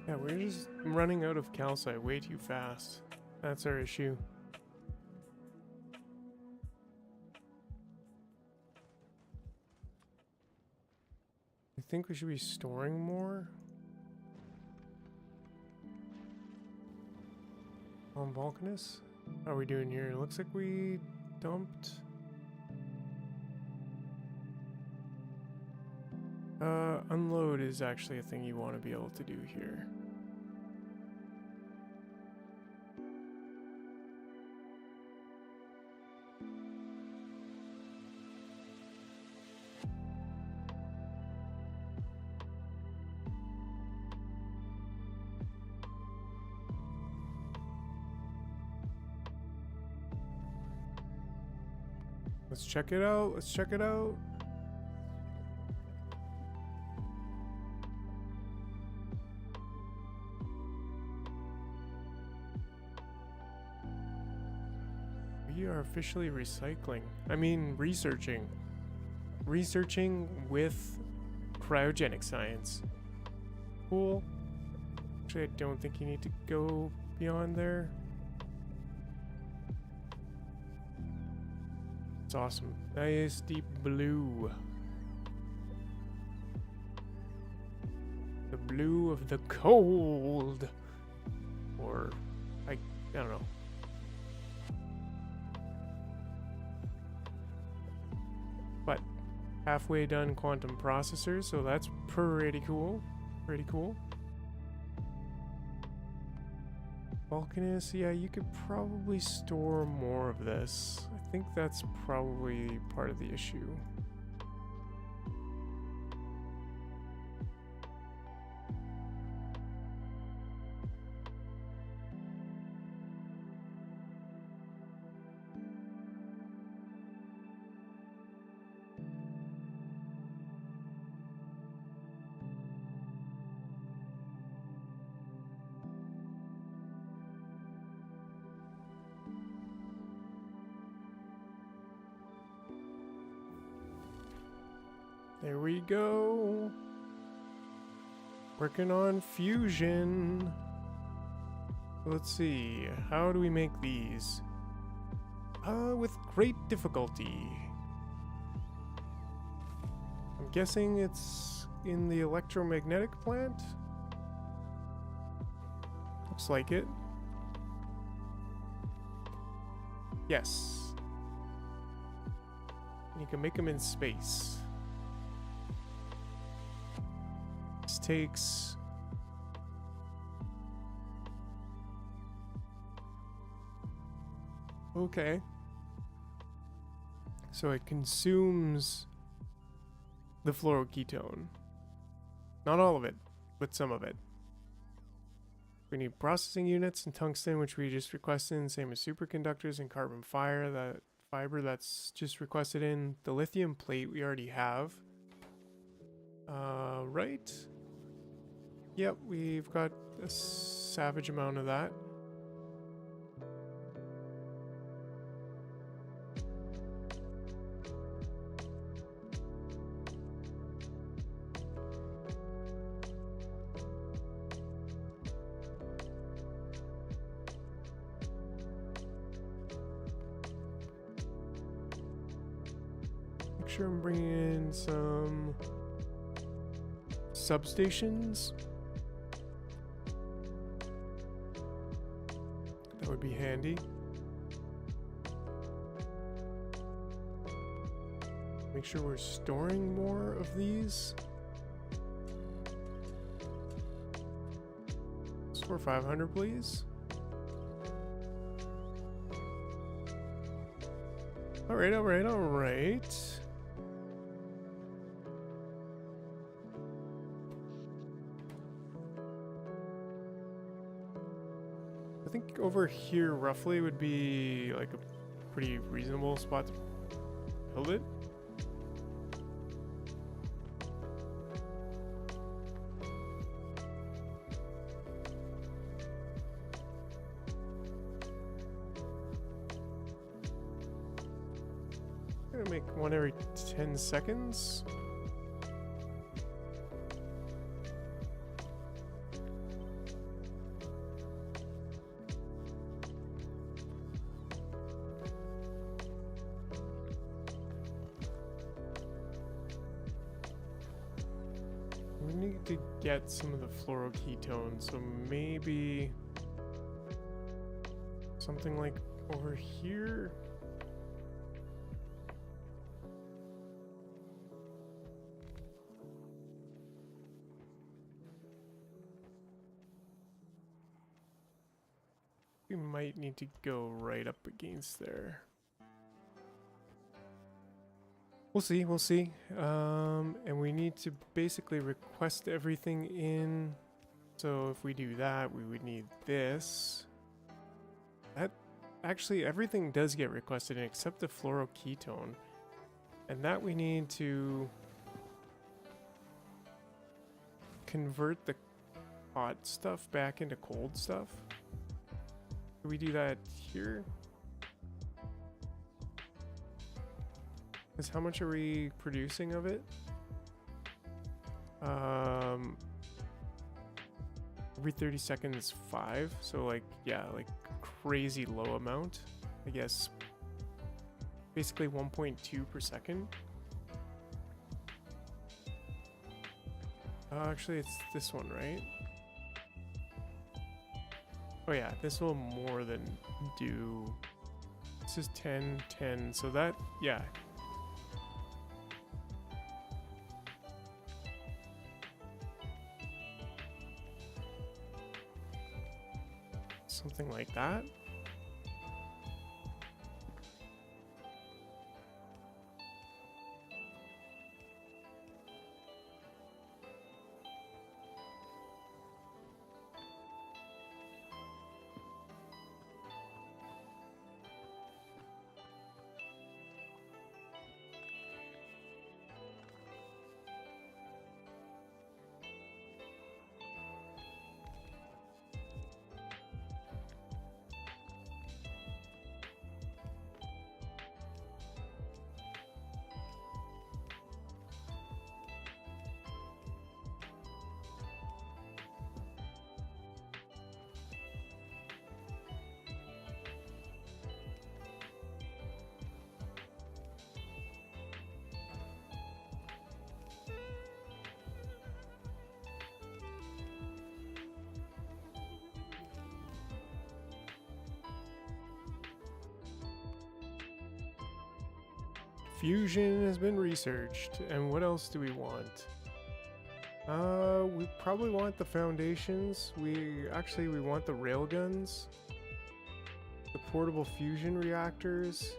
Yeah, we're just running out of calcite way too fast. That's our issue. I think we should be storing more. On Vulcanus? How are we doing here? It looks like we dumped. Unload is actually a thing you want to be able to do here. Let's check it out. Let's check it out. We are officially recycling. I mean, researching. Researching with cryogenic science. Cool. Actually, I don't think you need to go beyond there. It's awesome. Nice deep blue. The blue of the cold. Or, I don't know. But halfway done quantum processors, so that's pretty cool. Pretty cool. Vulcanus, yeah, you could probably store more of this. I think that's probably part of the issue. There we go. Working on fusion. Let's see. How do we make these? With great difficulty. I'm guessing it's in the electromagnetic plant. Looks like it. Yes. And you can make them in space. This takes okay. So it consumes the fluoroketone. Not all of it, but some of it. We need processing units and tungsten, which we just requested in, same as superconductors and carbon fiber that's just requested in. The lithium plate we already have. Right? Yep, we've got a savage amount of that. Make sure I'm bringing in some substations. That would be handy. Make sure we're storing more of these. Store 500, please. All right, all right, all right. I think over here roughly would be like a pretty reasonable spot to build it. I'm gonna make one every 10 seconds. need to get some of the fluoroketones, so maybe something like over here. We might need to go right up against there. We'll see, we'll see. And we need to basically request everything in. So if we do that, we would need this. That actually, everything does get requested in except the fluoroketone. And that we need to convert the hot stuff back into cold stuff. Do we do that here? Because how much are we producing of it? Every 30 seconds, 5. So like, yeah, like crazy low amount. I guess basically 1.2 per second. Actually, it's this one, right? Oh yeah, this will more than do. This is 10, 10. So that, yeah. Something like that. Fusion has been researched, and what else do we want? We probably want the foundations. We want the railguns, the portable fusion reactors,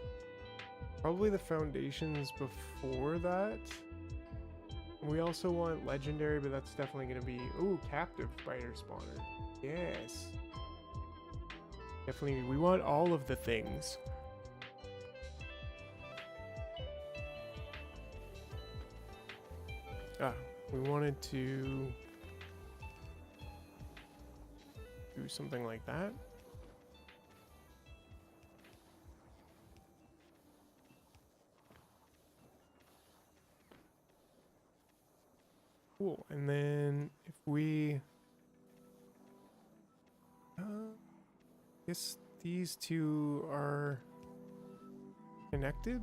probably the foundations before that. We also want legendary, but that's definitely going to be, ooh, captive spider spawner. Yes. Definitely, we want all of the things. We wanted to do something like that. Cool. And then if we, I guess these two are connected.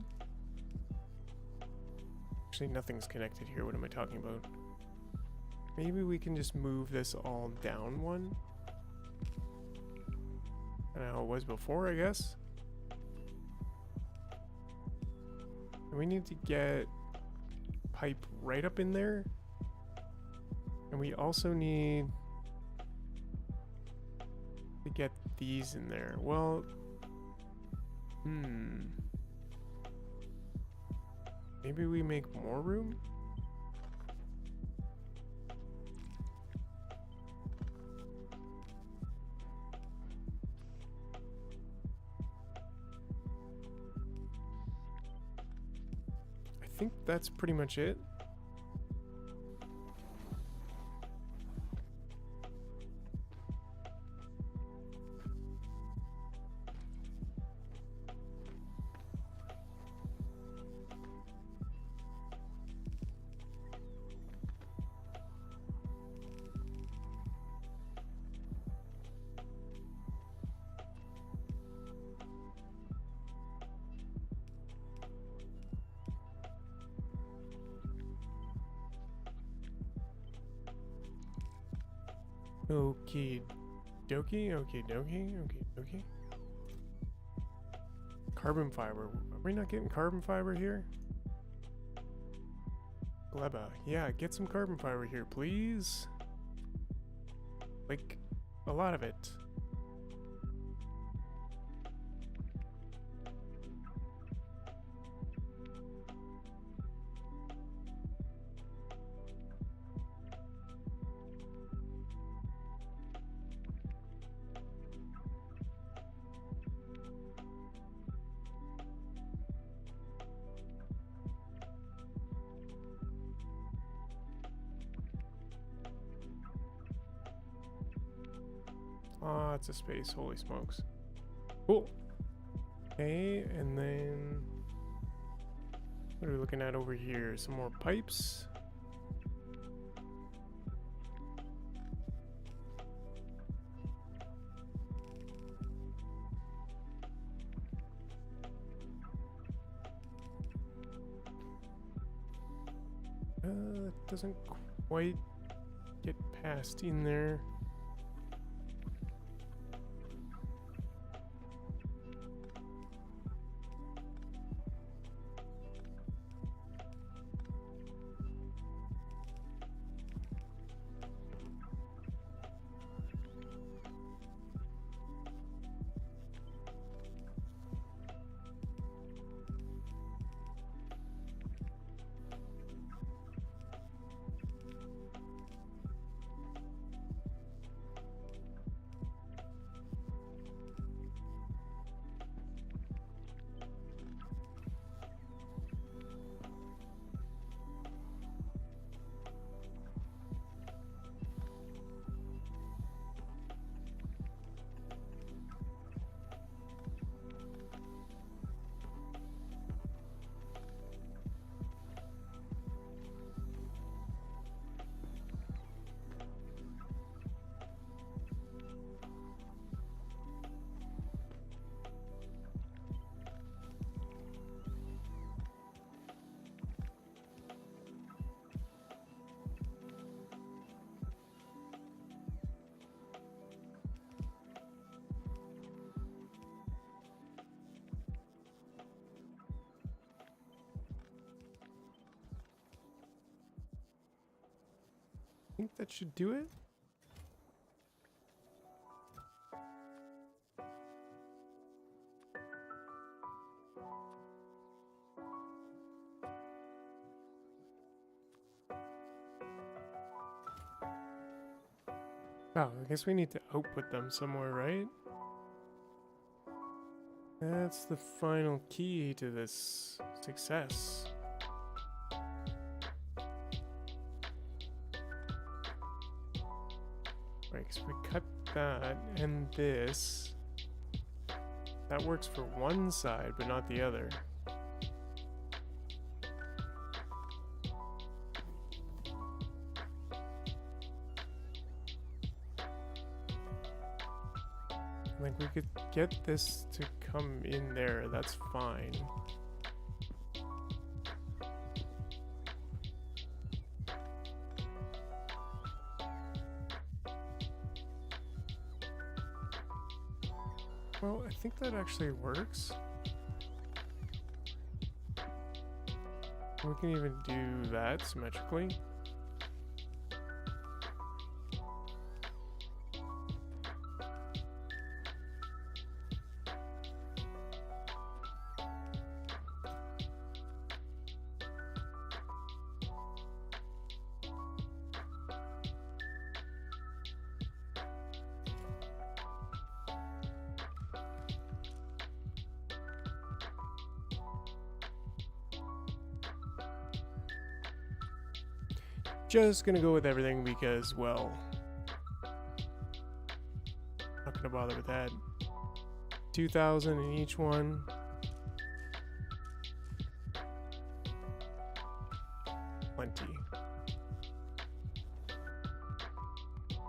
Actually, nothing's connected here. What am I talking about? Maybe we can just move this all down one. And how it was before, I guess. And we need to get pipe right up in there. And we also need to get these in there. Well, maybe we make more room? I think that's pretty much it. Okie dokie, okie dokie, okie dokie. Carbon fiber. Are we not getting carbon fiber here? Gleba. Yeah, get some carbon fiber here, please. Like, a lot of it. Lots of space, holy smokes. Cool. Okay, and then what are we looking at over here? Some more pipes. It doesn't quite get past in there. I think that should do it. Oh, I guess we need to output them somewhere, right? That's the final key to this success. Right, because we cut that and this. That works for one side, but not the other. Like, we could get this to come in there, that's fine. Well, I think that actually works. We can even do that symmetrically. Just gonna go with everything because, well, not gonna bother with that. 2,000 in each one. Plenty.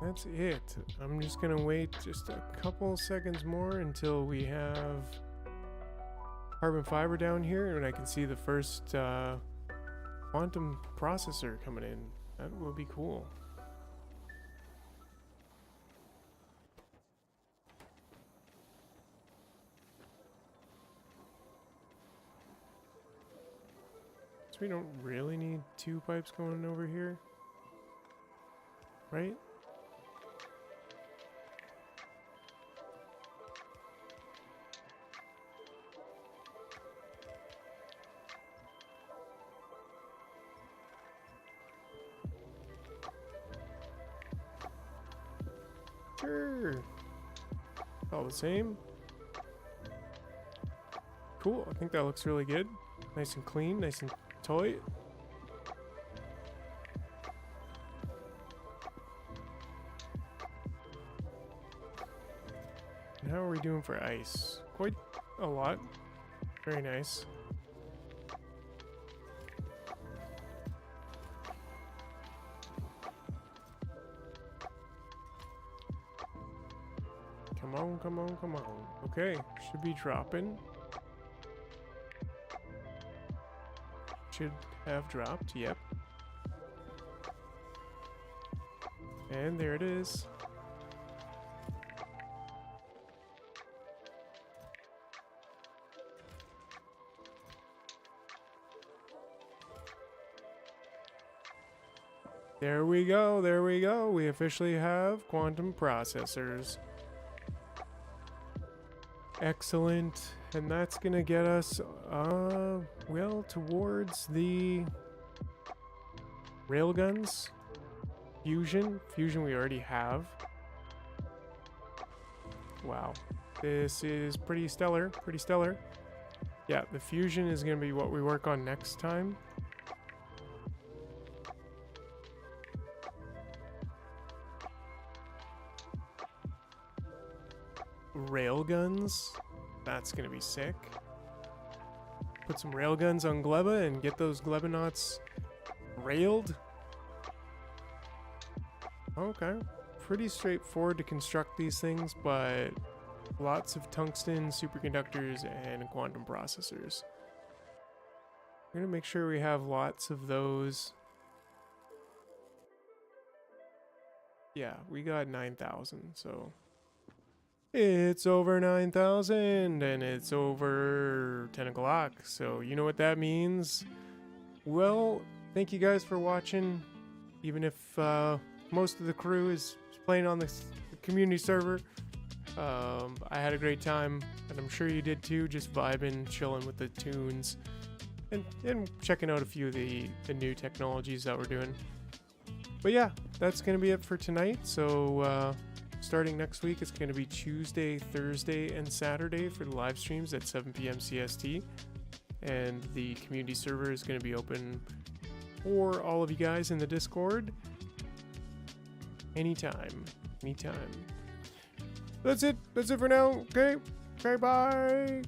That's it. I'm just gonna wait just a couple seconds more until we have carbon fiber down here and I can see the first quantum processor coming in. That will be cool. we don't really need 2 pipes going over here, right? Sure. All the same. Cool. I think that looks really good. Nice and clean, nice and tight. And how are we doing for ice? Quite a lot. Very nice. Come on, come on, come on. Okay, should be dropping. Should have dropped, yep. And there it is. There we go, there we go. We officially have quantum processors. Excellent. And that's gonna get us, well, towards the railguns. Fusion. Fusion we already have. Wow. This is pretty stellar, pretty stellar. Yeah, the fusion is gonna be what we work on next time. Railguns. That's gonna be sick. Put some railguns on Gleba and get those Glebanauts railed. Okay. Pretty straightforward to construct these things, but lots of tungsten, superconductors, and quantum processors. We're gonna make sure we have lots of those. Yeah, we got 9,000, so... It's over 9,000 and it's over 10 o'clock, so you know what that means. Well, thank you guys for watching, even if most of the crew is playing on the community server. I had a great time, and I'm sure you did too, just vibing, chilling with the tunes, and checking out a few of the new technologies that we're doing. But yeah, that's going to be it for tonight, so... starting next week, it's going to be Tuesday, Thursday, and Saturday for the live streams at 7 p.m. CST. And the community server is going to be open for all of you guys in the Discord. Anytime. Anytime. That's it. That's it for now. Okay. Okay, bye.